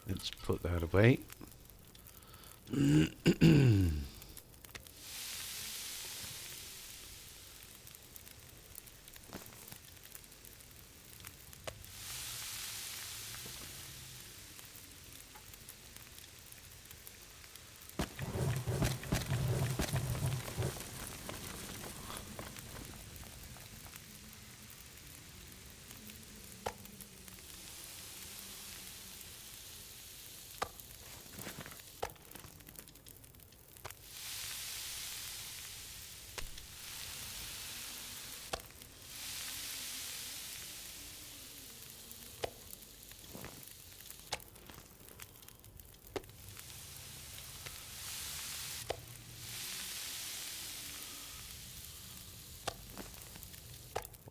let's put that away.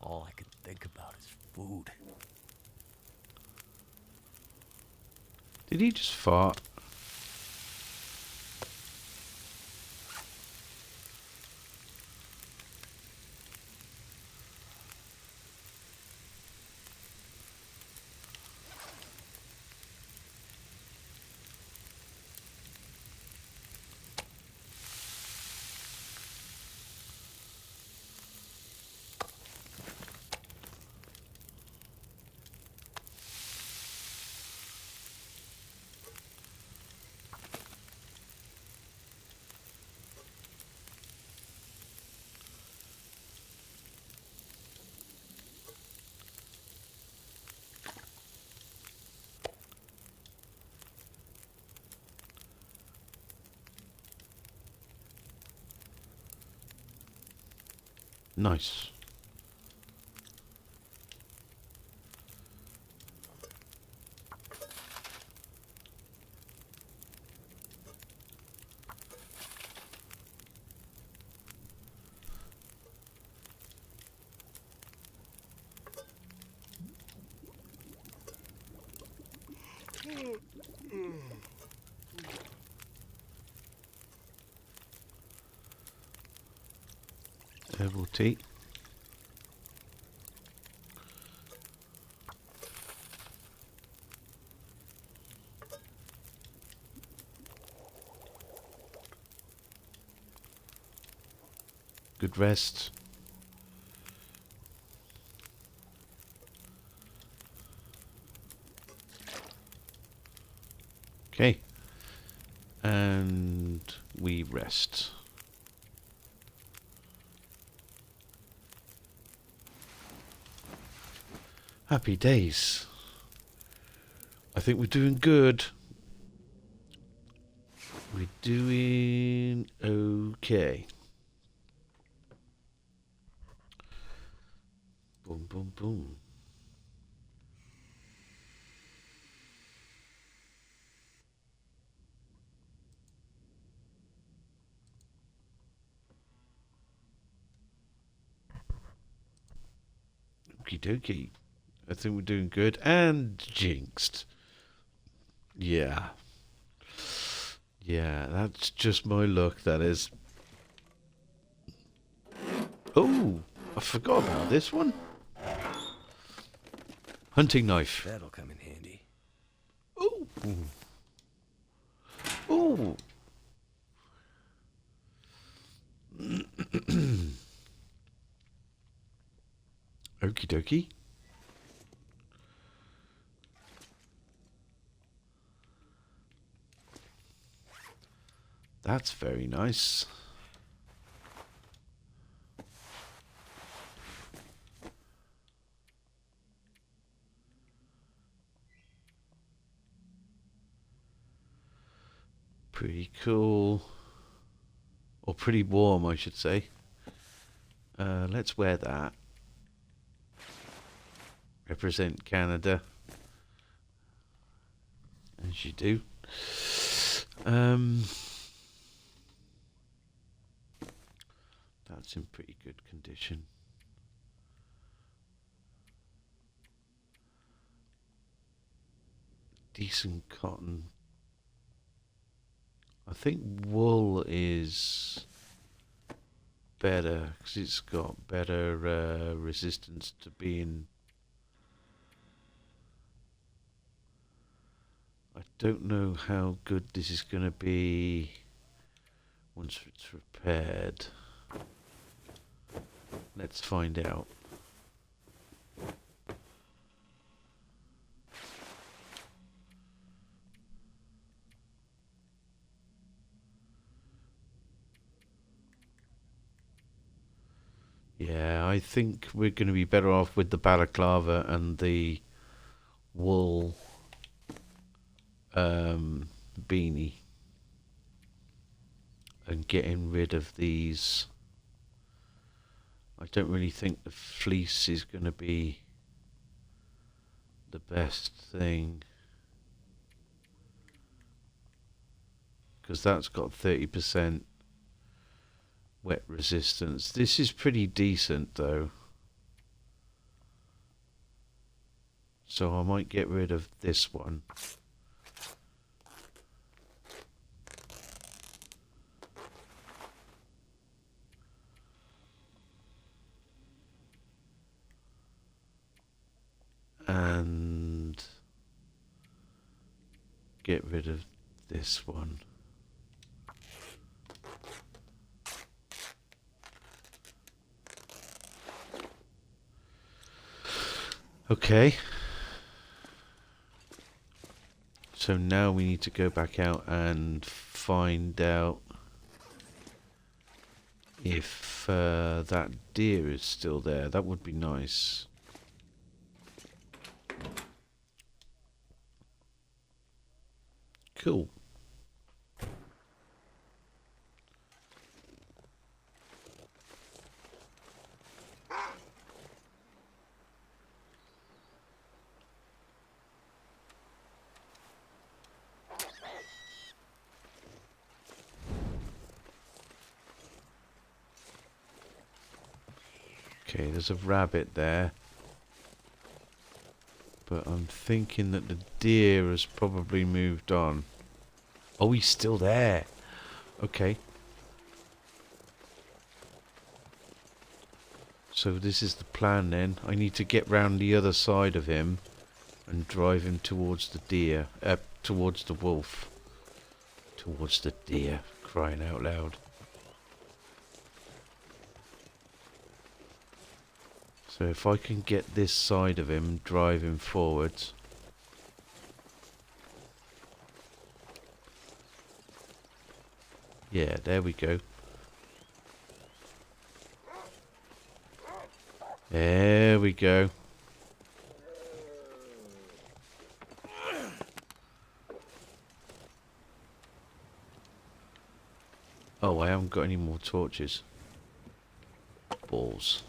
All I can think about is food. Did he just fart? Nice. Herbal tea. Good rest. Okay. And we rest. Happy days. I think we're doing good. We're doing okay. Boom, boom, boom. Okie dokie. I think we're doing good. And jinxed. Yeah. Yeah, that's just my luck, that is. Oh, I forgot about this one. Hunting knife. That'll come in handy. Oh. Oh. Okie dokie. That's very nice. Pretty cool. Or pretty warm, I should say. Let's wear that. Represent Canada. As you do. That's in pretty good condition. Decent cotton. I think wool is better because it's got better resistance to being. I don't know how good this is going to be once it's repaired. Let's find out. Yeah, I think we're going to be better off with the balaclava and the wool beanie and getting rid of these. I don't really think the fleece is going to be the best thing because that's got 30% wet resistance. This is pretty decent though, so I might get rid of this one. And get rid of this one. Okay. So now we need to go back out and find out if that deer is still there. That would be nice. Cool. Okay, there's a rabbit there. But I'm thinking that the deer has probably moved on. Oh, he's still there. Okay. So this is the plan then. I need to get round the other side of him and drive him towards the deer. Towards the wolf. Towards the deer. Crying out loud. So if I can get this side of him, drive him forwards. Yeah, there we go. There we go. Oh, I haven't got any more torches. Balls.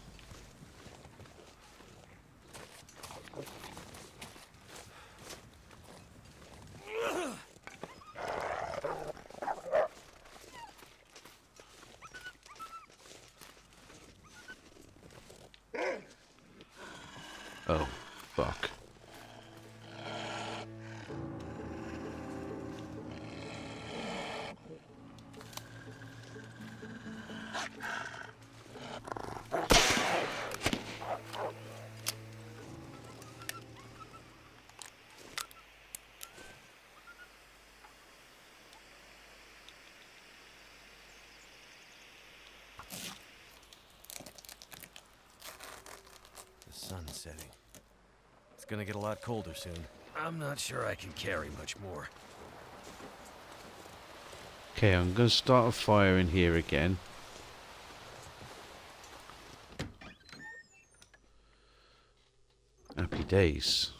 Oh, fuck. The sun's setting. It's gonna get a lot colder soon. I'm not sure I can carry much more. Okay, I'm going to start a fire in here again. Happy days.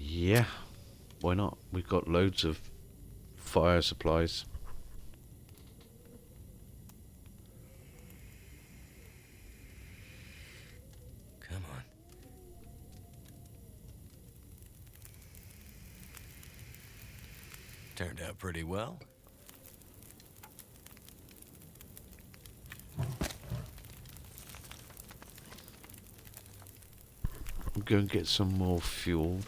Yeah, why not? We've got loads of fire supplies. Come on. Turned out pretty well. I'm going to get some more fuel.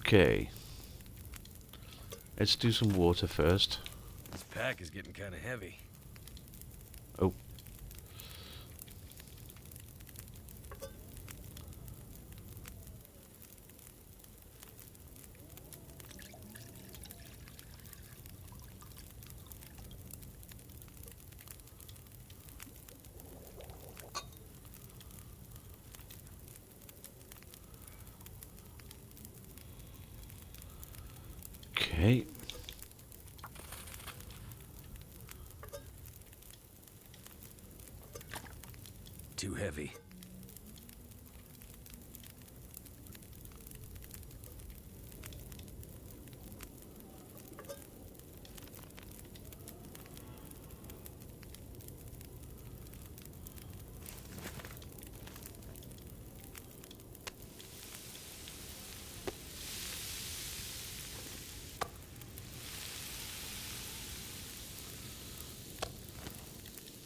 Okay. Let's do some water first. This pack is getting kind of heavy. Oh. Okay. Too heavy.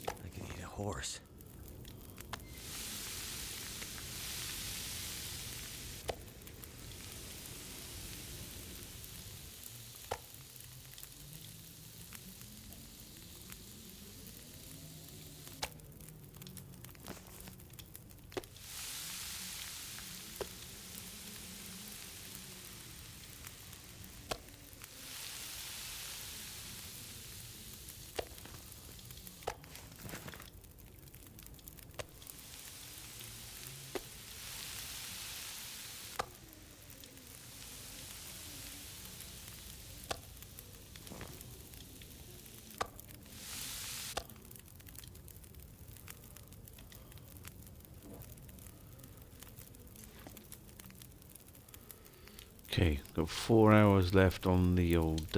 I could eat a horse. Okay, got 4 hours left on the old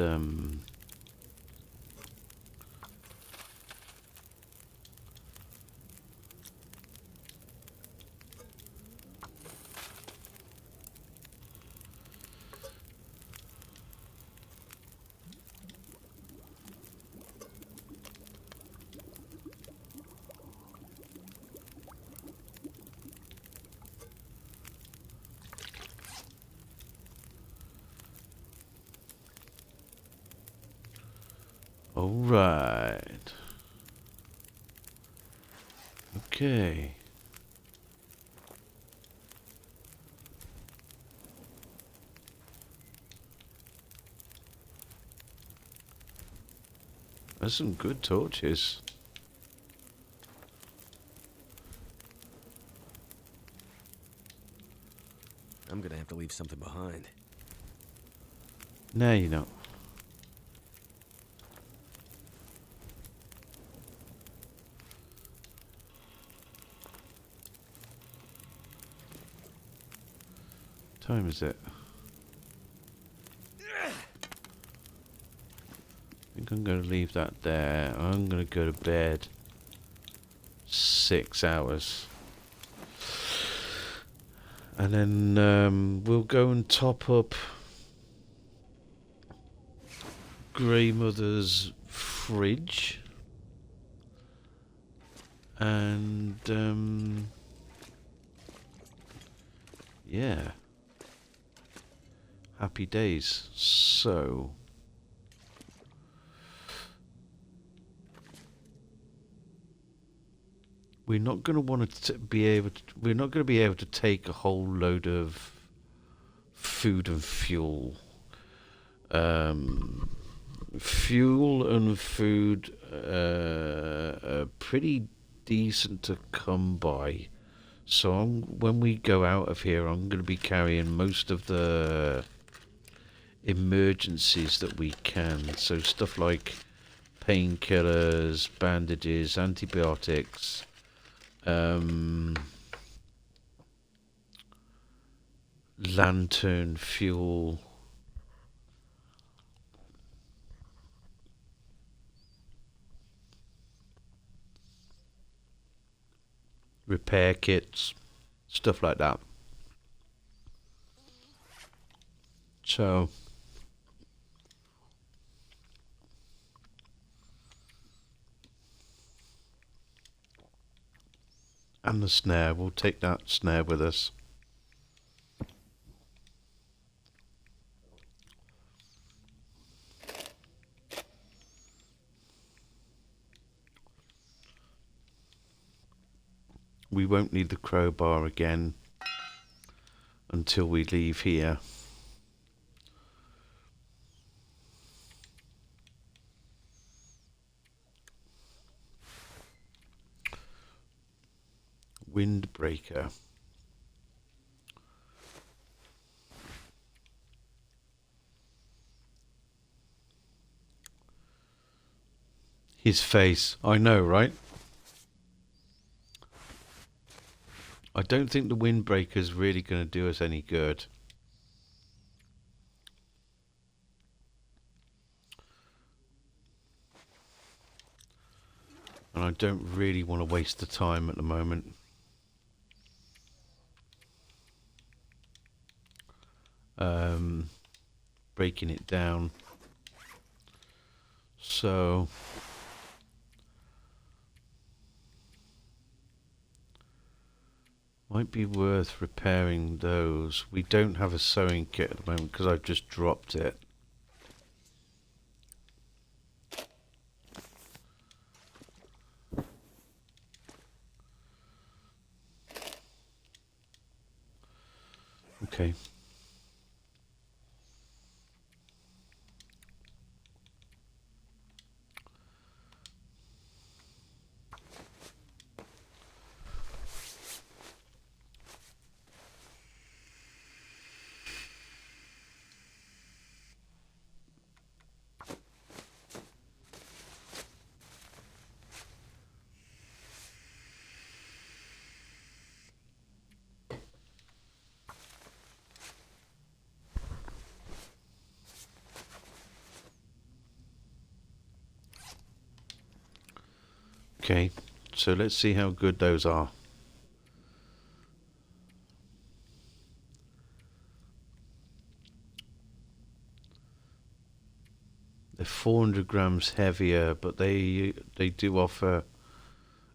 all right. Okay. There's some good torches. I'm gonna have to leave something behind. No, you're not. Time is it? I think I'm going to leave that there. I'm going to go to bed. 6 hours. And then we'll go and top up Grey Mother's fridge. And yeah. Happy days. So we're not going to want to be able to. We're not going to be able to take a whole load of food and fuel. Fuel and food are pretty decent to come by. So when we go out of here, I'm going to be carrying most of the emergencies that we can. So stuff like painkillers, bandages, antibiotics, lantern, fuel, repair kits, stuff like that. So and the snare, we'll take that snare with us. We won't need the crowbar again until we leave here. Windbreaker. His face. I know, right? I don't think the windbreaker's really going to do us any good. And I don't really want to waste the time at the moment. Breaking it down. So might be worth repairing those. We don't have a sewing kit at the moment because I've just dropped it. Okay. Okay, so let's see how good those are. They're 400 grams heavier, but they do offer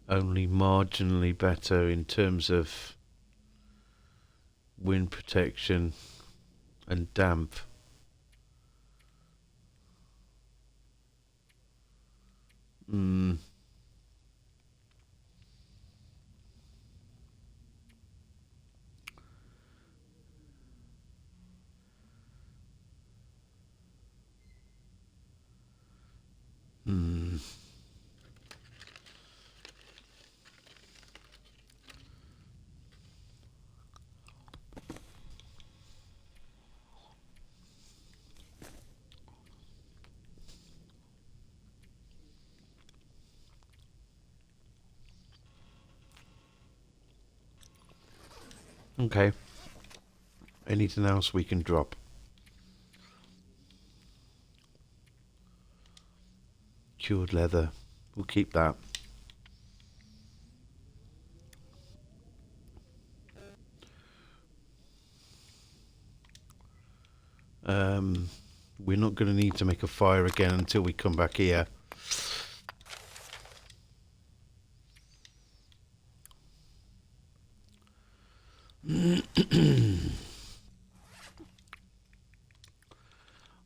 only marginally better in terms of wind protection and damp. Mm. Mm. Okay. Anything else we can drop? Cured leather. We'll keep that. We're not going to need to make a fire again until we come back here.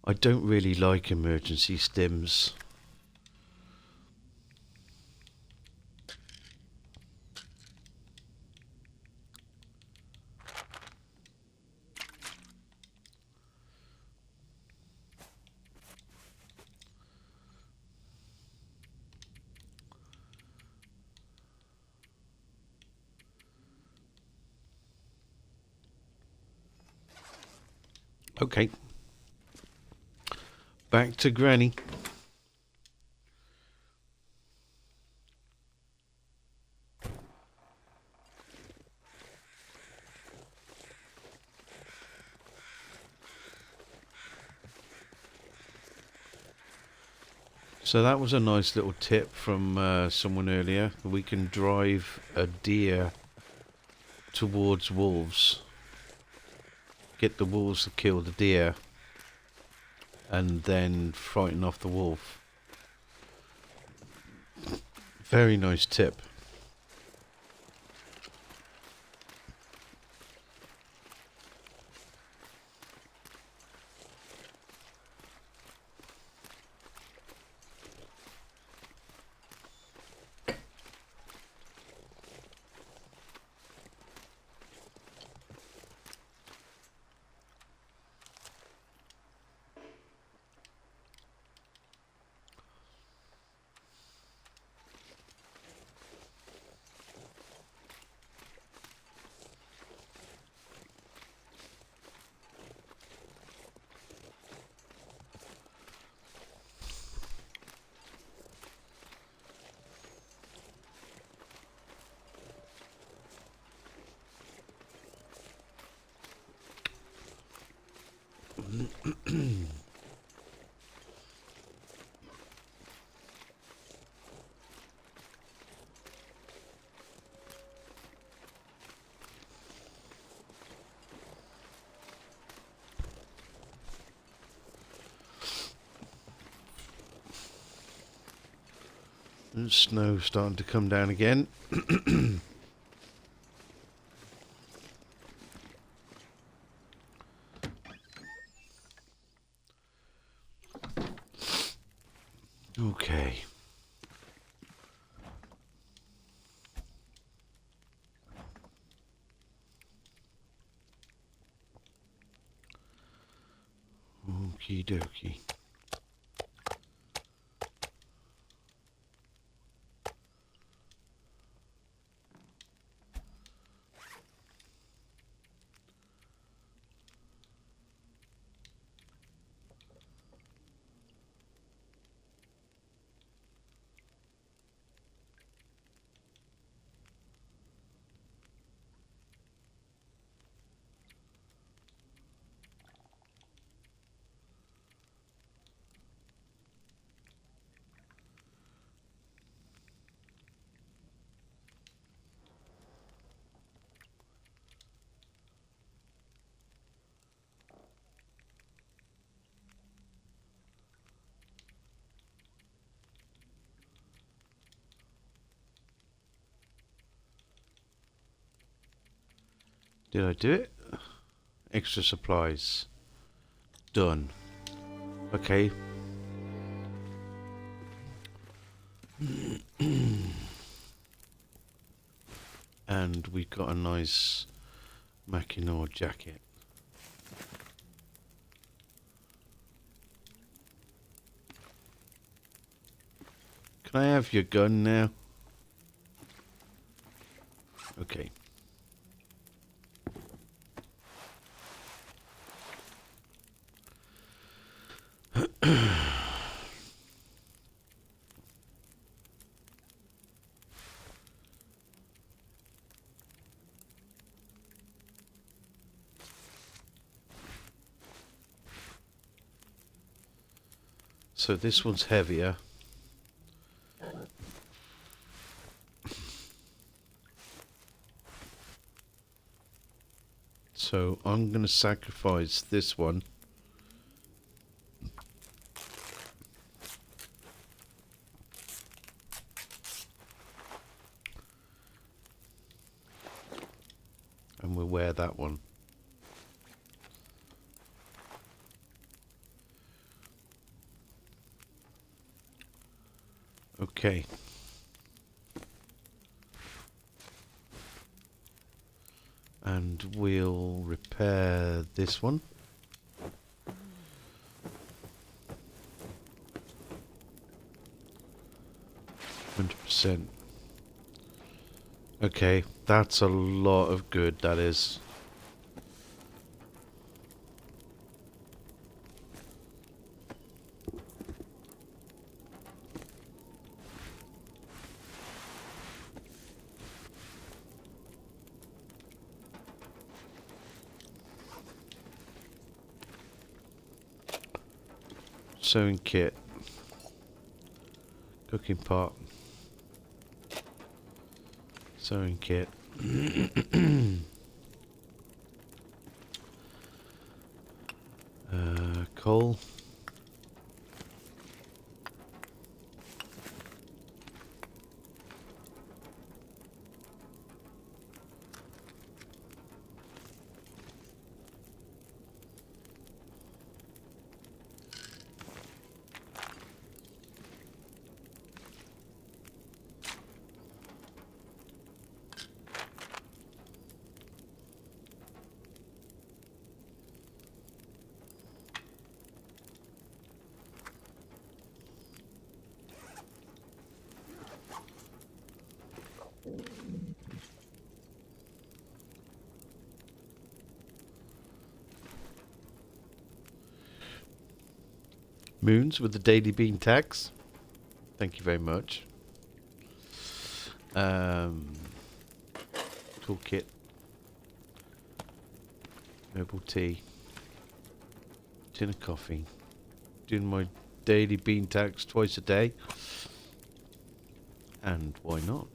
I don't really like emergency stims. Okay. Back to Granny. So that was a nice little tip from someone earlier. We can drive a deer towards wolves, get the wolves to kill the deer, and then frighten off the wolf. Very nice tip. The snow starting to come down again. Okay. Okie dokie. Did I do it? Extra supplies. Done. Okay. And we got a nice Mackinaw jacket. Can I have your gun now? Okay. So this one's heavier. So I'm going to sacrifice this one. And we'll wear that one. Okay. And we'll repair this one. %. Okay, that's a lot of good, that is. Sewing kit. Cooking pot. Sewing kit. Coal. Moons with the daily bean tax. Thank you very much. Toolkit. Herbal tea. Tin of coffee. Doing my daily bean tax twice a day. And why not?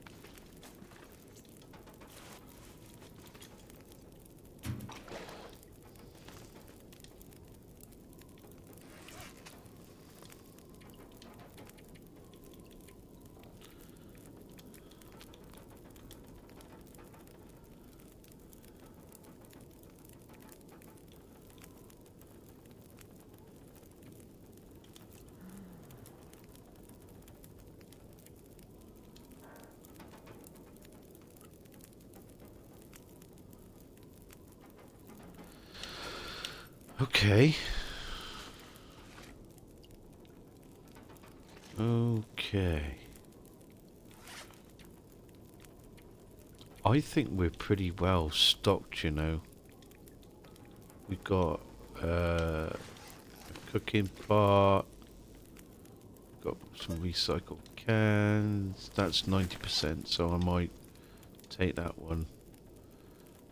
Okay. Okay. I think we're pretty well stocked, you know. We've got a cooking pot. Got some recycled cans. That's 90%, so I might take that one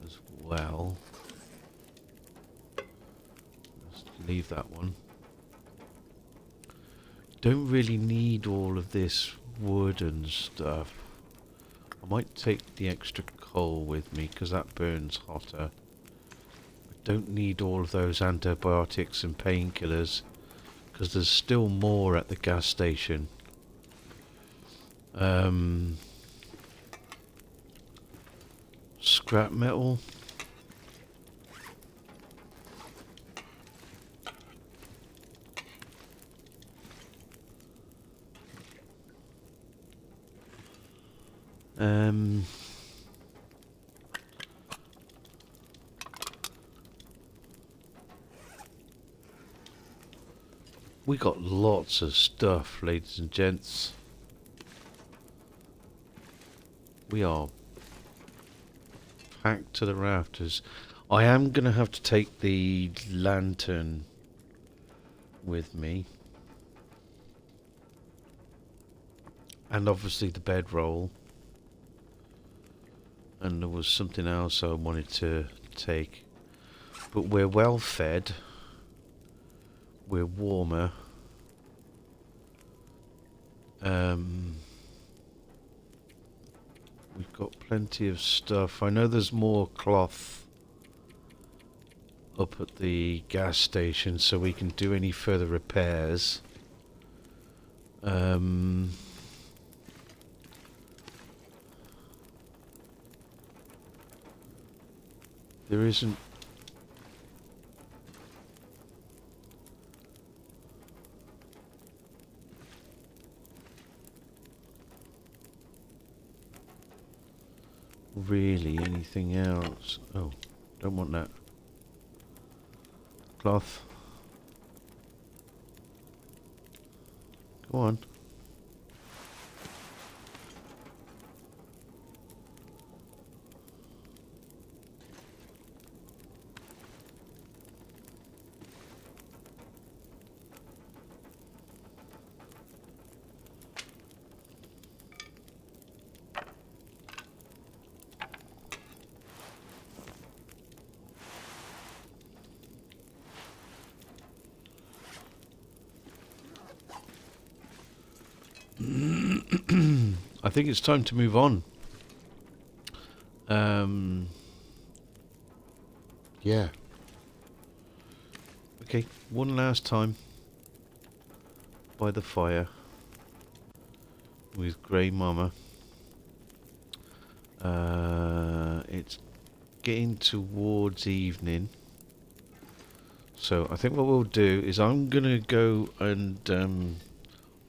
as well. Just leave that one. Don't really need all of this wood and stuff. I might take the extra coal with me because that burns hotter. I don't need all of those antibiotics and painkillers because there's still more at the gas station. Scrap metal. Um, we got lots of stuff, ladies and gents. We are packed to the rafters. I am going to have to take the lantern with me. And obviously the bedroll. And there was something else I wanted to take. But we're well fed. We're warmer. We've got plenty of stuff. I know there's more cloth up at the gas station, so we can do any further repairs. There isn't really anything else. Oh, don't want that. Cloth. Go on. I think it's time to move on. Yeah. Okay, one last time by the fire with Grey Mama. It's getting towards evening. So I think what we'll do is I'm going to go and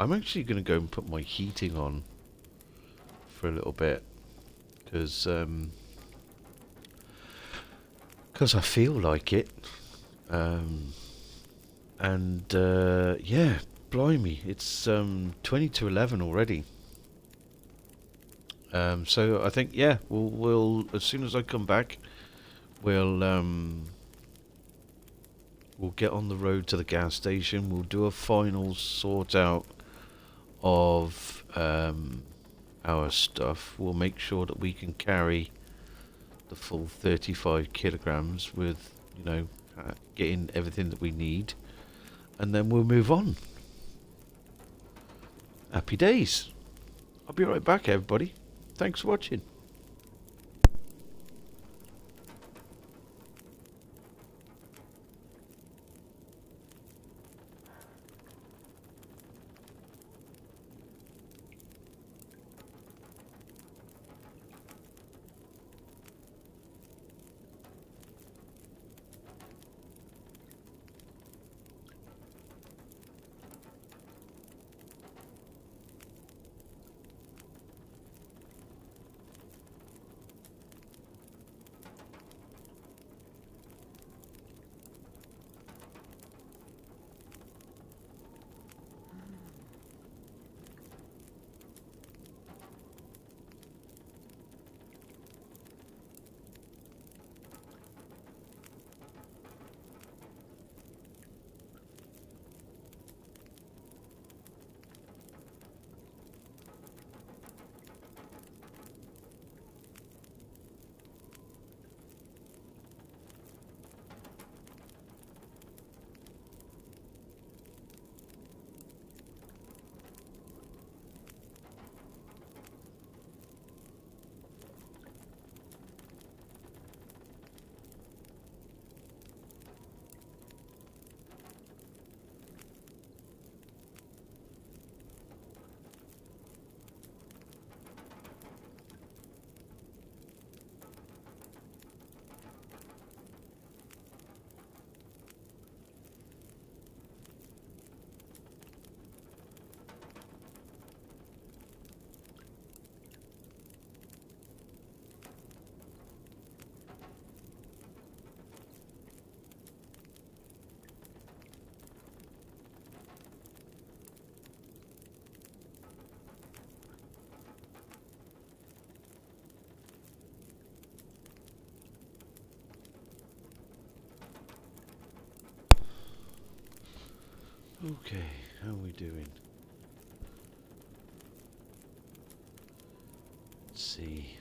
I'm actually going to go and put my heating on for a little bit because I feel like it. Yeah, blimey, it's 20 to 11 already. So I think, yeah, we'll as soon as I come back, we'll get on the road to the gas station. We'll do a final sort out of our stuff. We'll make sure that we can carry the full 35 kilograms with, you know, getting everything that we need, and then we'll move on. Happy days. I'll be right back, everybody. Thanks for watching. Okay, how are we doing? Let's see.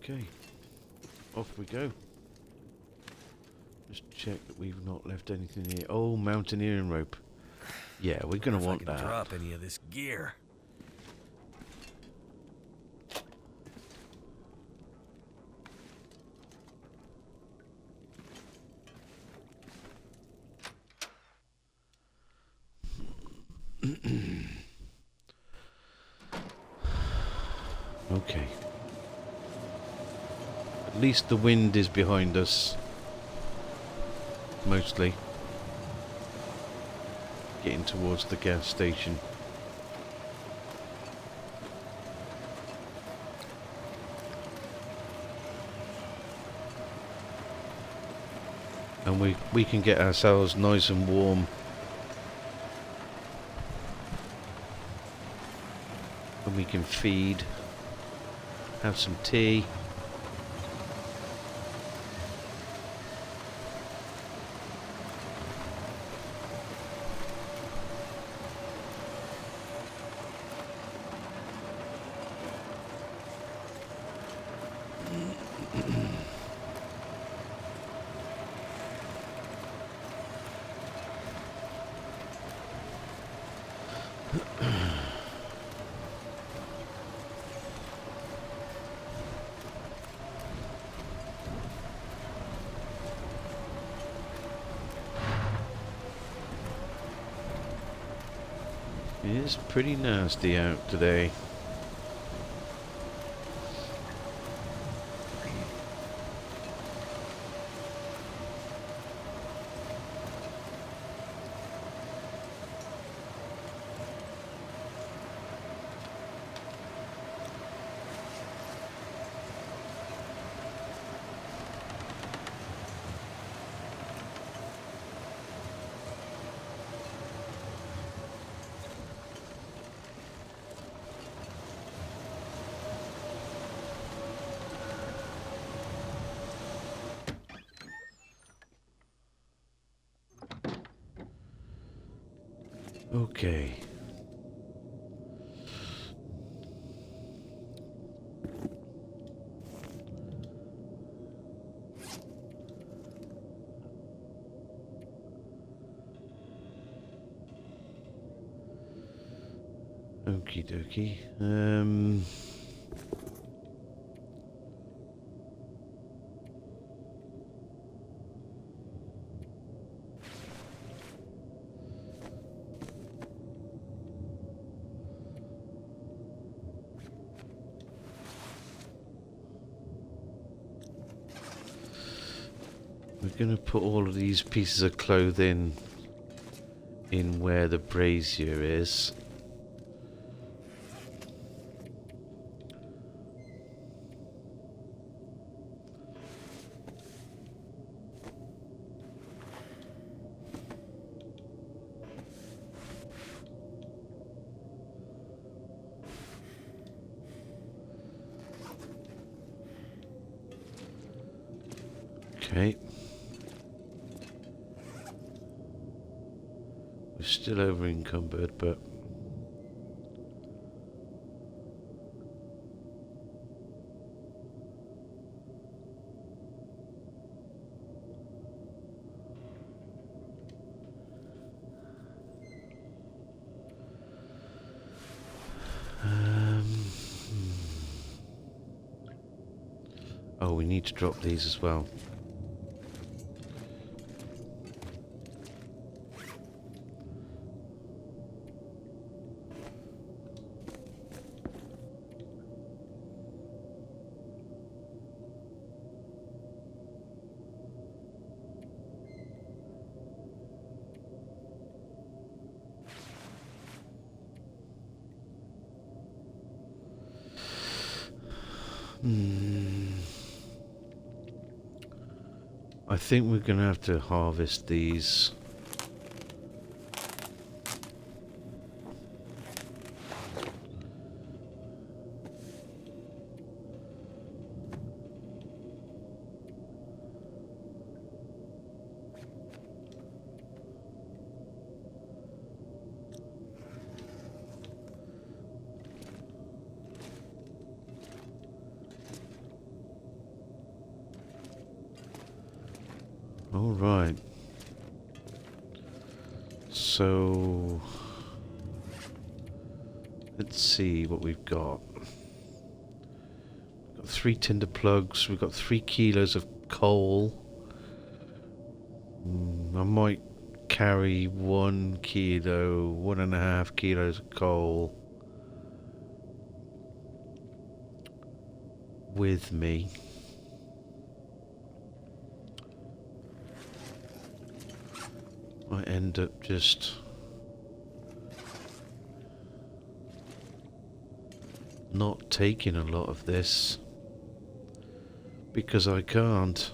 Okay, off we go. Just check that we've not left anything here. Oh, mountaineering rope. Yeah, we're gonna want If I can that. drop any of this gear. Okay. At least the wind is behind us. Mostly. Getting towards the gas station. And we can get ourselves nice and warm. And we can feed. Have some tea. It is pretty nasty out today. Okay. Okie dokie. We're going to put all of these pieces of clothing in where the brazier is. Okay. We're still over encumbered, but Oh, we need to drop these as well. I think we're going to have to harvest these. All right. So let's see what we've got. We've got 3 tinder plugs. We've got 3 kilos of coal. I might carry 1 kilo, 1.5 kilos of coal with me. I end up just not taking a lot of this because I can't.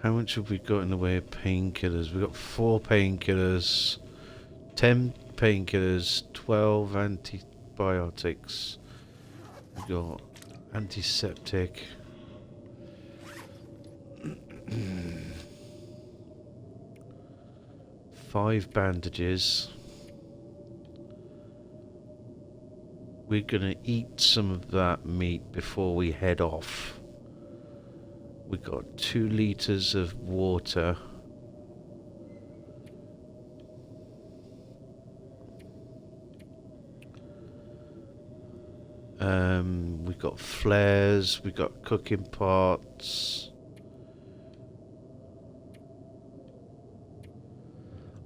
How much have we got in the way of painkillers? We've got 4 painkillers, 10 painkillers, 12 antibiotics. We've got antiseptic. 5 bandages. We're gonna eat some of that meat before we head off. We've got 2 litres of water. We've got flares, we've got cooking pots.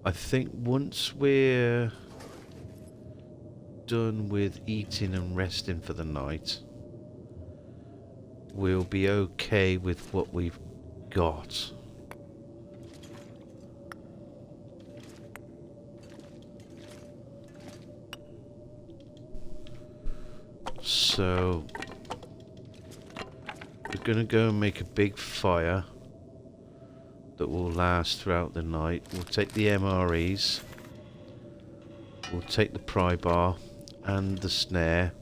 I think once we're done with eating and resting for the night, we'll be okay with what we've got. So we're gonna go and make a big fire that will last throughout the night. We'll take the MREs, we'll take the pry bar and the snare.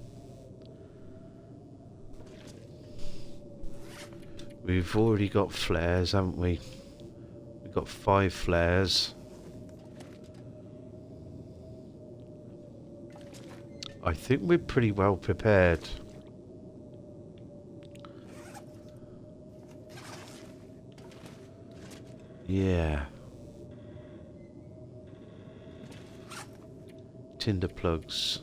We've already got flares, haven't we? We've got 5 flares. I think we're pretty well prepared. Yeah. Tinder plugs.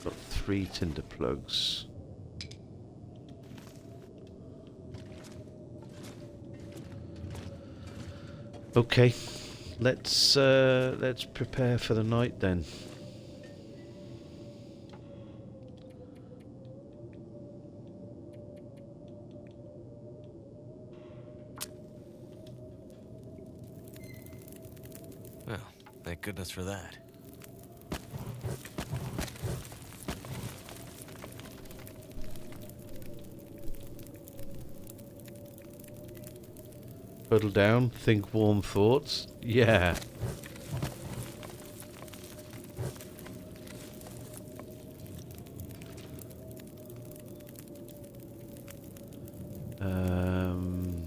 Got 3 tinder plugs. Okay, let's prepare for the night then. Well, thank goodness for that. Huddle down, think warm thoughts. Yeah. Um,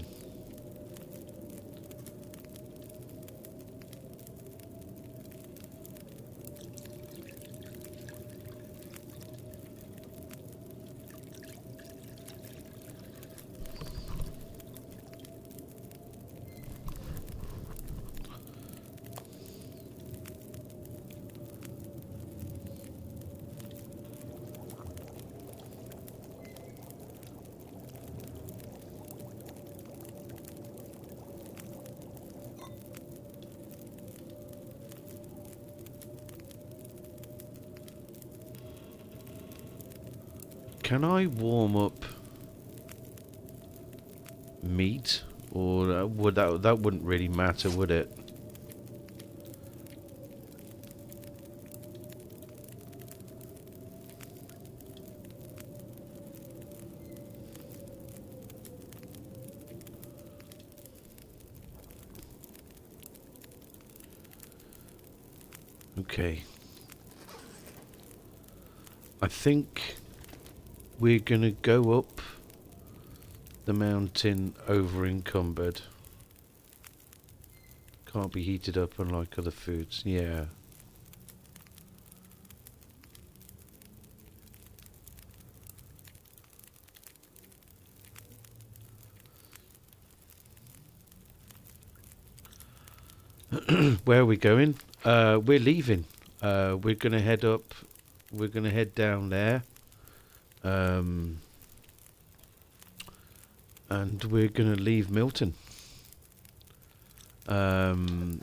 can I warm up meat, or would that wouldn't really matter, would it? Okay. I think we're gonna go up the mountain over encumbered. Can't be heated up unlike other foods. Yeah. Where are we going? We're leaving. We're gonna head up. We're gonna head down there. And we're gonna leave Milton. We're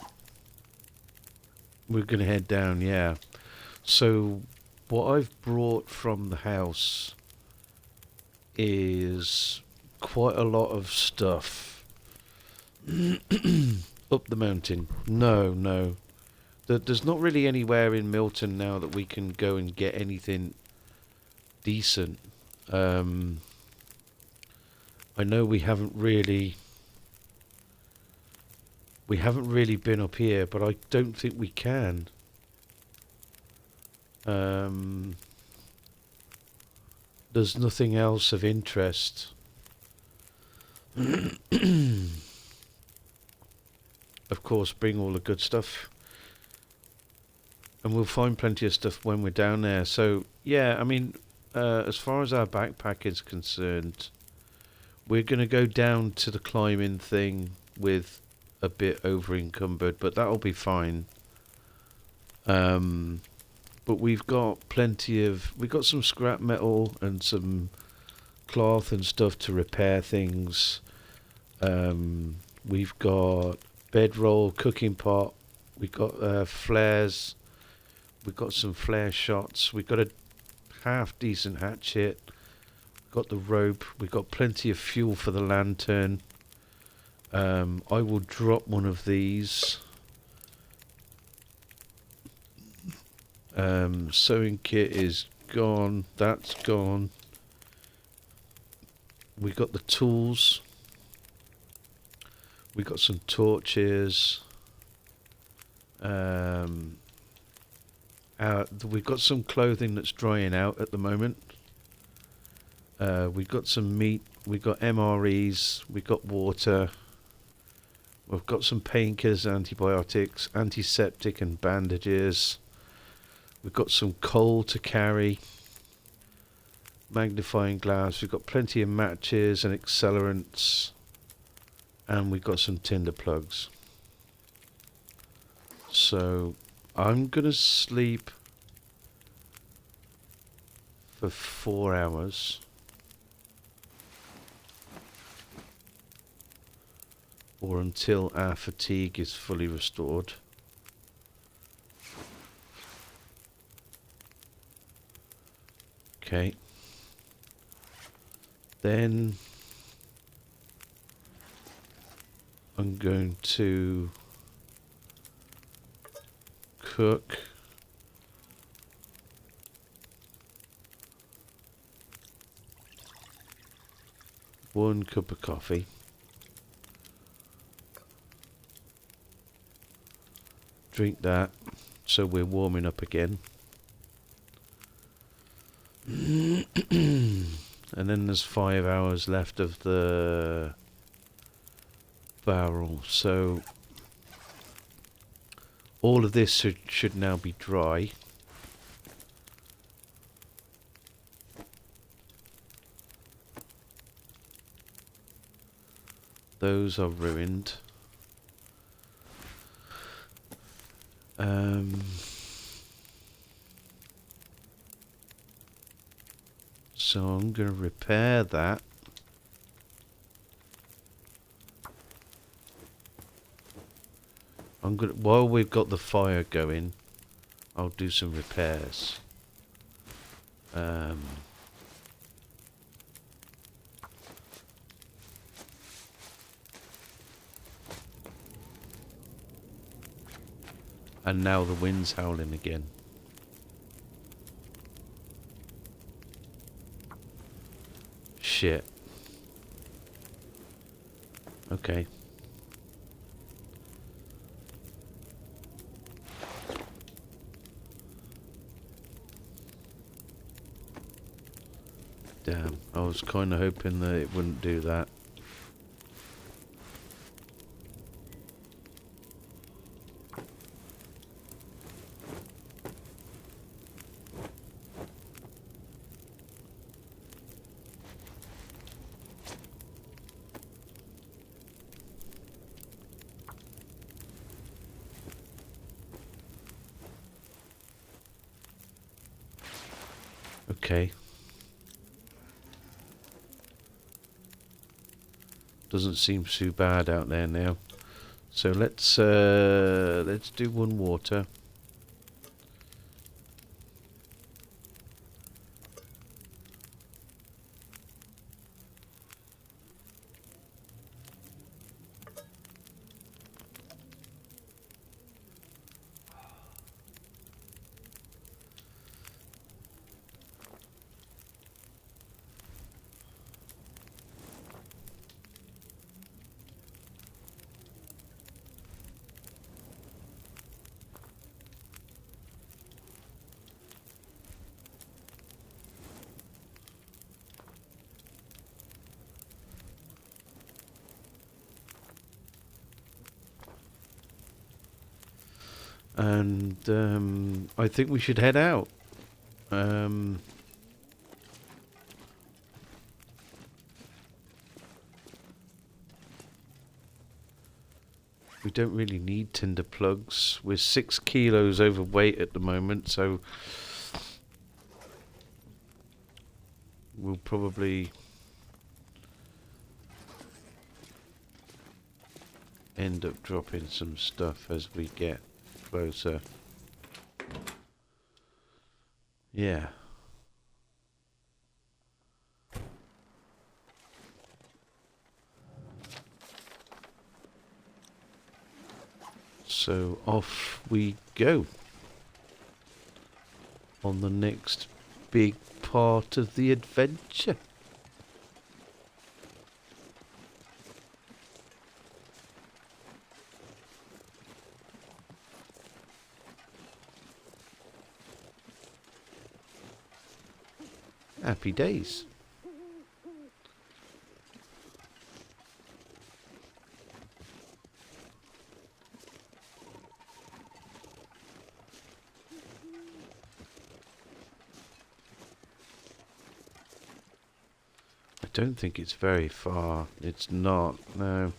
gonna head down, yeah. So what I've brought from the house is quite a lot of stuff. Up the mountain. No. There's not really anywhere in Milton now that we can go and get anything decent. I know we haven't really been up here, but I don't think we can. There's nothing else of interest. Of course, bring all the good stuff. And we'll find plenty of stuff when we're down there. So, yeah, I mean, as far as our backpack is concerned, we're going to go down to the climbing thing with a bit over encumbered, but that'll be fine. But we've got we've got some scrap metal and some cloth and stuff to repair things. We've got bedroll, cooking pot, we've got flares, we've got some flare shots, we've got a half decent hatchet, we've got the rope, we've got plenty of fuel for the lantern. I will drop one of these. Sewing kit is gone, that's gone. We got the tools. We got some torches. We've got some clothing that's drying out at the moment. We've got some meat. We've got MREs. We've got water. We've got some painkillers, antibiotics, antiseptic and bandages. We've got some coal to carry. Magnifying glass. We've got plenty of matches and accelerants. And we've got some tinder plugs. So I'm going to sleep for 4 hours. Or until our fatigue is fully restored. Okay. Then I'm going to cook one cup of coffee. Drink that, so we're warming up again. And then there's 5 hours left of the barrel, so all of this should now be dry. Those are ruined. So I'm going to repair that. While we've got the fire going, I'll do some repairs. And now the wind's howling again. Shit. Okay. Damn, I was kind of hoping that it wouldn't do that. Okay. Doesn't seem too bad out there now. So let's do one water. And I think we should head out. We don't really need tinder plugs. We're 6 kilos overweight at the moment, so we'll probably end up dropping some stuff as we get closer. Yeah. So off we go on the next big part of the adventure. Happy days. I don't think it's very far. It's not, no.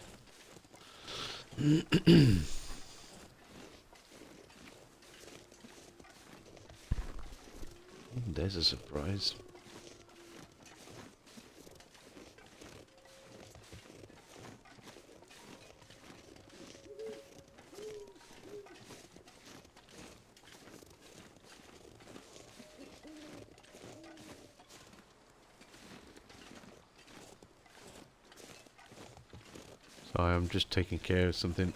There's a surprise. Sorry, I'm just taking care of something.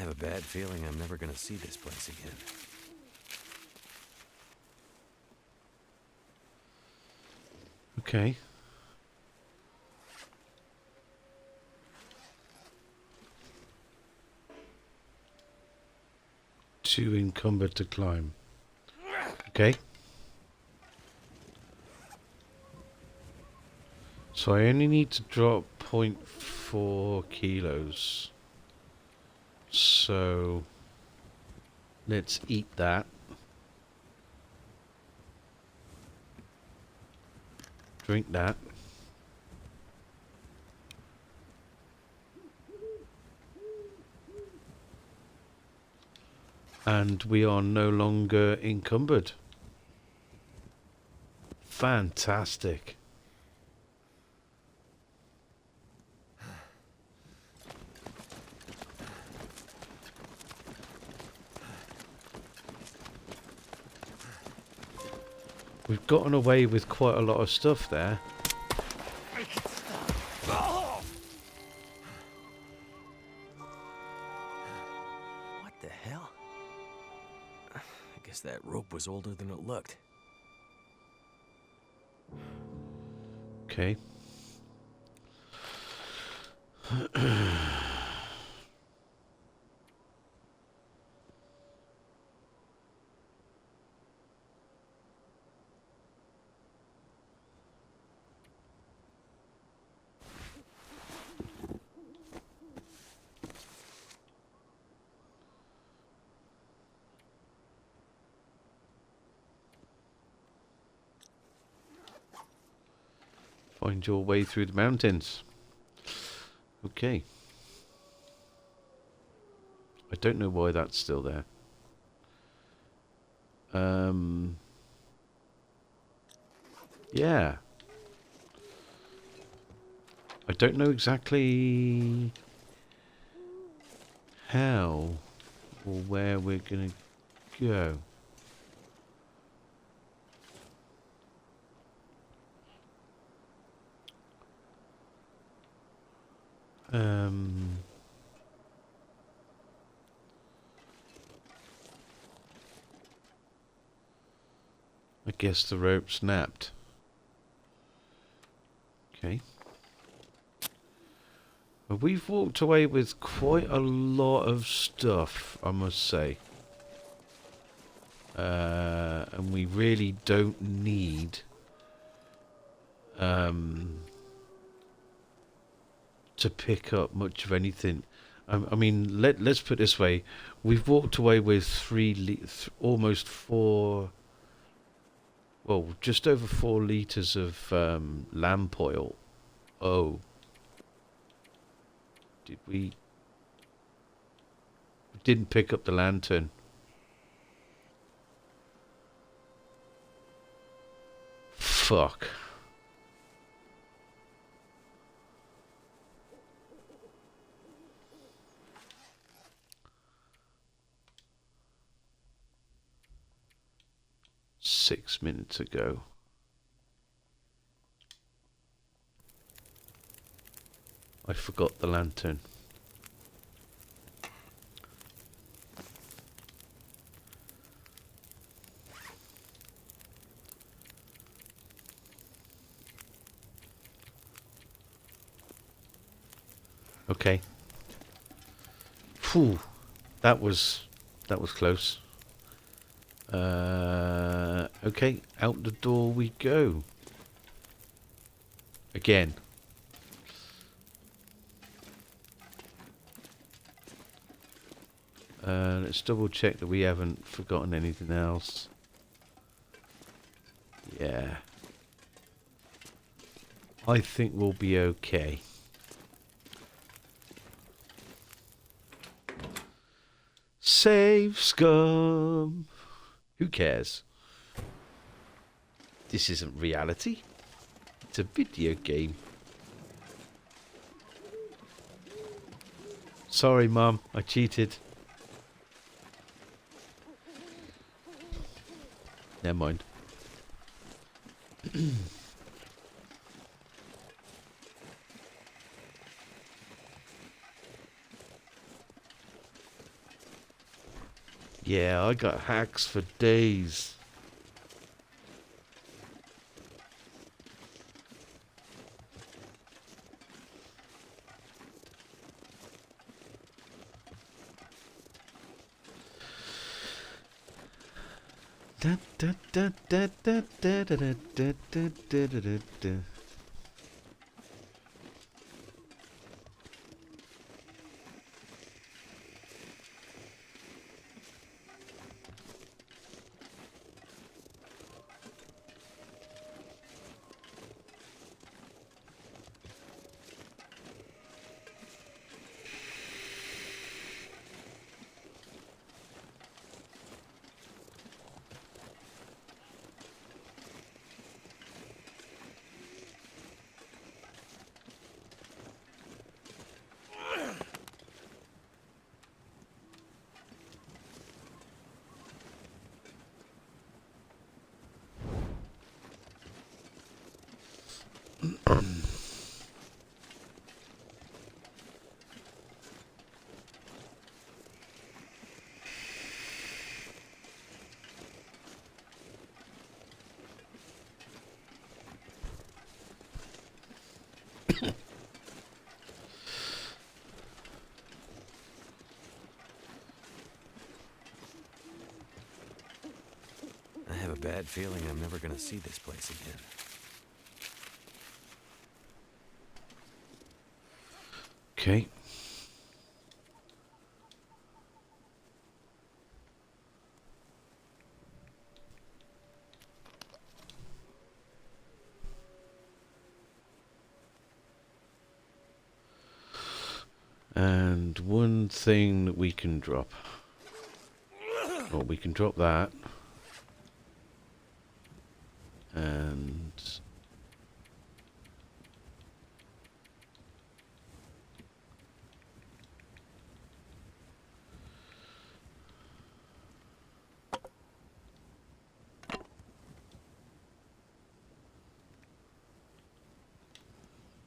have a bad feeling I'm never gonna see this place again. Okay. Too encumbered to climb. Okay. So I only need to drop 0.4 kilos. So let's eat that. Drink that. And we are no longer encumbered. Fantastic. We've gotten away with quite a lot of stuff there. What the hell? I guess that rope was older than it looked. Okay. Find your way through the mountains. Okay. I don't know why that's still there. Yeah. I don't know exactly how or where we're gonna go. I guess the rope snapped. Okay. Well, we've walked away with quite a lot of stuff, I must say. And we really don't need to pick up much of anything. I mean, let's put it this way: we've walked away with almost 4, well, just over 4 liters of lamp oil. Oh, did we? Didn't pick up the lantern. Fuck. Six minutes ago. I forgot the lantern. Okay. Phew. That was close. Okay, out the door we go. Again. Let's double check that we haven't forgotten anything else. Yeah. I think we'll be okay. Save scum. Who cares? This isn't reality. It's a video game. Sorry, Mum. I cheated. Never mind. Yeah, I got hacks for days. Da, da, da, da, da, da, da, da, da, da, da, da, da. I have a bad feeling I'm never gonna see this place again. Okay. And one thing that we can drop. Well, we can drop that. And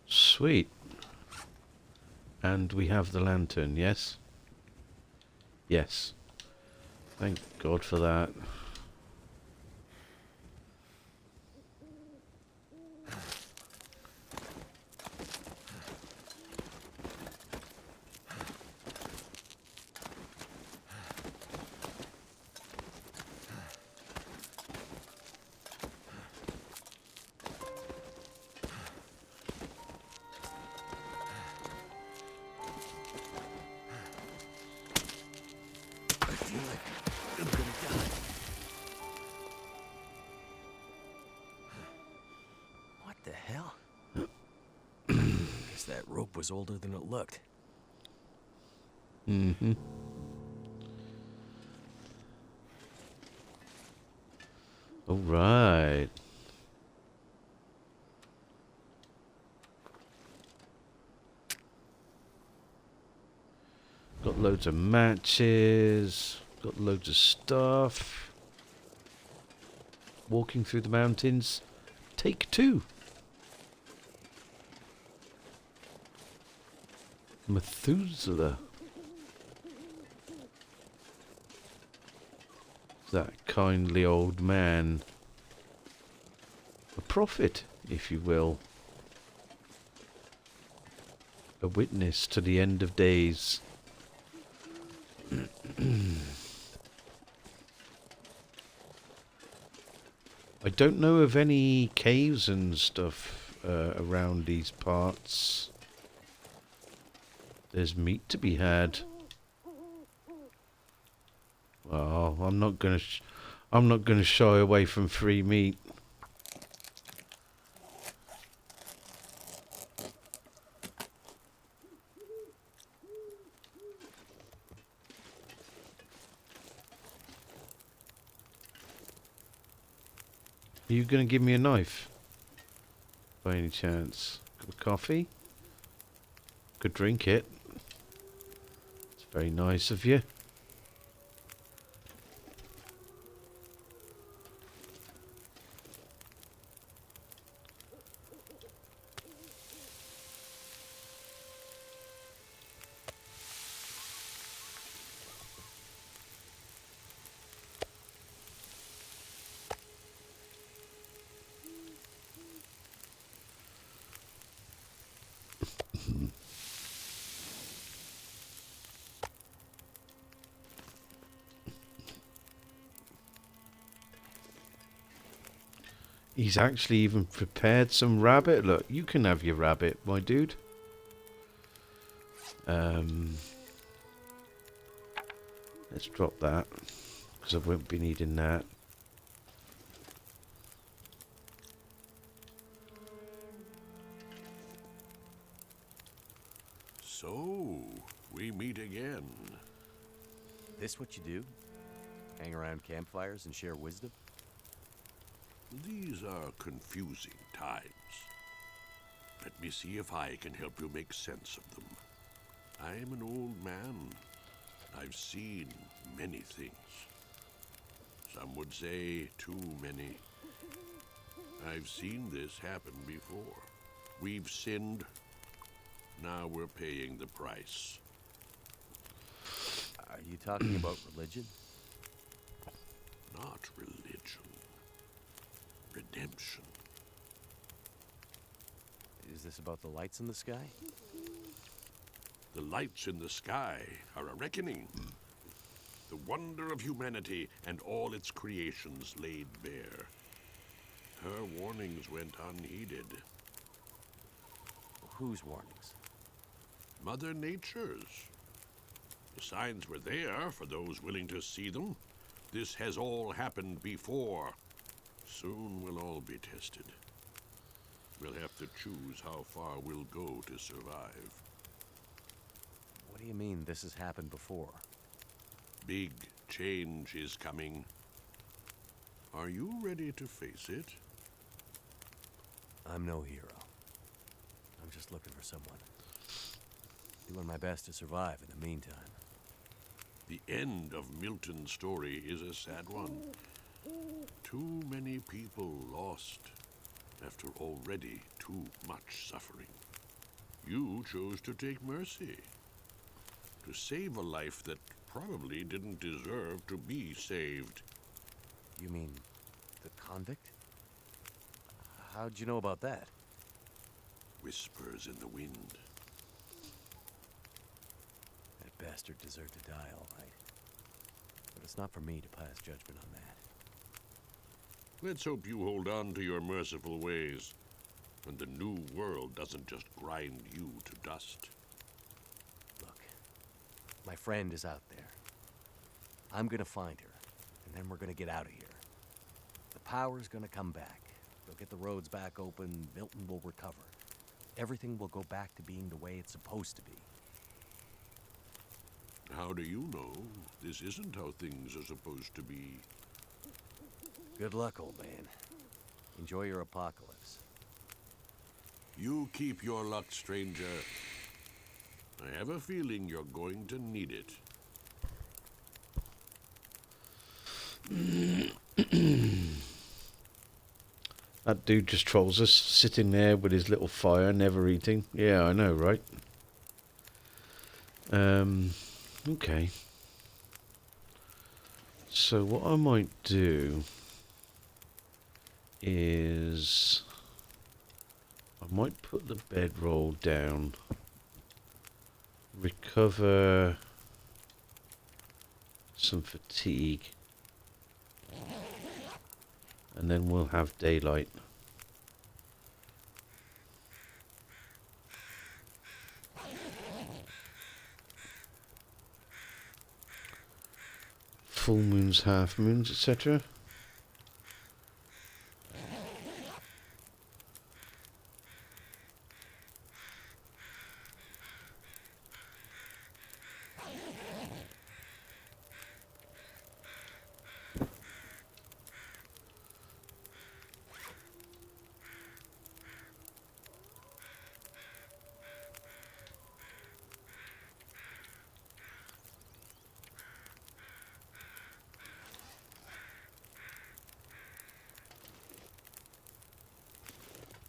sweet. And we have the lantern, yes? Yes. Thank God for that. I feel like I'm gonna die. What the hell? Guess that rope was older than it looked. Mm-hmm. All right. Got loads of matches. Got loads of stuff. Walking through the mountains. Take 2. Methuselah. That kindly old man. A prophet, if you will. A witness to the end of days. I don't know of any caves and stuff around these parts. There's meat to be had. Well, I'm not gonna shy away from free meat. Are you gonna give me a knife? By any chance? Cup of coffee? Could drink it. It's very nice of you. He's actually even prepared some rabbit. Look, you can have your rabbit, my dude. Let's drop that, because I won't be needing that. So, we meet again. This what you do? Hang around campfires and share wisdom? These are confusing times. Let me see if I can help you make sense of them. I am an old man. I've seen many things. Some would say too many. I've seen this happen before. We've sinned. Now we're paying the price. Are you talking about religion? Not religion. Redemption. Is this about the lights in the sky? The lights in the sky are a reckoning. The wonder of humanity and all its creations laid bare. Her warnings went unheeded. Whose warnings? Mother Nature's. The signs were there for those willing to see them. This has all happened before. Soon we'll all be tested. We'll have to choose how far we'll go to survive. What do you mean this has happened before? Big change is coming. Are you ready to face it? I'm no hero. I'm just looking for someone. Doing my best to survive in the meantime. The end of Milton's story is a sad one. Too many people lost after already too much suffering. You chose to take mercy. To save a life that probably didn't deserve to be saved. You mean the convict? How'd you know about that? Whispers in the wind. That bastard deserved to die, all right. But it's not for me to pass judgment on that. Let's hope you hold on to your merciful ways, and the new world doesn't just grind you to dust. Look, my friend is out there. I'm gonna find her, and then we're gonna get out of here. The power's gonna come back. They'll get the roads back open, Milton will recover. Everything will go back to being the way it's supposed to be. How do you know this isn't how things are supposed to be? Good luck, old man. Enjoy your apocalypse. You keep your luck, stranger. I have a feeling you're going to need it. That dude just trolls us, sitting there with his little fire, never eating. Yeah, I know, right? Okay. So what I might do is I might put the bedroll down, recover some fatigue, and then we'll have daylight. Full moons, half moons, etc.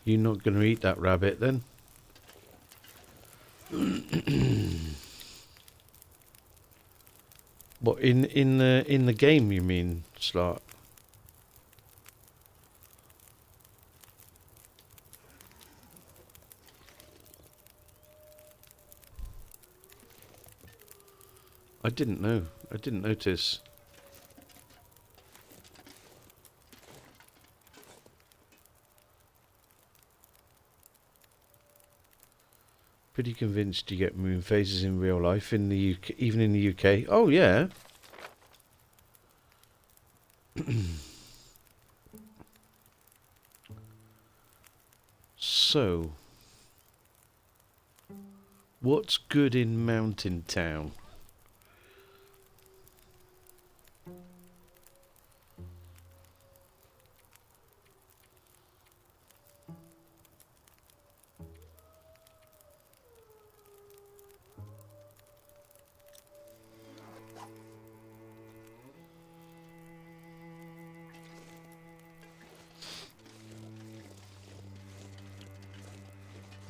You're not going to eat that rabbit then? What in the game you mean, Slart? I didn't know. I didn't notice. Pretty convinced you get moon phases in real life in the UK, even in the UK. Oh yeah. So, what's good in Mountain Town?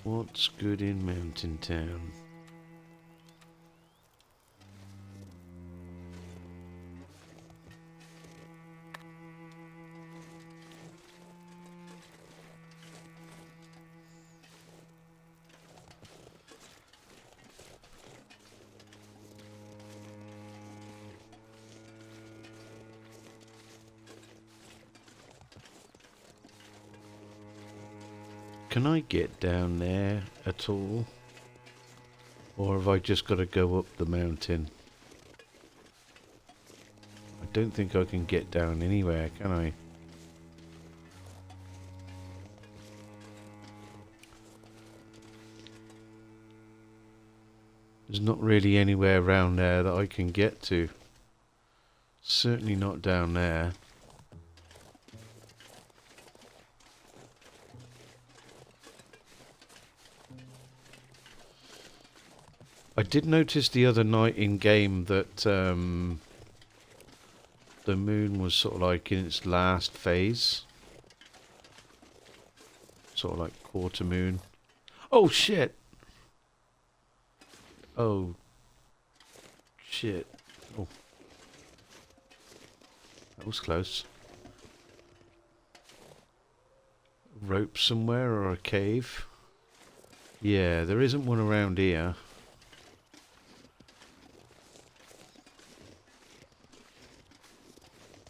What's good in Mountain Town? Can I get down there at all? Or have I just got to go up the mountain? I don't think I can get down anywhere, can I? There's not really anywhere around there that I can get to. Certainly not down there. I did notice the other night in game that the moon was sort of like in its last phase. Sort of like quarter moon. Oh shit! Oh shit. Oh. That was close. Rope somewhere or a cave? Yeah, there isn't one around here.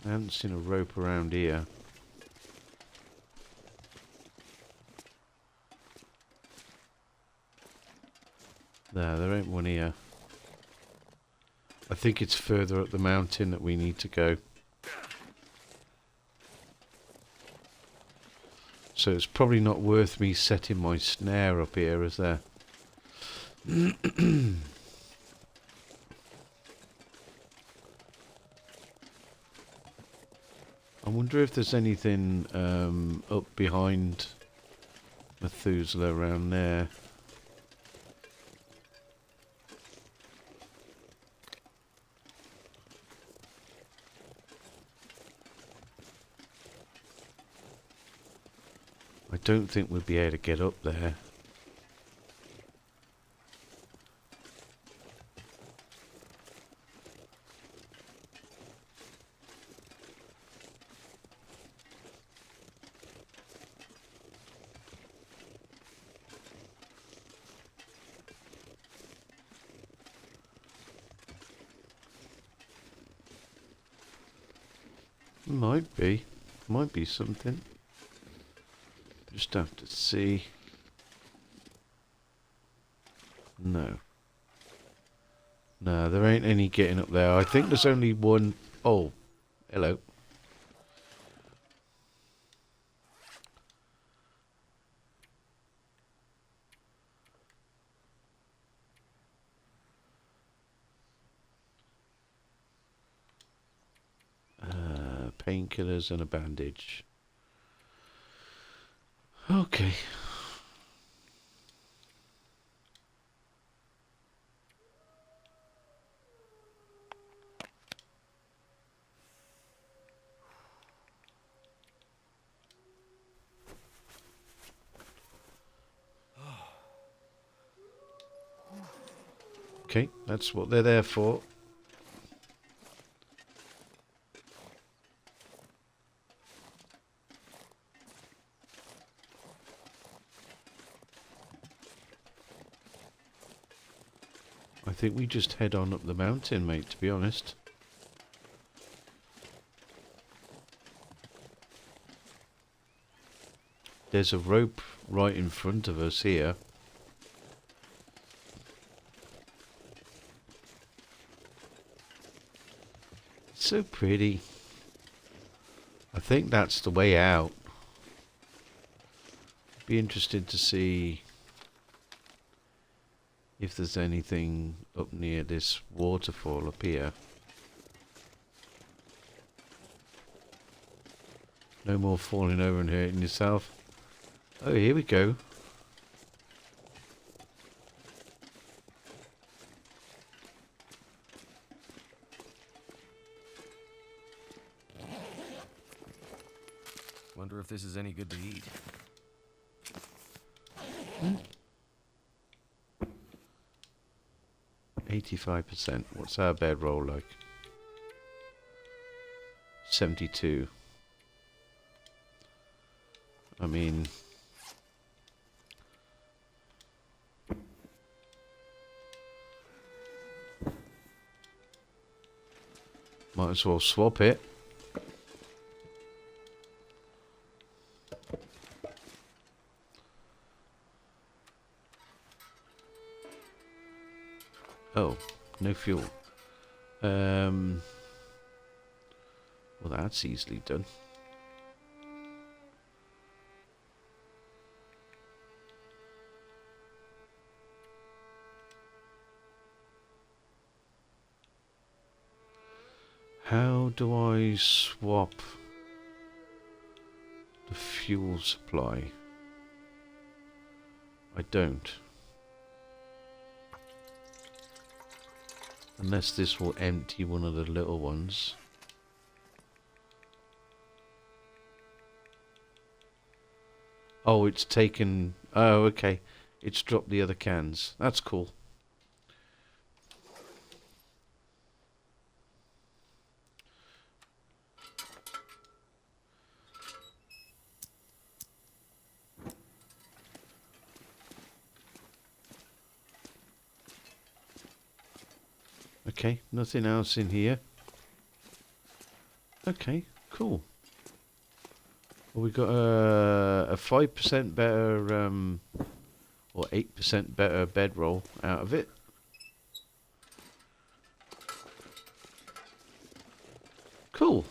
I haven't seen a rope around here. There ain't one here. I think it's further up the mountain that we need to go. So it's probably not worth me setting my snare up here, is there? I wonder if there's anything up behind Methuselah around there. I don't think we'll be able to get up there. Might be something. Just have to see. No. No, there ain't any getting up there. I think there's only one. Oh, hello. Painkillers and a bandage. Okay. Okay, that's what they're there for. I think we just head on up the mountain, mate, to be honest. There's a rope right in front of us here. It's so pretty. I think that's the way out. Be interested to see if there's anything up near this waterfall up here. No more falling over and hurting yourself. Oh, here we go. Wonder if this is any good to eat. 85%. What's our bedroll like? 72. I mean, might as well swap it. Oh, no fuel. Well, that's easily done. How do I swap the fuel supply? I don't. Unless this will empty one of the little ones. Oh, it's taken... Oh, okay. It's dropped the other cans. That's cool. Okay, nothing else in here. Okay, cool. Well, we got a 5% better, or 8% better bedroll out of it. Cool.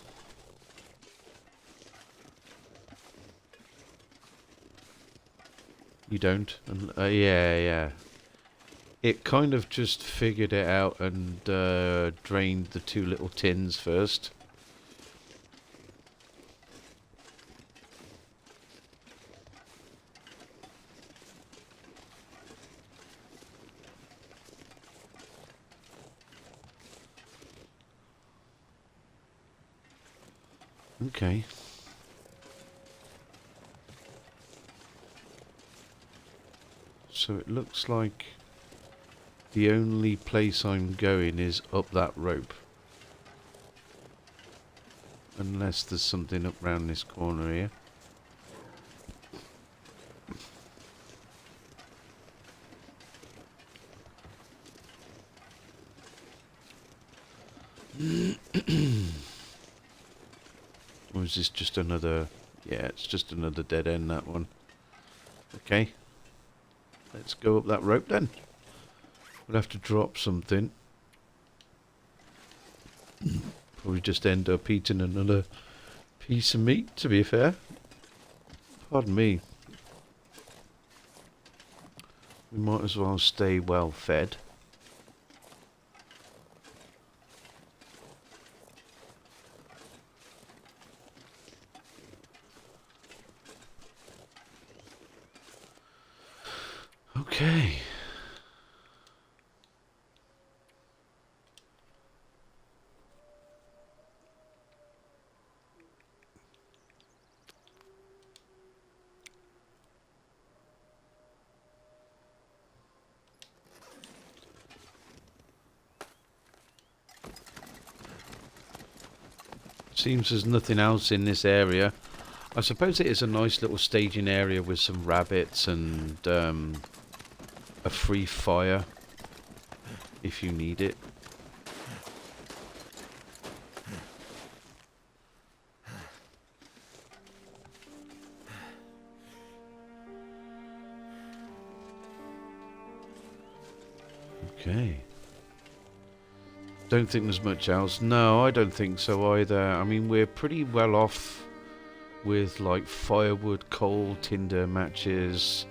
You don't? Yeah. It kind of just figured it out and drained the two little tins first. Okay. So it looks like the only place I'm going is up that rope. Unless there's something up round this corner here. Or is this just another... Yeah, it's just another dead end, that one. Okay. Let's go up that rope then. We'll have to drop something. Probably just end up eating another piece of meat, to be fair. Pardon me. We might as well stay well fed. Okay. Seems there's nothing else in this area. I suppose it is a nice little staging area with some rabbits and a free fire if you need it. Okay. Don't think there's much else. No, I don't think so either. I mean, we're pretty well off with like firewood, coal, tinder, matches,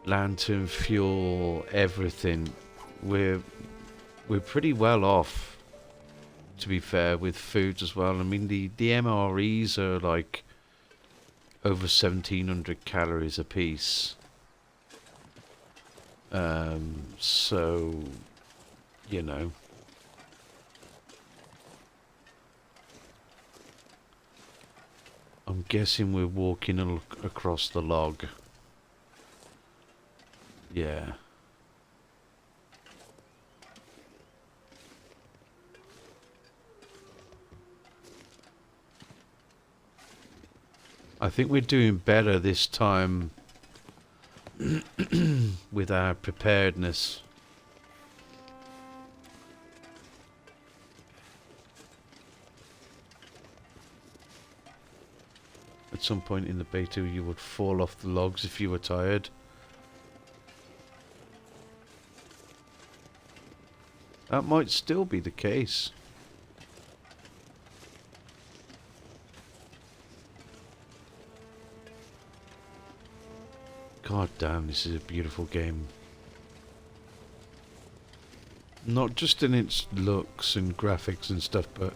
lantern, fuel, everything. We're pretty well off, to be fair, with foods as well. I mean, the MREs are like over 1,700 calories a piece. So, you know. I'm guessing we're walking across the log. Yeah. I think we're doing better this time with our preparedness. At some point in the beta you would fall off the logs if you were tired. That might still be the case. God damn, this is a beautiful game. Not just in its looks and graphics and stuff, but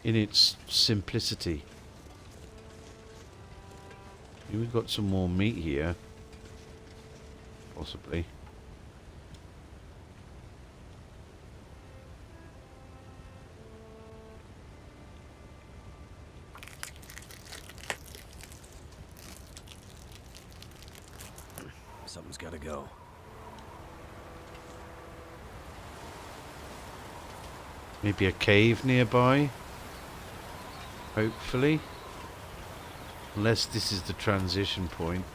in its simplicity. We've got some more meat here. Possibly. Something's gotta go. Maybe a cave nearby. Hopefully. Unless this is the transition point.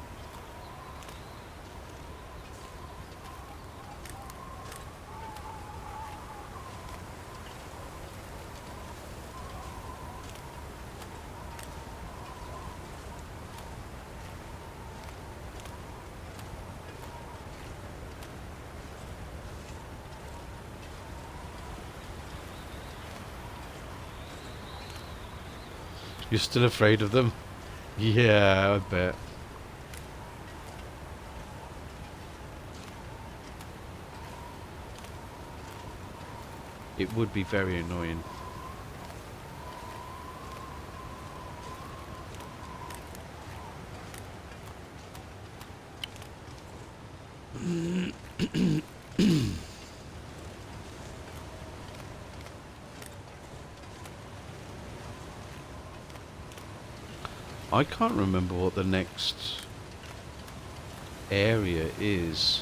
You're still afraid of them? Yeah, I bet. It would be very annoying. I can't remember what the next area is.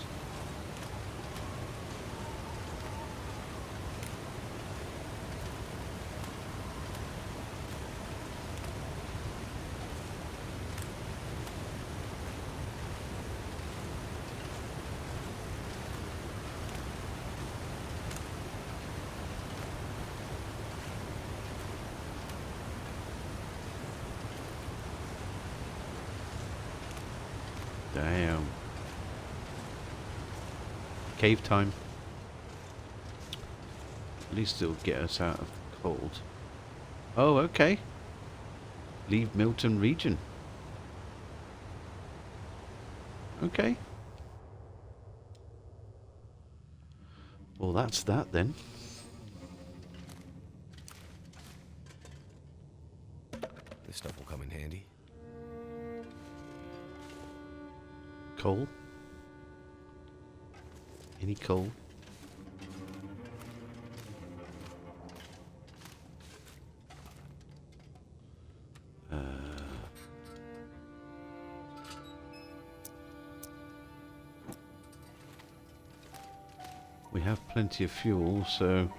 Damn. Cave time. At least it'll get us out of the cold. Oh, okay. Leave Milton region. Okay. Well, that's that then. This stuff will come in handy. Coal? Any coal? We have plenty of fuel, so...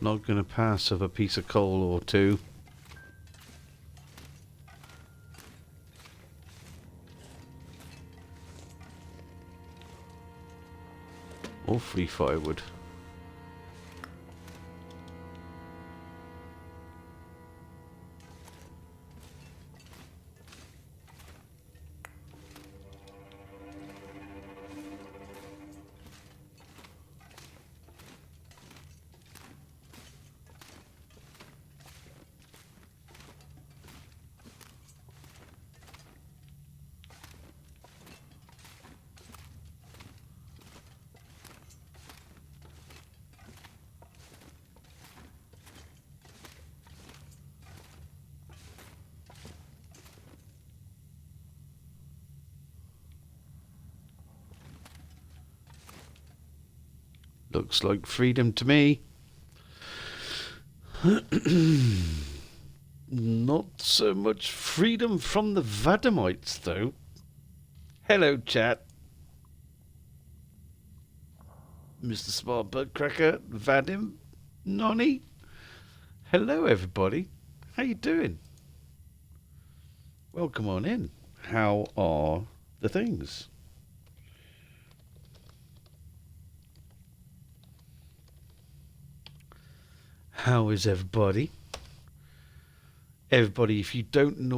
Not going to pass of a piece of coal or two. Or free firewood. Looks like freedom to me. Not so much freedom from the Vadamites, though. Hello, chat. Mr. Smart Bug Cracker, Vadim, Nonny. Hello, everybody. How you doing? Welcome on in. How are the things? How is everybody? Everybody, if you don't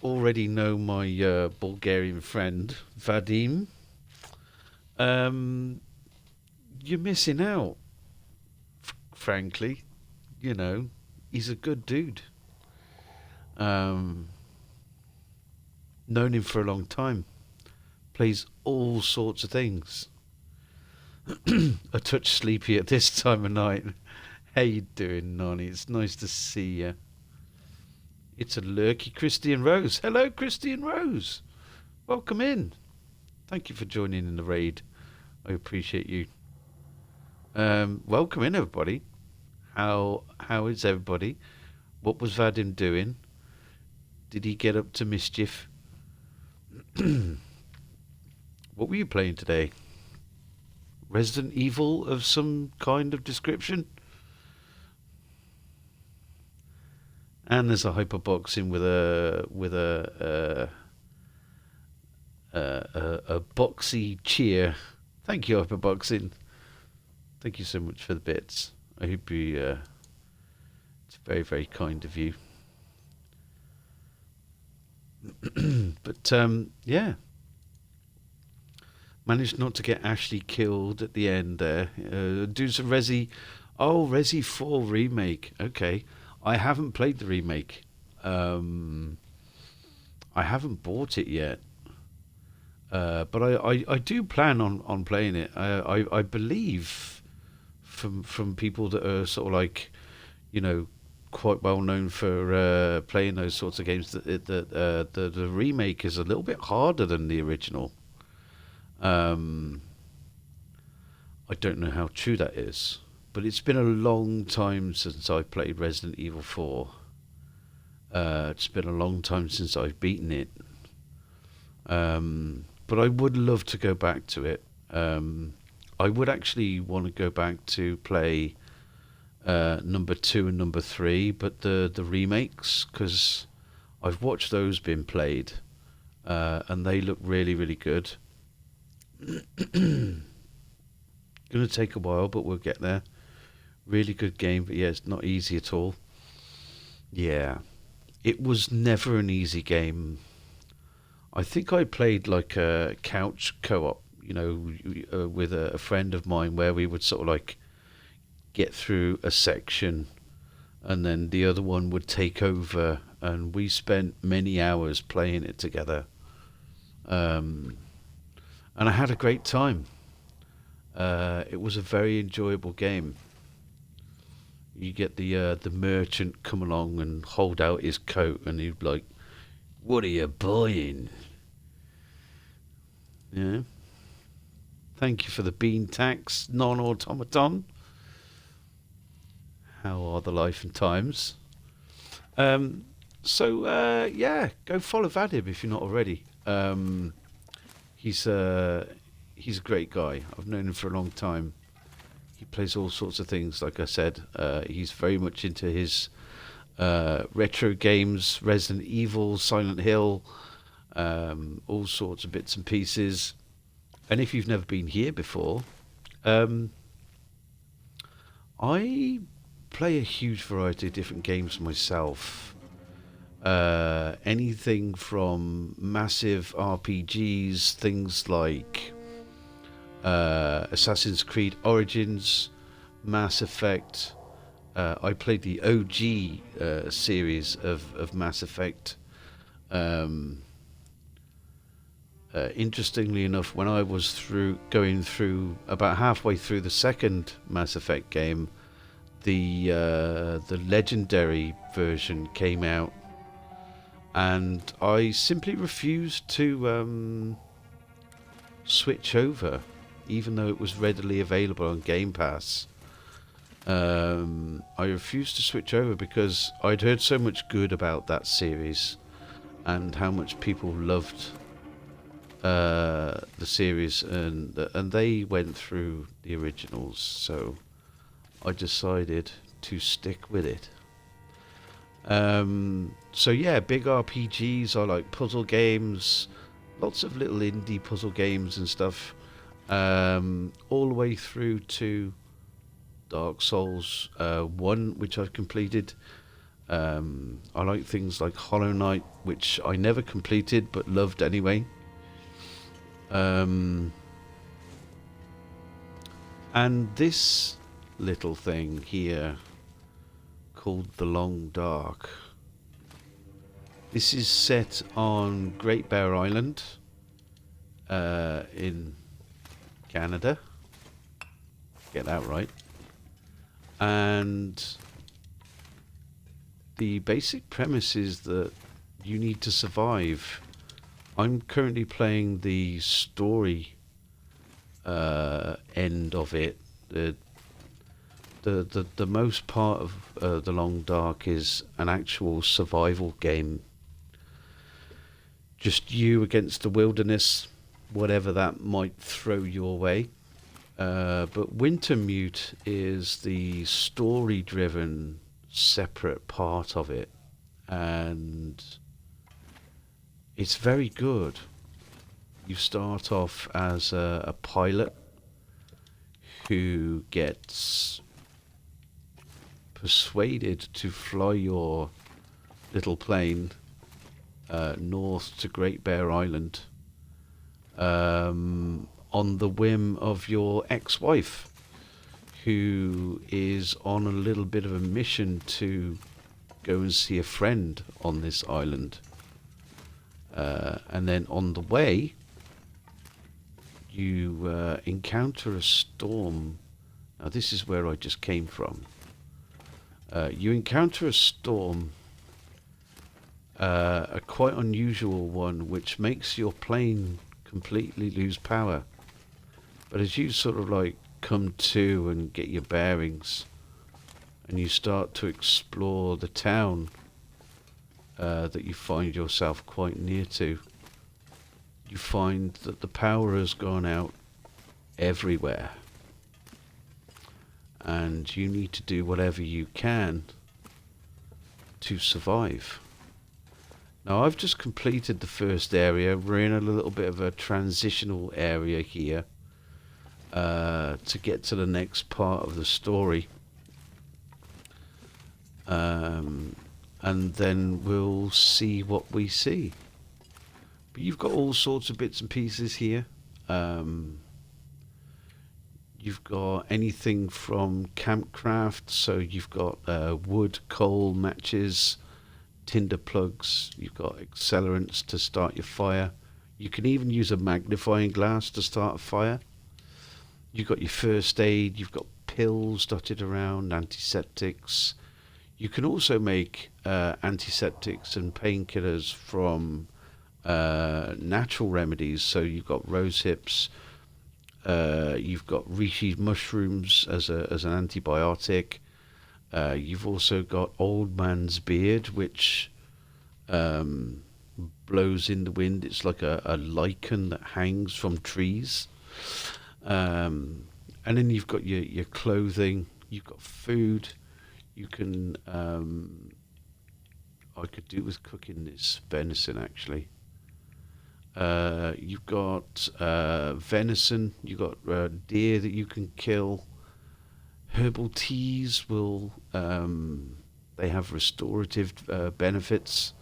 already know my Bulgarian friend Vadim, you're missing out. Frankly, you know, he's a good dude. Known him for a long time. Plays all sorts of things. A touch sleepy at this time of night. How you doing, Nonny? It's nice to see you. It's a lurky Christian Rose. Hello, Christian Rose. Welcome in. Thank you for joining in the raid. I appreciate you. Welcome in, everybody. How is everybody? What was Vadim doing? Did he get up to mischief? What were you playing today? Resident Evil of some kind of description? And there's a hyperboxing with a boxy cheer. Thank you, hyperboxing. Thank you so much for the bits. I hope you. It's very, very kind of you. But yeah, managed not to get Ashley killed at the end there. Do some Resi. Oh, Resi 4 remake. Okay. I haven't played the remake. I haven't bought it yet. But I do plan on playing it. I believe from people that are sort of like, you know, quite well known for playing those sorts of games, that the remake is a little bit harder than the original. I don't know how true that is. But it's been a long time since I played Resident Evil 4. It's been a long time since I've beaten it. But I would love to go back to it. I would actually want to go back to play number 2 and number 3, but the remakes, because I've watched those being played, and they look really, really good. Going to take a while, but we'll get there. Really good game, but yeah, it's not easy at all. Yeah, it was never an easy game. I think I played like a couch co-op, you know, with a friend of mine, where we would sort of like get through a section and then the other one would take over, and we spent many hours playing it together. And I had a great time. It was a very enjoyable game. You get the merchant come along and hold out his coat, and he'd be like, "What are you buying?" Yeah. Thank you for the bean tax, non-automaton. How are the life and times? So yeah, go follow Vadim if you're not already. He's a great guy. I've known him for a long time. he plays all sorts of things. Like I said, he's very much into his retro games, Resident Evil, Silent Hill, all sorts of bits and pieces. And if you've never been here before, I play a huge variety of different games myself. Anything from massive RPGs, things like Assassin's Creed Origins, Mass Effect. I played the OG series of Mass Effect. Interestingly enough, when I was going through about halfway through the second Mass Effect game, the legendary version came out, and I simply refused to switch over, even though it was readily available on Game Pass. I refused to switch over because I'd heard so much good about that series and how much people loved the series, and they went through the originals, so I decided to stick with it. So yeah, big RPGs. I like puzzle games, lots of little indie puzzle games and stuff, all the way through to Dark Souls 1, which I've completed. I like things like Hollow Knight, which I never completed but loved anyway. And this little thing here called The Long Dark. This is set on Great Bear Island in Canada. Get that right. And the basic premise is that you need to survive. I'm currently playing the story end of it. The most part of The Long Dark is an actual survival game. Just you against the wilderness, whatever that might throw your way. But Wintermute is the story-driven, separate part of it, and it's very good. You start off as a pilot who gets persuaded to fly your little plane north to Great Bear Island on the whim of your ex-wife, who is on a little bit of a mission to go and see a friend on this island. And then on the way, you encounter a storm. Now this is where I just came from. You encounter a storm, a quite unusual one, which makes your plane completely lose power. But as you sort of like come to and get your bearings, and you start to explore the town that you find yourself quite near to, you find that the power has gone out everywhere, and you need to do whatever you can to survive. Now I've just completed the first area. We're in a little bit of a transitional area here to get to the next part of the story, and then we'll see what we see. But you've got all sorts of bits and pieces here. You've got anything from campcraft, so you've got wood, coal, matches, tinder plugs. You've got accelerants to start your fire. You can even use a magnifying glass to start a fire. You've got your first aid. You've got pills dotted around, antiseptics. You can also make antiseptics and painkillers from natural remedies. So you've got rose hips. You've got reishi mushrooms as an antibiotic. You've also got old man's beard, which blows in the wind. It's like a lichen that hangs from trees. And and then you've got your clothing, you've got food. You can I could do with cooking this venison actually. You've got venison, you've got deer that you can kill. Herbal teas will they have restorative benefits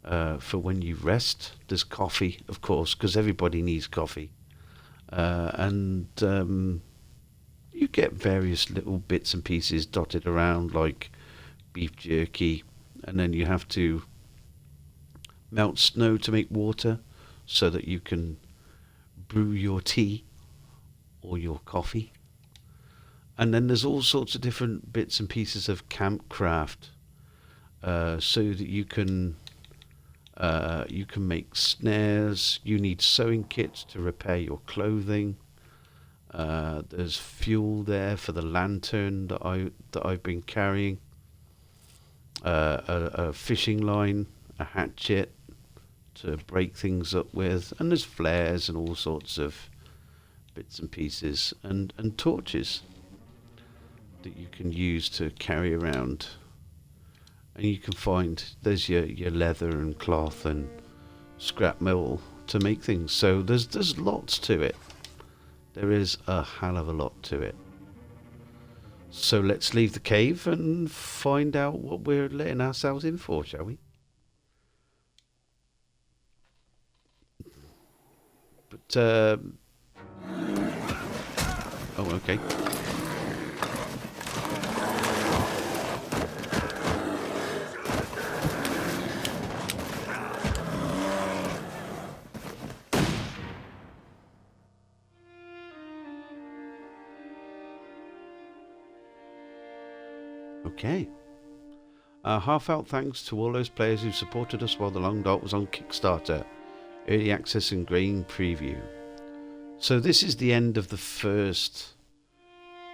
for when you rest. There's coffee, of course, because everybody needs coffee, and you get various little bits and pieces dotted around like beef jerky, and then you have to melt snow to make water so that you can brew your tea or your coffee. And then there's all sorts of different bits and pieces of camp craft, so that you can make snares. You need sewing kits to repair your clothing. There's fuel there for the lantern that I've been carrying. A fishing line, a hatchet to break things up with, and there's flares and all sorts of bits and pieces, and torches that you can use to carry around. And you can find there's your leather and cloth and scrap metal to make things. So there's lots to it. There is a hell of a lot to it. So let's leave the cave and find out what we're letting ourselves in for, shall we? But oh, okay. Okay. Heartfelt thanks to all those players who supported us while The Long Dark was on Kickstarter, Early Access and Grain Preview. So this is the end of the first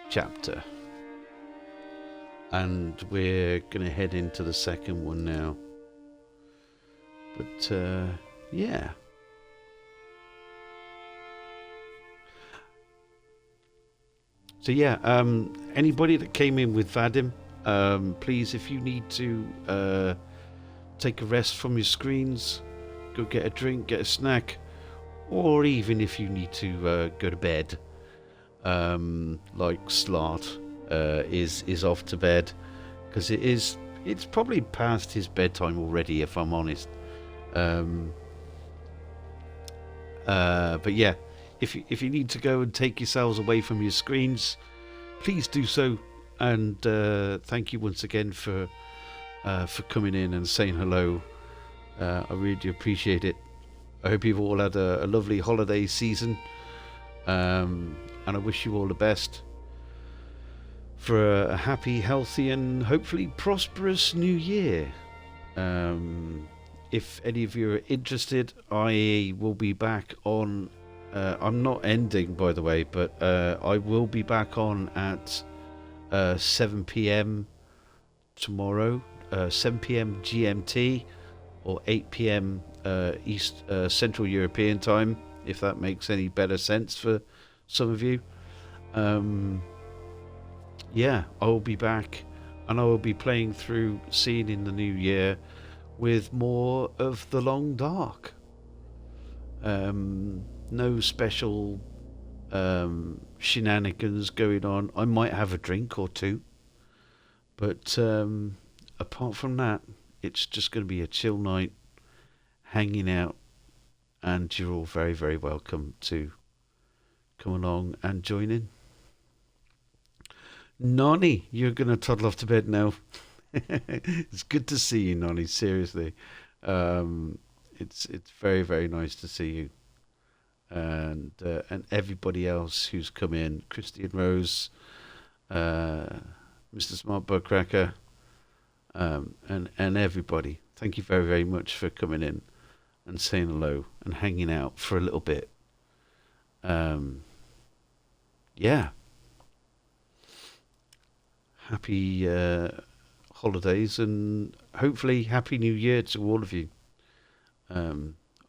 chapter. And we're going to head into the second one now. But, yeah. So yeah, anybody that came in with Vadim, please, if you need to take a rest from your screens, go get a drink, get a snack, or even if you need to go to bed, like Slart is off to bed, because it's probably past his bedtime already, if I'm honest. But yeah, if you need to go and take yourselves away from your screens, please do so. And thank you once again for coming in and saying hello. I really appreciate it. I hope you've all had a lovely holiday season, and I wish you all the best for a happy, healthy, and hopefully prosperous new year. If any of you are interested, I will be back on. I'm not ending, by the way, but I will be back on at 7 p.m. tomorrow, 7 p.m. GMT, or 8 p.m. East Central European time, if that makes any better sense for some of you. Yeah, I will be back, and I will be playing through Scene in the New Year with more of The Long Dark. No special shenanigans going on. I might have a drink or two, but apart from that, it's just going to be a chill night, hanging out, and you're all very, very welcome to come along and join in. Nonny, you're going to toddle off to bed now. It's good to see you, Nonny, seriously. It's very, very nice to see you. And everybody else who's come in, Christian Rose, Mr. Smart Bugcracker, and everybody. Thank you very, very much for coming in and saying hello and hanging out for a little bit. Yeah. Happy holidays, and hopefully Happy New Year to all of you. I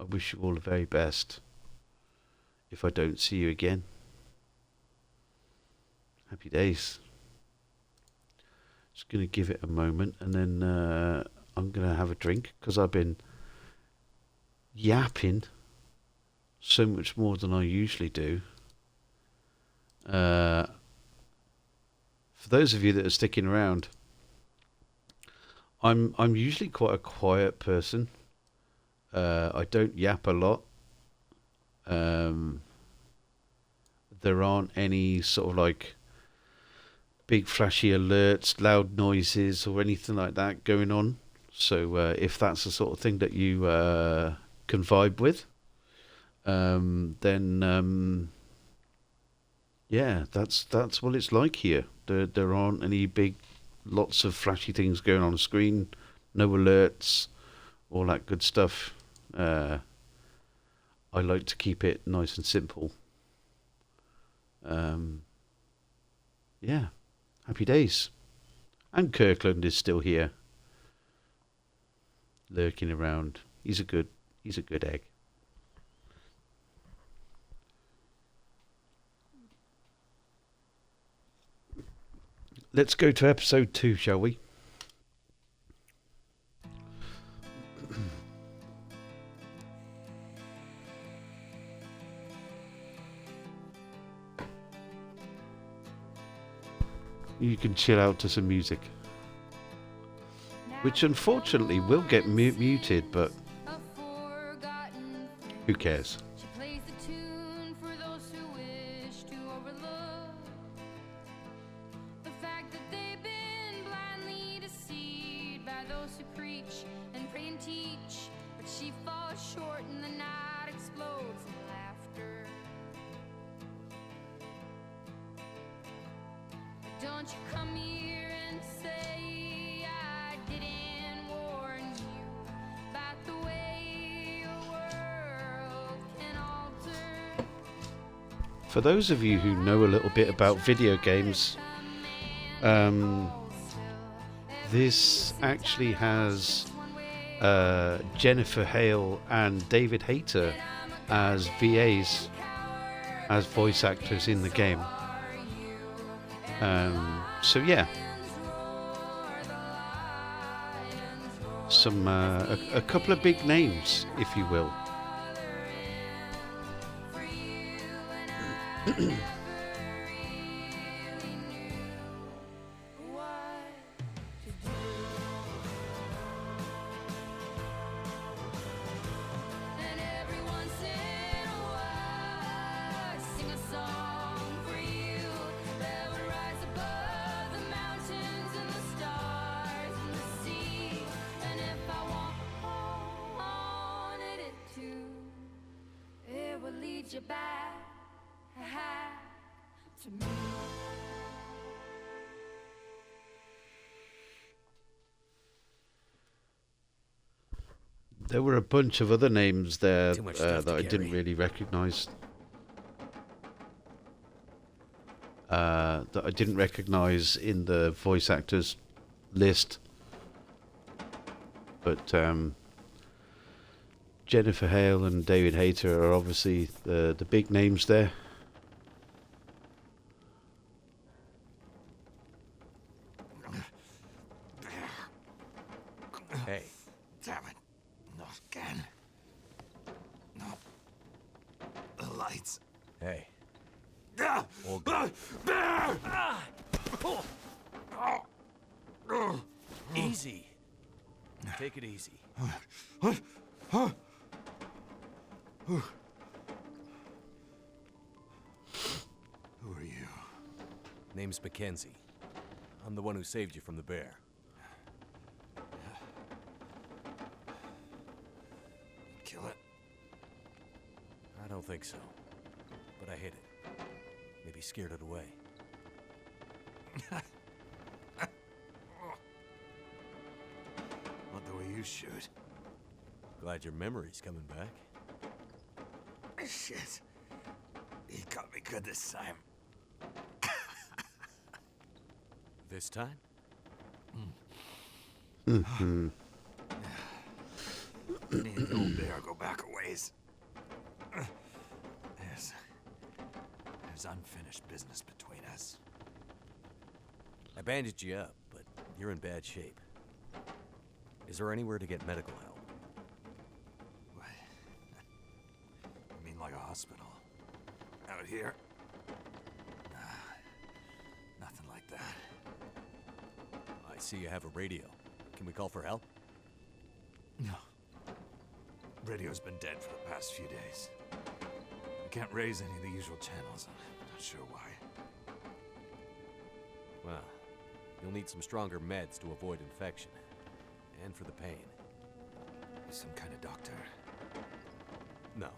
wish you all the very best if I don't see you again. Happy days. Just going to give it a moment, and then I'm going to have a drink, because I've been yapping so much more than I usually do. For those of you that are sticking around, I'm usually quite a quiet person. I don't yap a lot. There aren't any sort of like big flashy alerts, loud noises, or anything like that going on. So if that's the sort of thing that you can vibe with, then yeah, that's what it's like here. There aren't any big, lots of flashy things going on the screen, no alerts, all that good stuff. I like to keep it nice and simple. Yeah, happy days. And Kirkland is still here, lurking around. He's a good egg. Let's go to episode 2, shall we? You can chill out to some music, which unfortunately will get muted, but who cares? Don't you come here and say I didn't warn you about the way your world can alter. For those of you who know a little bit about video games, this actually has Jennifer Hale and David Hayter as VAs, as voice actors in the game. So yeah, some a couple of big names, if you will. You back to me. There were a bunch of other names there that I carry. didn't really recognise. That I didn't recognise in the voice actors list. But Jennifer Hale and David Hayter are obviously the big names there. Hey. Damn it. Not again. Not the lights. Hey. Ah! All good. Easy. Take it easy. Who are you? Name's Mackenzie. I'm the one who saved you from the bear. Kill it? I don't think so. But I hit it. Maybe scared it away. Not the way you shoot. Glad your memory's coming back. Shit. He got me good this time. This time? Me and the old bear go back a ways. There's unfinished business between us. I bandaged you up, but you're in bad shape. Is there anywhere to get medical help? What? You mean like a hospital? Out here? Nothing like that. I see you have a radio. Can we call for help? No. Radio's been dead for the past few days. I can't raise any of the usual channels. I'm not sure why. Well, you'll need some stronger meds to avoid infection. And for the pain. You some kind of doctor? No.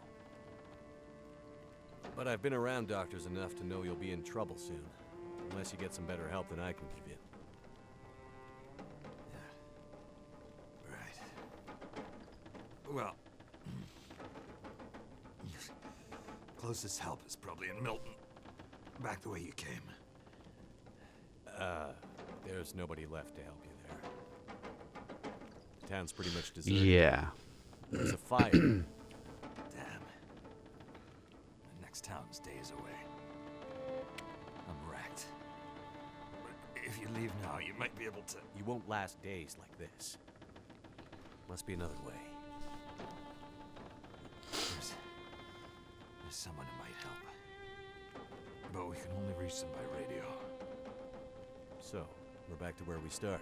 But I've been around doctors enough to know you'll be in trouble soon. Unless you get some better help than I can give you. Right. Well... closest help is probably in Milton. Back the way you came. There's nobody left to help you there. The town's pretty much deserted. Yeah. There's a fire. Damn. The next town's days away. I'm wrecked. But if you leave now, you might be able to... You won't last days like this. Must be another way. There's someone who might help. But we can only reach them by radio. So, we're back to where we started.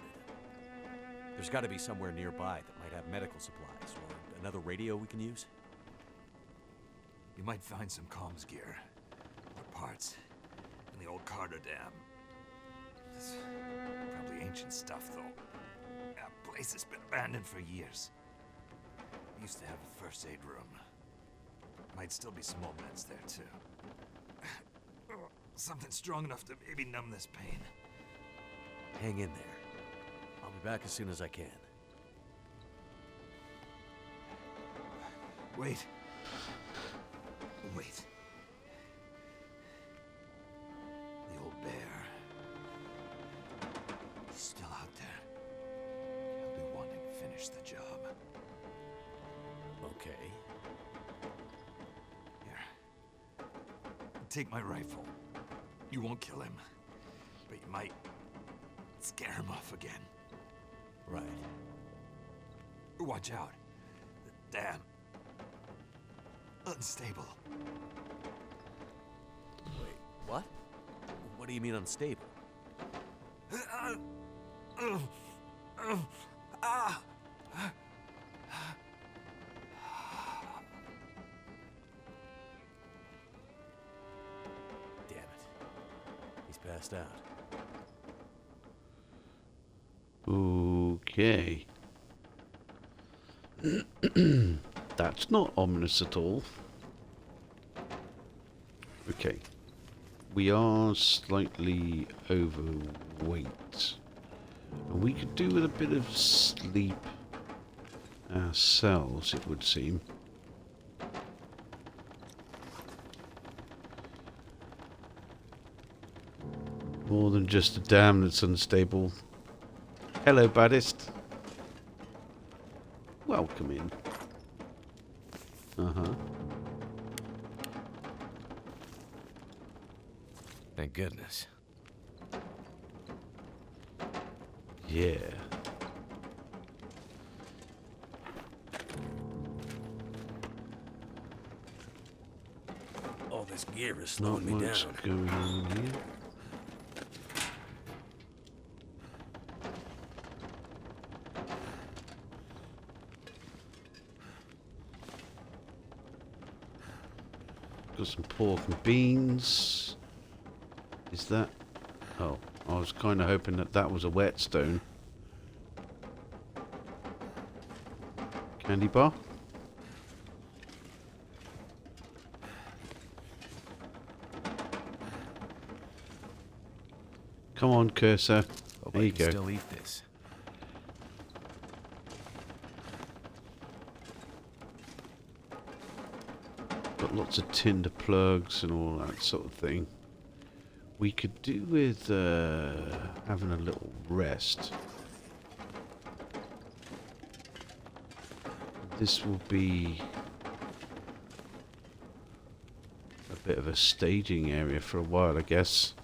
There's got to be somewhere nearby that might have medical supplies, or another radio we can use. You might find some comms gear. Or parts. In the old Carter Dam. It's probably ancient stuff, though. That place has been abandoned for years. We used to have a first aid room. Might still be some old meds there, too. Something strong enough to maybe numb this pain. Hang in there. I'll be back as soon as I can. Wait. Wait. The old bear. He's still out there. He'll be wanting to finish the job. Okay. Here. Take my rifle. You won't kill him. But you might scare him off again. Right. Watch out. The dam. Unstable. Wait, what? What do you mean unstable? Damn it. He's passed out. Okay. That's not ominous at all. Okay. We are slightly overweight. And we could do with a bit of sleep ourselves, it would seem. More than just a dam that's unstable. Hello, baddest. Welcome in. Uh-huh. Thank goodness. Yeah. All this gear is Not slowing me much down. going on here. Got some pork and beans. Is that... Oh, I was kind of hoping that that was a whetstone. Candy bar? Come on, cursor. Hope There I you can go. still eat this. Got lots of tinder plugs and all that sort of thing. We could do with having a little rest. This will be a bit of a staging area for a while, I guess.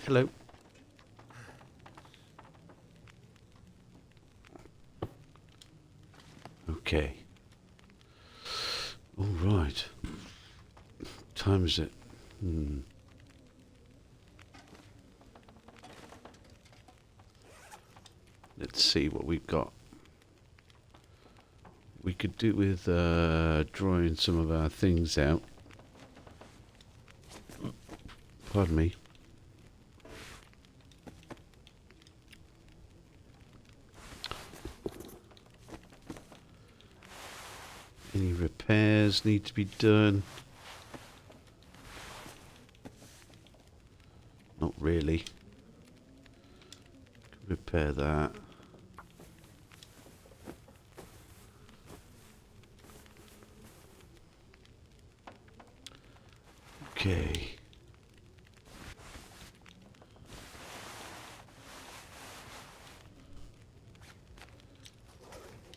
Hello. Okay. All right. Time is it? Let's see what we've got. We could do with drawing some of our things out. Pardon me. Any repairs need to be done? Not really. Repair that. Okay.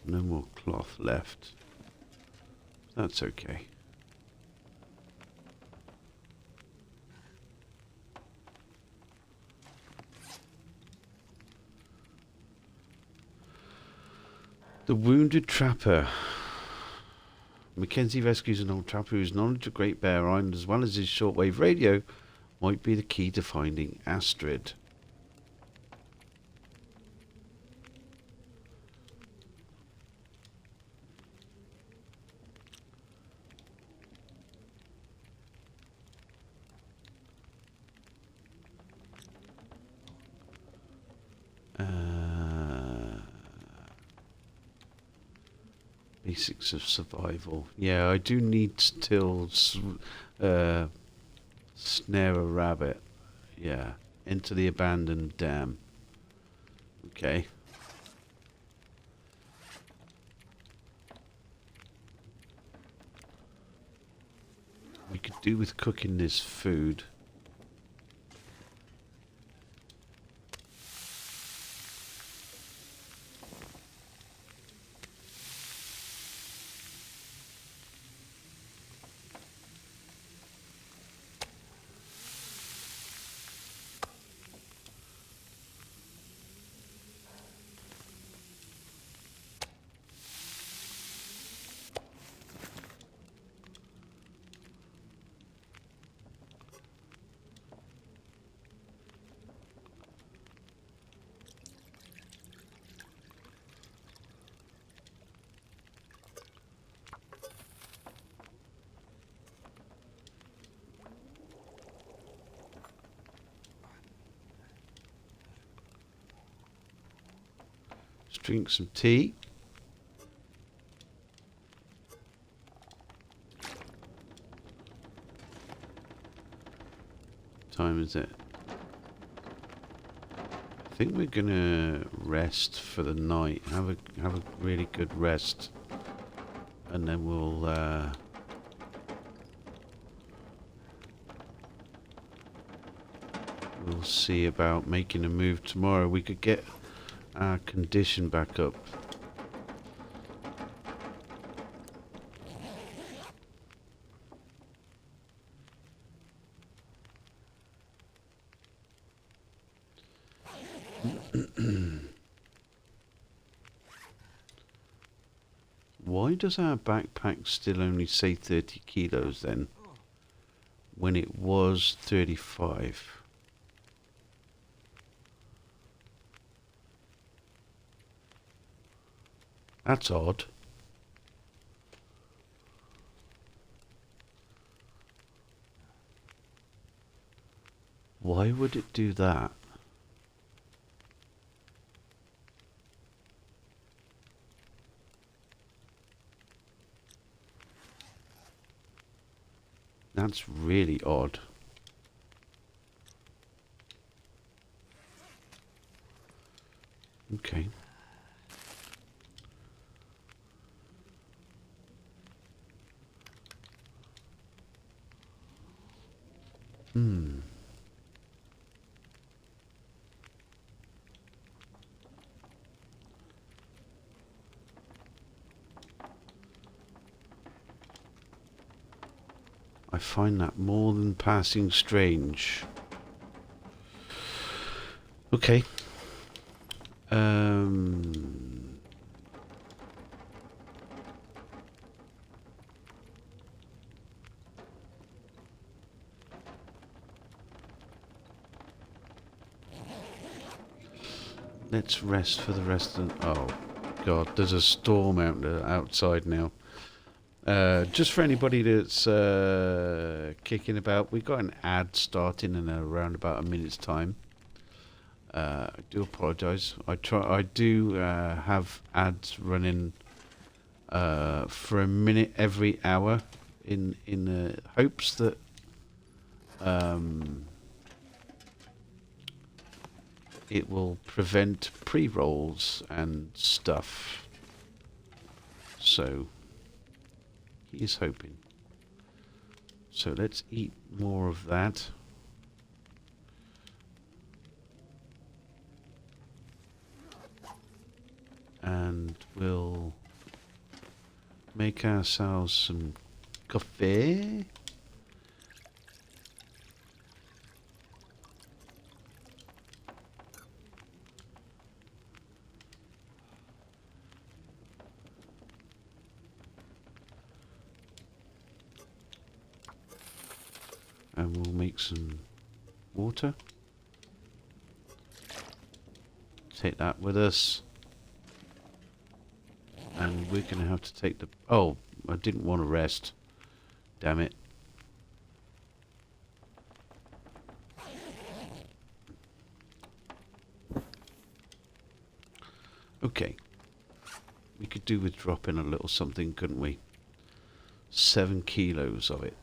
No more cloth left. That's okay. The wounded trapper. Mackenzie rescues an old trapper whose knowledge of Great Bear Island as well as his shortwave radio might be the key to finding Astrid. Basics of survival. Yeah, I do need to snare a rabbit. Yeah, into the abandoned dam. Okay. We could do with cooking this food. Let's drink some tea. Time is it? I think we're gonna rest for the night. Have a really good rest, and then we'll see about making a move tomorrow. We could get our condition back up. Why does our backpack still only say 30 kilos then, when it was 35? That's odd. Why would it do that? That's really odd. Okay. I find that more than passing strange. Okay. Let's rest for the rest of the... Oh, God, there's a storm outside now. Just for anybody that's kicking about, we got an ad starting in around about a minute's time. I do apologise. I do have ads running for a minute every hour in hopes that it will prevent pre-rolls and stuff. So he is hoping. So let's eat more of that. And we'll make ourselves some coffee. And we'll make some water. Take that with us. And we're going to have to take the... Oh, I didn't want to rest. Damn it. Okay. We could do with dropping a little something, couldn't we? 7 kilos of it.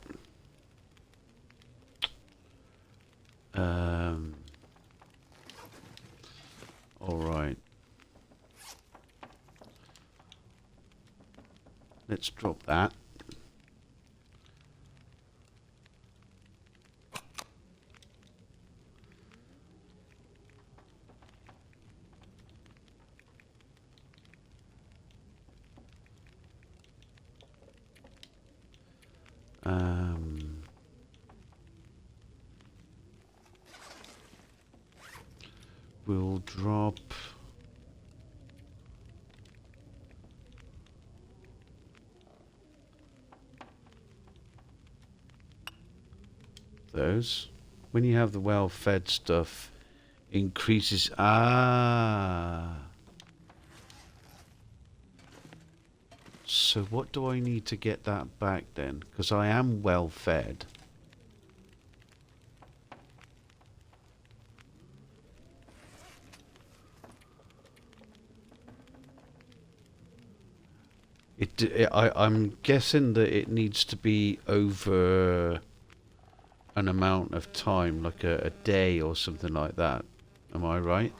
Alright. Let's drop that. We'll drop those. When you have the well-fed stuff, increases. So what do I need to get that back then? Because I am well-fed. I'm guessing that it needs to be over an amount of time, like a day or something like that. Am I right?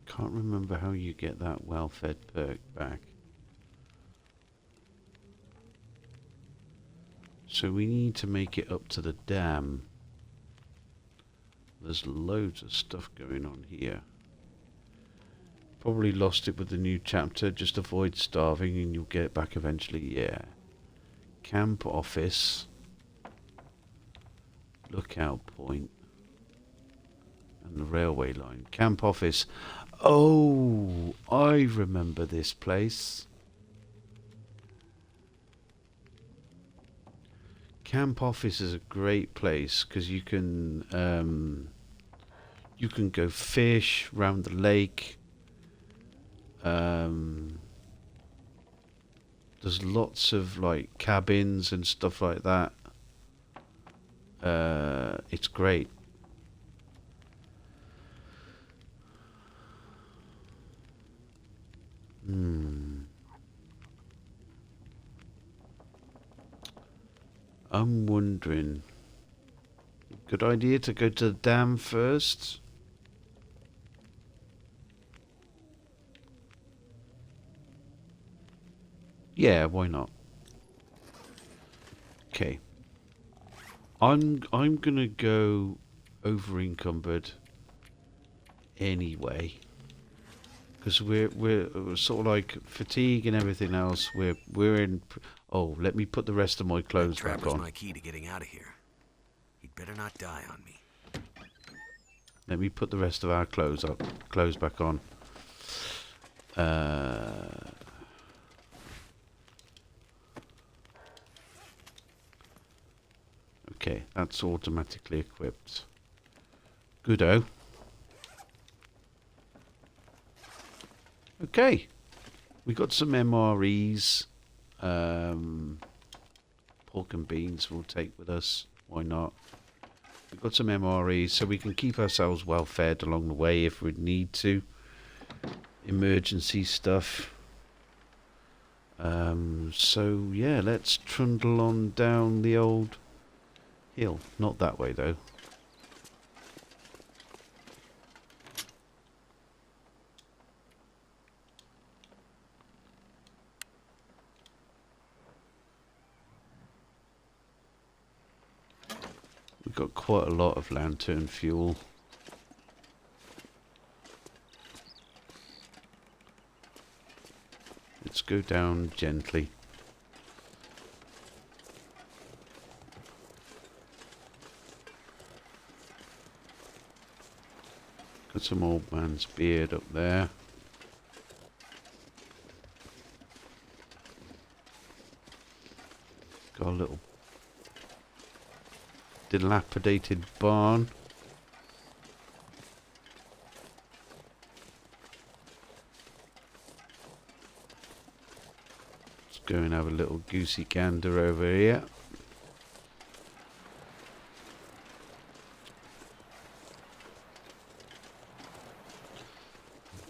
Can't remember how you get that well-fed perk back. So we need to make it up to the dam. There's loads of stuff going on here. Probably lost it with the new chapter. Just avoid starving and you'll get it back eventually. Yeah. Camp office. Lookout point. And the railway line. Camp office. Oh, I remember this place. Camp office is a great place because you can go fish round the lake. The There's lots of like cabins and stuff like that. It's great. I'm wondering, good idea to go to the dam first? Yeah, why not? Okay. I'm gonna go over encumbered anyway. Because we're sort of like fatigue and everything else. We're in. Oh, let me put the rest of my clothes back Trapper's on. my key to getting out of here. He'd better not die on me. Let me put the rest of our clothes back on. Okay, that's automatically equipped. Goodo. Okay, we got some MREs. Pork and beans we'll take with us. Why not? We've got some MREs so we can keep ourselves well fed along the way if we need to. Emergency stuff. So yeah, let's trundle on down the old hill. Not that way though. We've got quite a lot of lantern fuel. Let's go down gently. Got some old man's beard up there. Got a little dilapidated barn. Let's go and have a little goosey gander over here.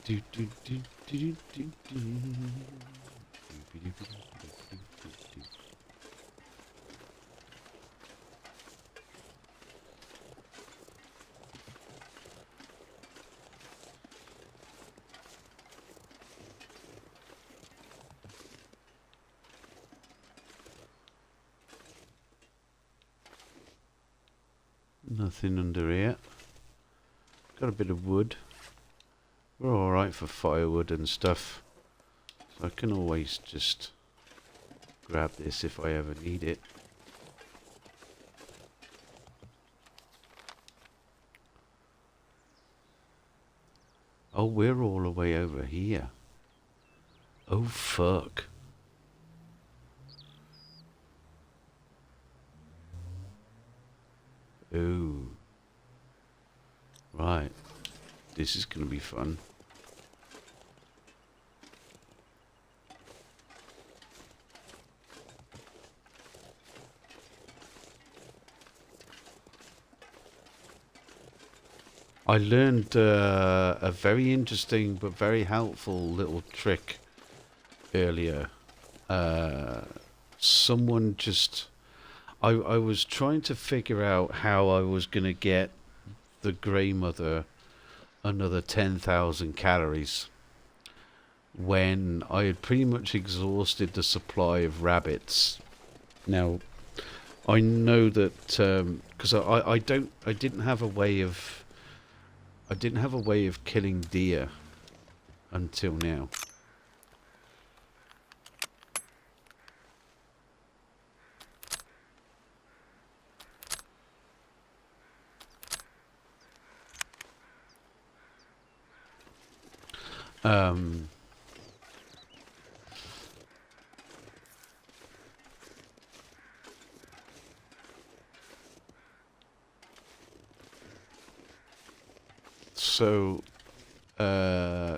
Do, do, do, do, do, do, do. Nothing under here. Got a bit of wood. We're alright for firewood and stuff. So I can always just grab this if I ever need it. Oh, we're all the way over here. Oh, fuck. Ooh. Right. This is going to be fun. I learned a very interesting but very helpful little trick earlier. Someone just... I was trying to figure out how I was going to get the Grey Mother another 10,000 calories when I had pretty much exhausted the supply of rabbits. Now, I know that because I didn't have a way of killing deer until now. So,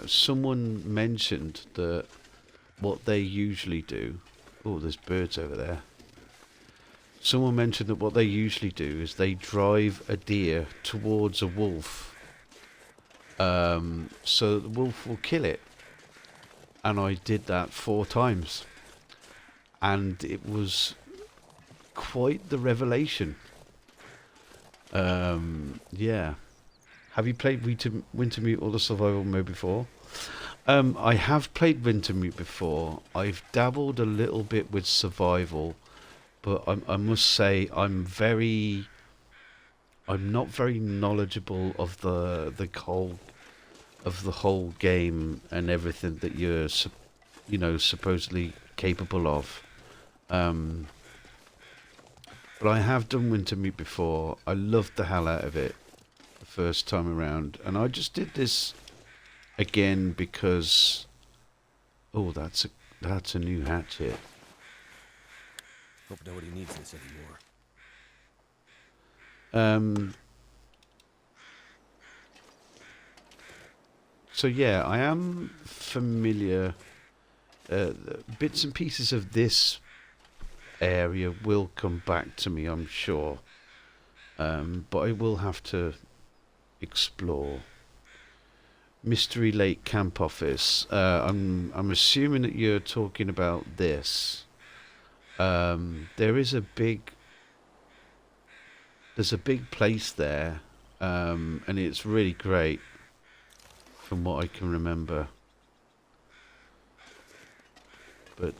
someone mentioned that what they usually do Oh, there's birds over there. Someone mentioned that what they usually do is they drive a deer towards a wolf, so that the wolf will kill it. And I did that 4 times, and it was quite the revelation. Yeah. Have you played Wintermute or the survival mode before? I have played Wintermute before. I've dabbled a little bit with survival, but I must say I'm not very knowledgeable of the whole game and everything that you're supposedly capable of. But I have done Wintermute before. I loved the hell out of it the first time around, and I just did this again because that's a new hatchet. Hope nobody needs this anymore. So yeah, I am familiar. Bits and pieces of this area will come back to me, I'm sure. But I will have to explore. Mystery Lake Camp Office. I'm assuming that you're talking about this. There's a big place there, and it's really great from what I can remember. But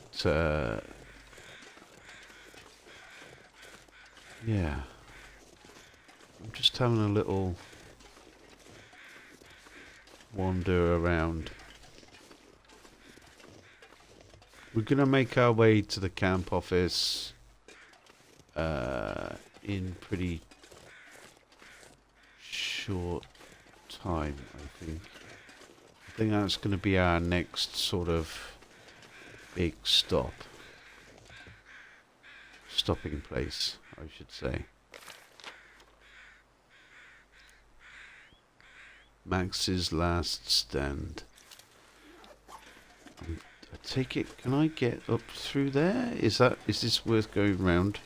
yeah, I'm just having a little wander around. We're gonna make our way to the camp office in pretty short time, I think. I think that's going to be our next sort of big stopping place, I should say. Max's last stand. I take it, can I get up through there? Is this worth going round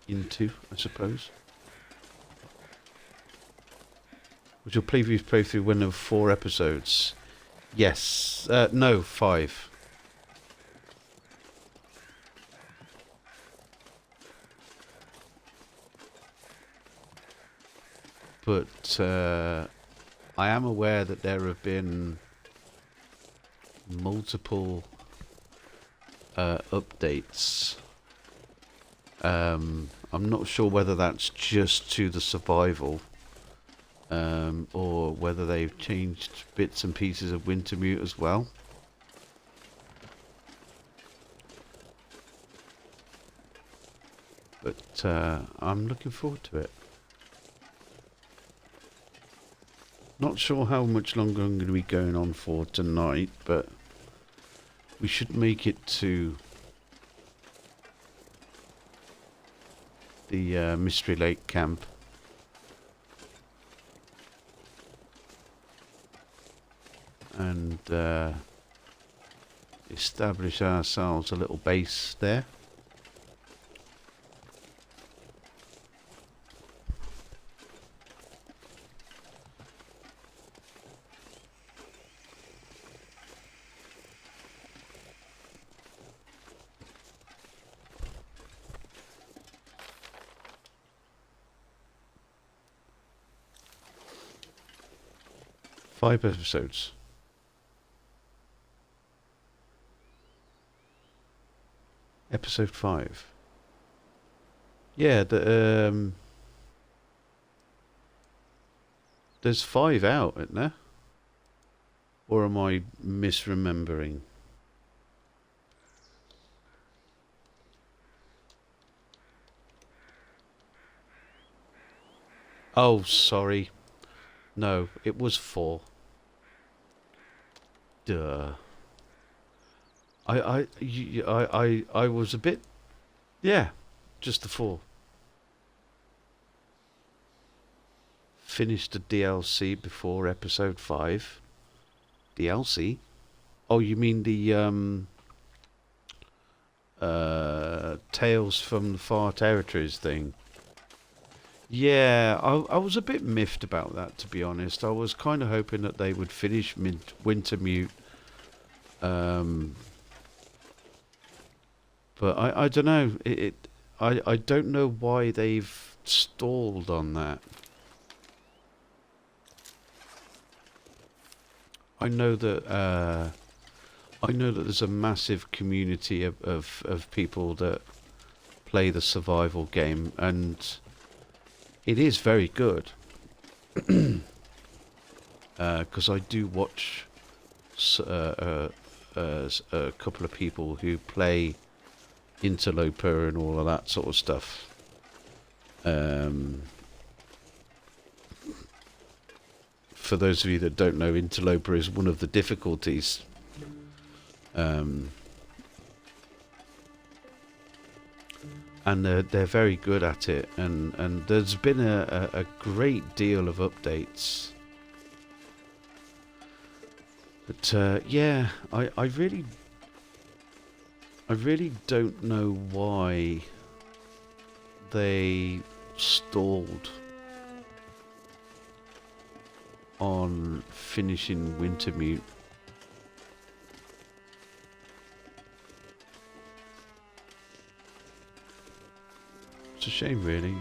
into, I suppose? Was your previous playthrough one of 4 episodes? Yes. No, 5. But I am aware that there have been multiple updates. I'm not sure whether that's just to the survival, or whether they've changed bits and pieces of Wintermute as well. But I'm looking forward to it. Not sure how much longer I'm going to be going on for tonight, but we should make it to the Mystery Lake camp. And establish ourselves a little base there. Five episodes. Episode 5. Yeah, there's 5 out, isn't there? Or am I misremembering? Oh, sorry. No, it was 4. Duh. I was a bit, yeah, just the 4. Finished the DLC before episode 5. DLC? Oh, you mean the Tales from the Far Territories thing. Yeah, I was a bit miffed about that, to be honest. I was kind of hoping that they would finish Wintermute. But I don't know. I don't know why they've stalled on that. I know that there's a massive community of people that play the survival game, and it is very good. Because I do watch a couple of people who play Interloper and all of that sort of stuff. For those of you that don't know, Interloper is one of the difficulties. And they're very good at it, and there's been a great deal of updates. But yeah, I really don't know why they stalled on finishing Wintermute. It's a shame, really.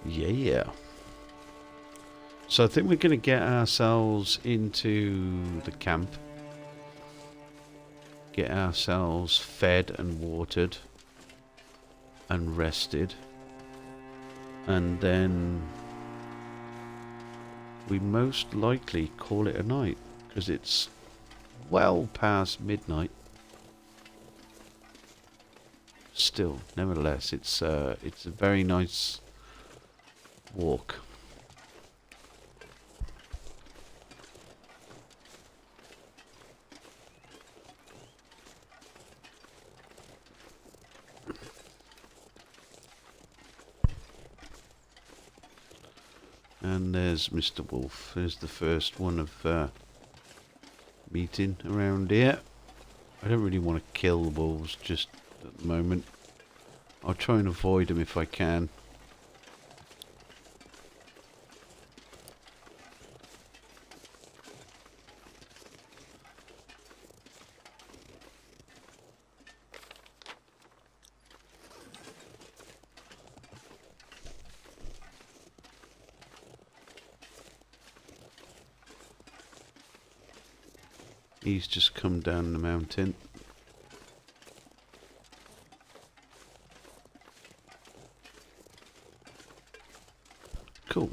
Yeah. So I think we're going to get ourselves into the camp. Get ourselves fed and watered. And rested. And then we most likely call it a night. Because it's well past midnight. Still, nevertheless, it's a very nice walk. And there's Mr. Wolf. There's the first one of meeting around here. I don't really want to kill the wolves just at the moment. I'll try and avoid them if I can. He's just come down the mountain. Cool.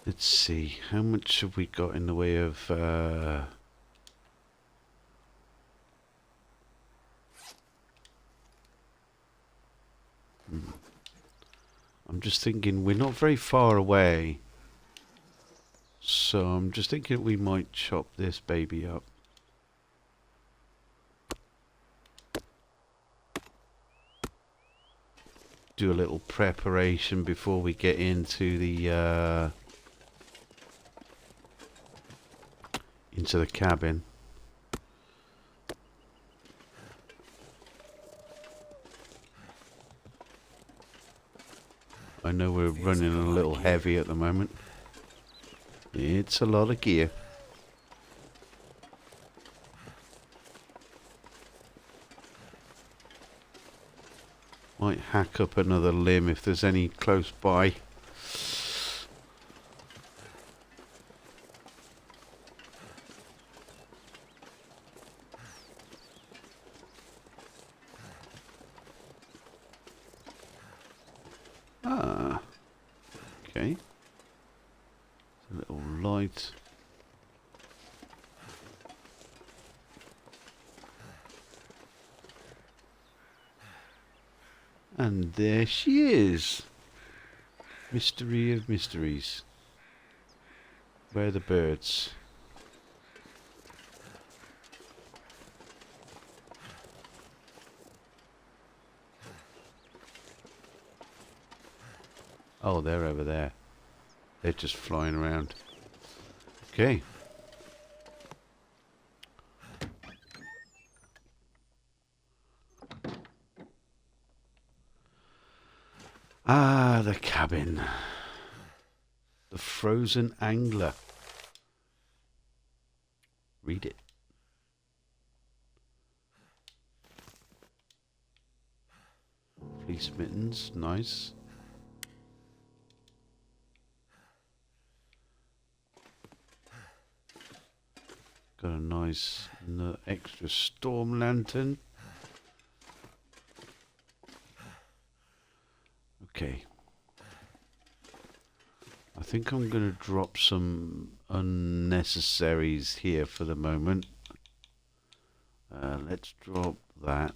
Let's see, how much have we got in the way of I'm just thinking we're not very far away, so I'm just thinking we might chop this baby up. Do a little preparation before we get into the cabin. I know we're running a little heavy at the moment. It's a lot of gear. Might hack up another limb if there's any close by. Ah, okay. A little light. And there she is. Mystery of mysteries. Where are the birds? Oh, they're over there. They're just flying around. Okay. Ah, the cabin. The Frozen Angler. Read it. Fleece mittens, nice. Got a nice extra storm lantern. Okay. I think I'm going to drop some unnecessaries here for the moment. Let's drop that.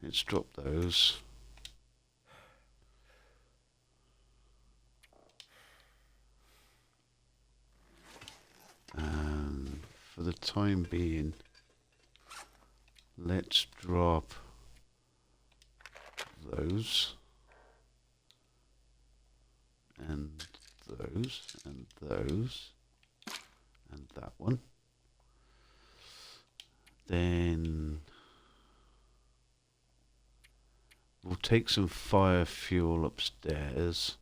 Let's drop those. And for the time being, let's drop those. And those. And those. And that one. Then we'll take some fire fuel upstairs.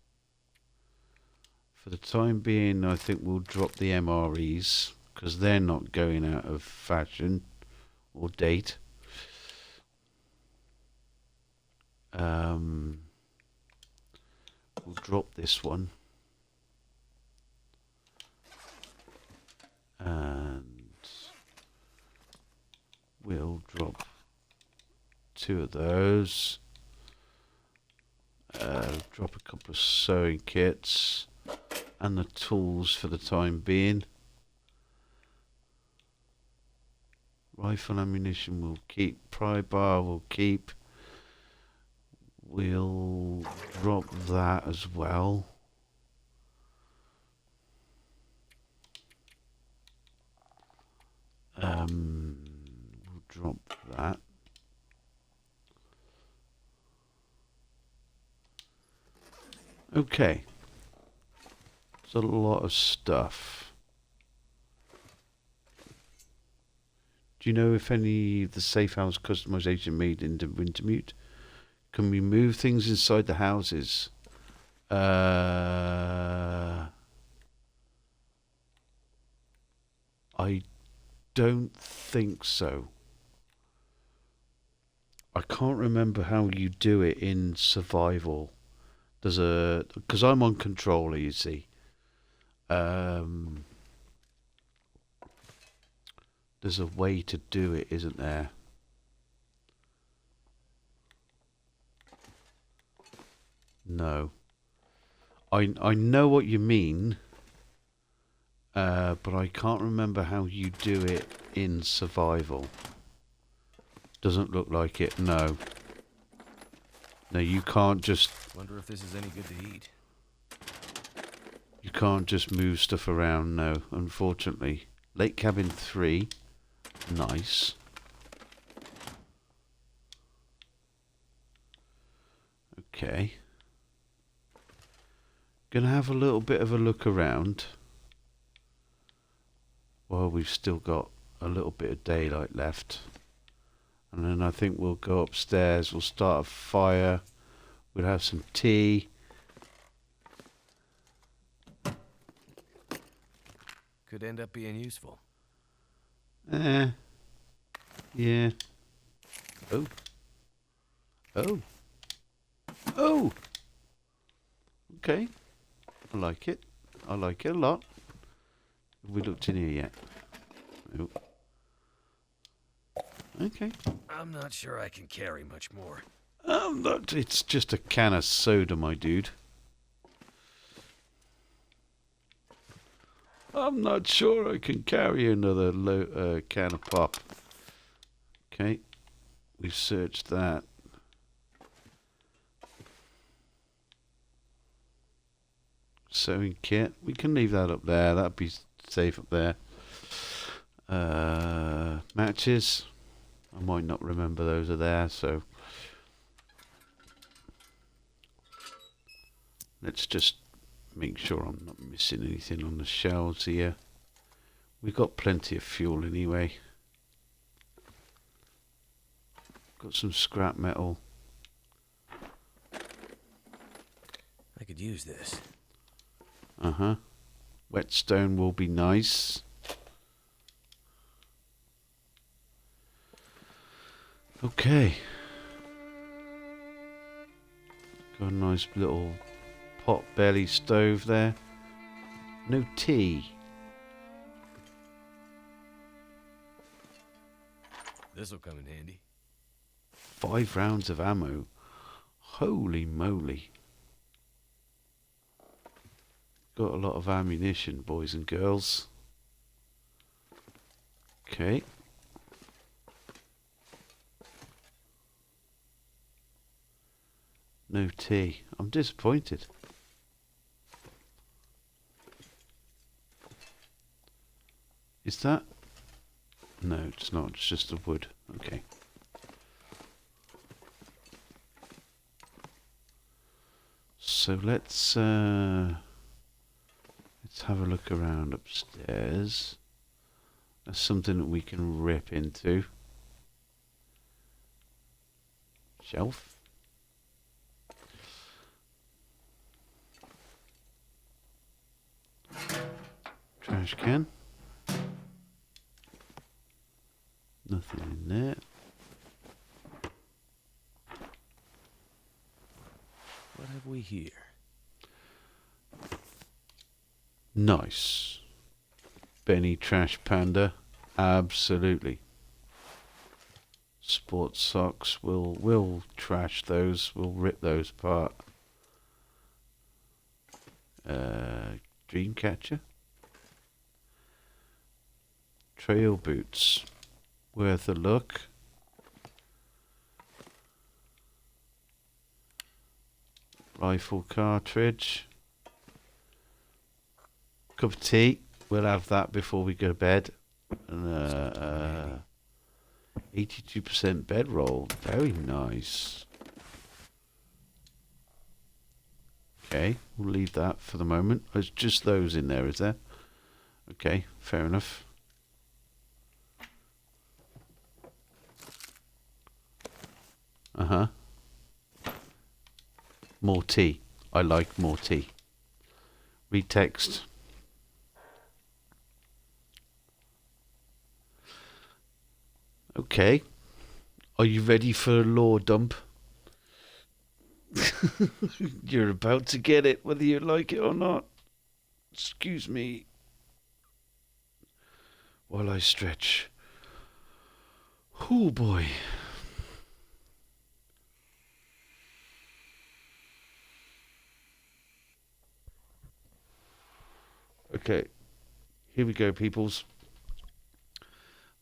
For the time being, I think we'll drop the MREs because they're not going out of fashion or date. We'll drop this one. And we'll drop 2 of those. Drop a couple of sewing kits and the tools for the time being. Rifle ammunition we'll keep. Pry bar we'll keep. We'll drop that as well. We'll drop that. Okay. It's a lot of stuff. Do you know if any of the safe house customization made into Wintermute can we move things inside the houses? I don't think so. I can't remember how you do it in survival. There's a, because I'm on controller, you see. There's a way to do it, isn't there? No. I know what you mean, but I can't remember how you do it in survival. Doesn't look like it, no. No, you can't just... Wonder if this is any good to eat. You can't just move stuff around, no, unfortunately. Lake Cabin 3. Nice. Okay. Gonna have a little bit of a look around. Well, we've still got a little bit of daylight left. And then I think we'll go upstairs, we'll start a fire, we'll have some tea. Could end up being useful. Yeah. Oh. Oh. Oh! Okay. I like it. I like it a lot. Have we looked in here yet? Oh. Okay. I'm not sure I can carry much more. It's just a can of soda, my dude. I'm not sure I can carry another can of pop. Okay. We've searched that. Sewing kit. We can leave that up there. That'd be safe up there. Matches. I might not remember those are there, so let's just make sure I'm not missing anything on the shelves here. We've got plenty of fuel anyway. Got some scrap metal. I could use this. Uh-huh. Whetstone will be nice. Okay. Got a nice little pot belly stove there. No tea. This'll come in handy. 5 rounds of ammo. Holy moly. Got a lot of ammunition, boys and girls. Okay. No tea. I'm disappointed. Is that? No, it's not. It's just the wood. Okay. So let's have a look around upstairs. That's something that we can rip into. Shelf. Trash can. Nothing in there. What have we here? Nice. Benny Trash Panda. Absolutely. Sports socks. We'll trash those. We'll rip those apart. Dreamcatcher. Trail boots. Worth a look. Rifle cartridge. Cup of tea. We'll have that before we go to bed. And 82% bedroll. Very nice. Okay, we'll leave that for the moment. There's just those in there, is there? Okay, fair enough. Uh-huh. More tea. I like more tea. Read text. Okay. Are you ready for a lore dump? You're about to get it, whether you like it or not. Excuse me. While I stretch. Oh boy. Okay. Here we go, peoples.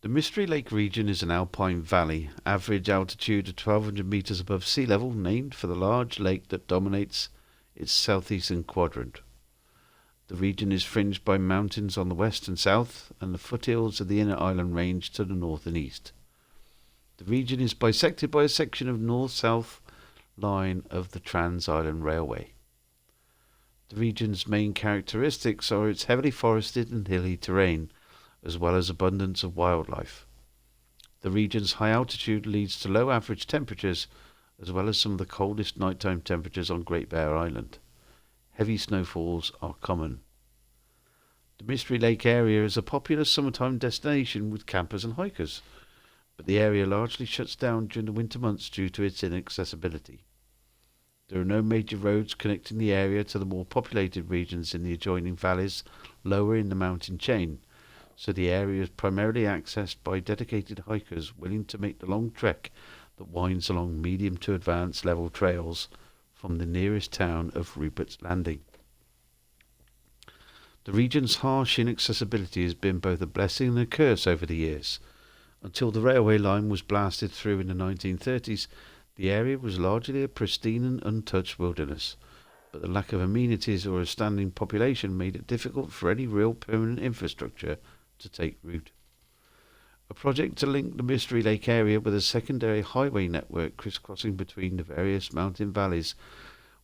The Mystery Lake region is an alpine valley, average altitude of 1,200 meters above sea level, named for the large lake that dominates its southeastern quadrant. The region is fringed by mountains on the west and south, and the foothills of the inner island range to the north and east. The region is bisected by a section of north-south line of the Trans-Island Railway. The region's main characteristics are its heavily forested and hilly terrain, as well as abundance of wildlife. The region's high altitude leads to low average temperatures, as well as some of the coldest nighttime temperatures on Great Bear Island. Heavy snowfalls are common. The Mystery Lake area is a popular summertime destination with campers and hikers, but the area largely shuts down during the winter months due to its inaccessibility. There are no major roads connecting the area to the more populated regions in the adjoining valleys lower in the mountain chain, so the area is primarily accessed by dedicated hikers willing to make the long trek that winds along medium to advanced level trails from the nearest town of Rupert's Landing. The region's harsh inaccessibility has been both a blessing and a curse over the years. Until the railway line was blasted through in the 1930s, the area was largely a pristine and untouched wilderness, but the lack of amenities or a standing population made it difficult for any real permanent infrastructure to take root. A project to link the Mystery Lake area with a secondary highway network crisscrossing between the various mountain valleys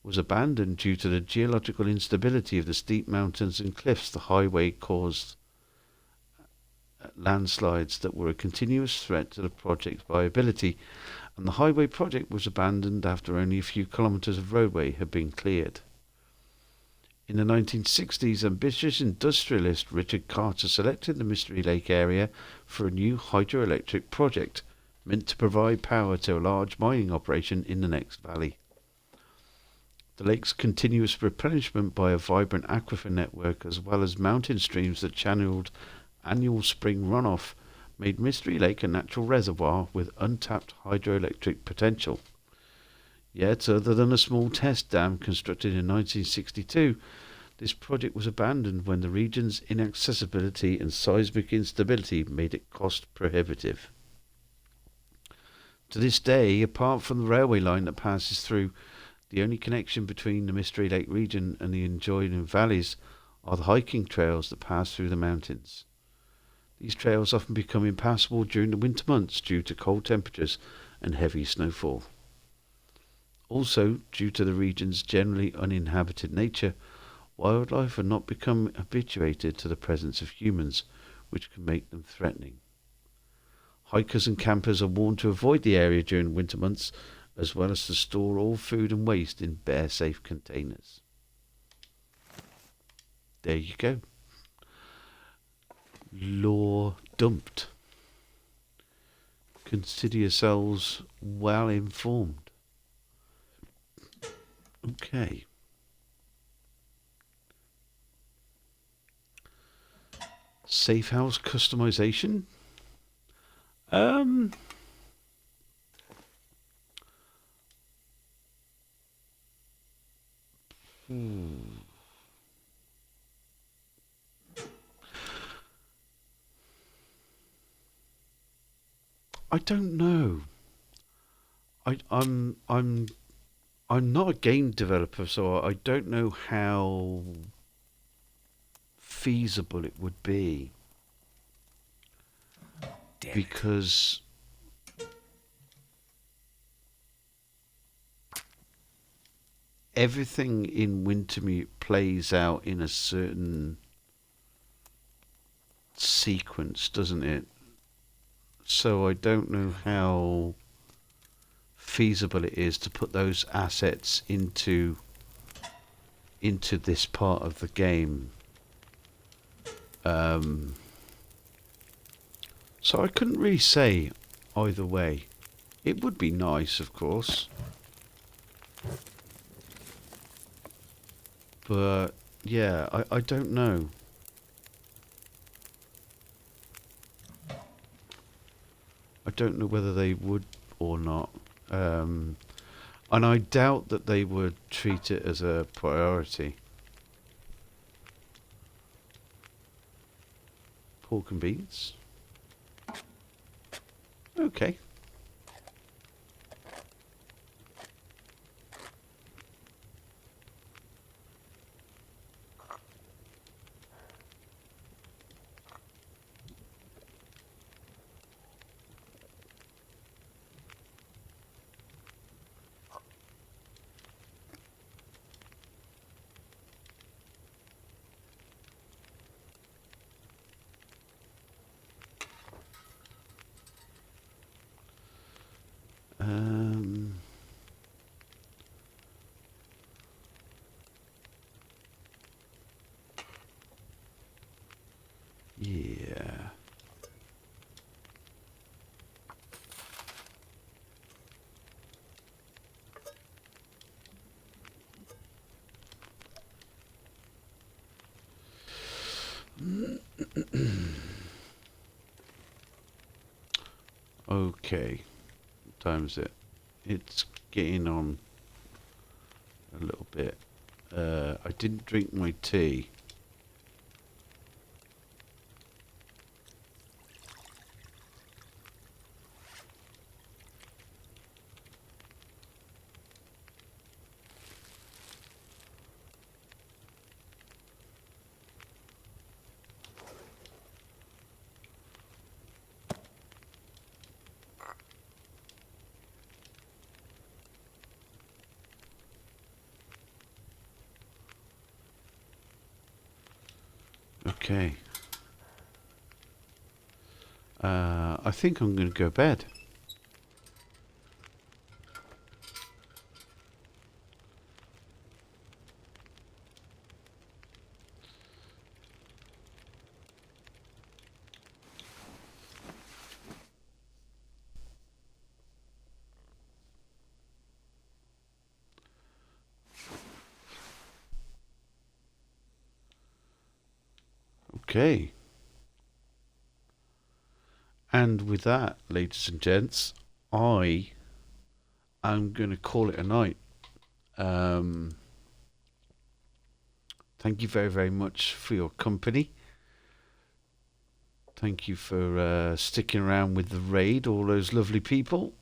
was abandoned due to the geological instability of the steep mountains and cliffs the highway caused landslides that were a continuous threat to the project's viability, and the highway project was abandoned after only a few kilometres of roadway had been cleared. In the 1960s, ambitious industrialist Richard Carter selected the Mystery Lake area for a new hydroelectric project meant to provide power to a large mining operation in the next valley. The lake's continuous replenishment by a vibrant aquifer network, as well as mountain streams that channeled annual spring runoff, made Mystery Lake a natural reservoir with untapped hydroelectric potential. Yet, other than a small test dam constructed in 1962, this project was abandoned when the region's inaccessibility and seismic instability made it cost prohibitive. To this day, apart from the railway line that passes through, the only connection between the Mystery Lake region and the adjoining valleys are the hiking trails that pass through the mountains. These trails often become impassable during the winter months due to cold temperatures and heavy snowfall. Also, due to the region's generally uninhabited nature, wildlife have not become habituated to the presence of humans, which can make them threatening. Hikers and campers are warned to avoid the area during winter months, as well as to store all food and waste in bear-safe containers. There you go. Lore dumped. Consider yourselves well informed. Okay. Safe house customization. I don't know. I'm not a game developer, so I don't know how feasible it would be. Damn because everything in Wintermute plays out in a certain sequence, doesn't it? So I don't know how feasible it is to put those assets into this part of the game. So I couldn't really say either way. It would be nice, of course. But, yeah, I don't know. I don't know whether they would or not. And I doubt that they would treat it as a priority. Pork and beans. Okay. Okay, what time is it? It's getting on a little bit. I didn't drink my tea. Okay. I think I'm going to go to bed. Okay. And with that, ladies and gents, I am going to call it a night. Thank you very, very much for your company. Thank you for sticking around with the raid, all those lovely people.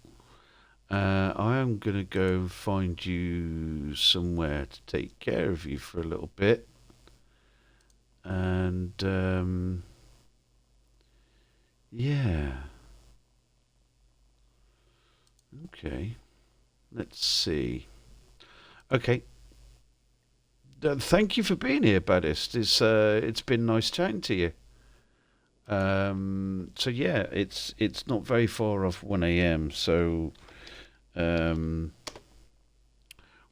I am going to go find you somewhere to take care of you for a little bit. And, yeah. Okay. Let's see. Okay. Thank you for being here, Baddest. It's been nice chatting to you. So yeah, it's not very far off 1 a.m. So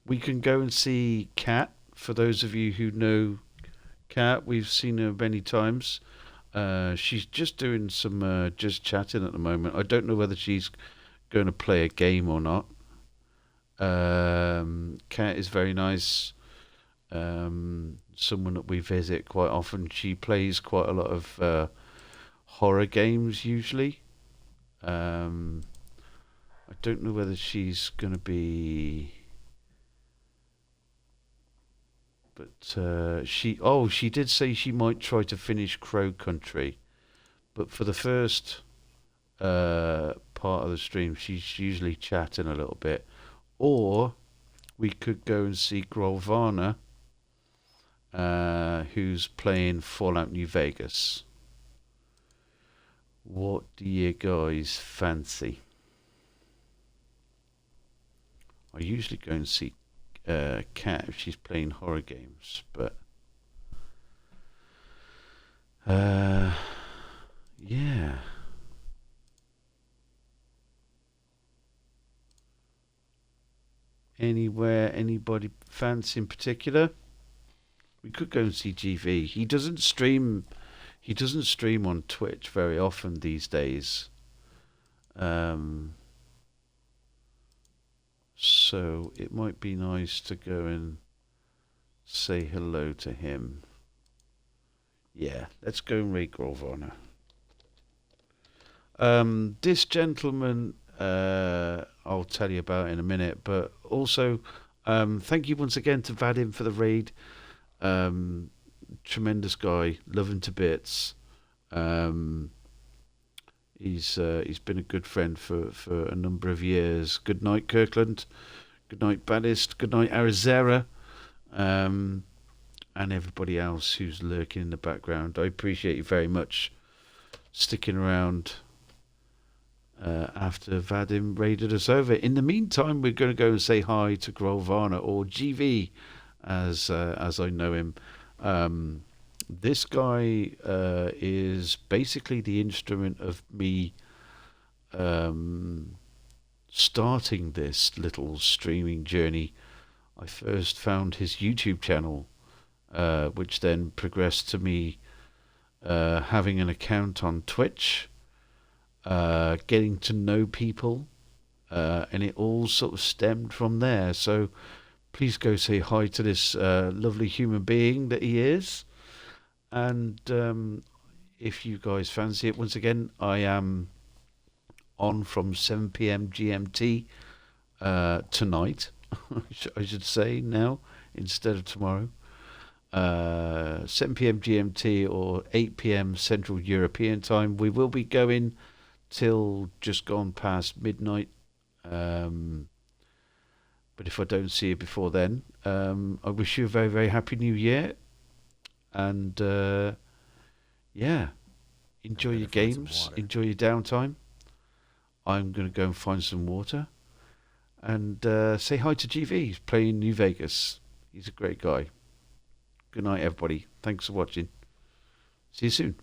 we can go and see Kat. For those of you who know Kat, we've seen her many times. She's just doing some just chatting at the moment. I don't know whether she's going to play a game or not. Kat is very nice. Someone that we visit quite often. She plays quite a lot of horror games usually. I don't know whether she's going to be, but she did say she might try to finish Crow Country, but for the first part of the stream, she's usually chatting a little bit. Or we could go and see Grolvana, who's playing Fallout New Vegas. What do you guys fancy? I usually go and see Kat if she's playing horror games, but yeah. Anywhere, anybody fancy in particular? We could go and see GV. He doesn't stream on Twitch very often these days. So it might be nice to go and say hello to him. Yeah, let's go and raid Grolvana. This gentleman, I'll tell you about in a minute, but also thank you once again to Vadim for the raid. Tremendous guy, love him to bits. He's been a good friend for a number of years. Good night, Kirkland. Good night, Baddest. Good night, Arizera. And everybody else who's lurking in the background. I appreciate you very much sticking around after Vadim raided us over. In the meantime, we're going to go and say hi to Grolvana, or GV, as I know him. This guy is basically the instrument of me starting this little streaming journey. I first found his YouTube channel, which then progressed to me having an account on Twitch, getting to know people, and it all sort of stemmed from there. So please go say hi to this lovely human being that he is. And if you guys fancy it. Once again, I am on from 7 p.m. GMT tonight, I should say now, instead of tomorrow. 7 p.m. GMT or 8 p.m. Central European Time. We will be going till just gone past midnight. But if I don't see you before then, I wish you a very, very happy new year. And yeah, enjoy your better find some games, water. enjoy your downtime. I'm going to go and find some water. And say hi to GV. He's playing New Vegas. He's a great guy. Good night, everybody. Thanks for watching. See you soon.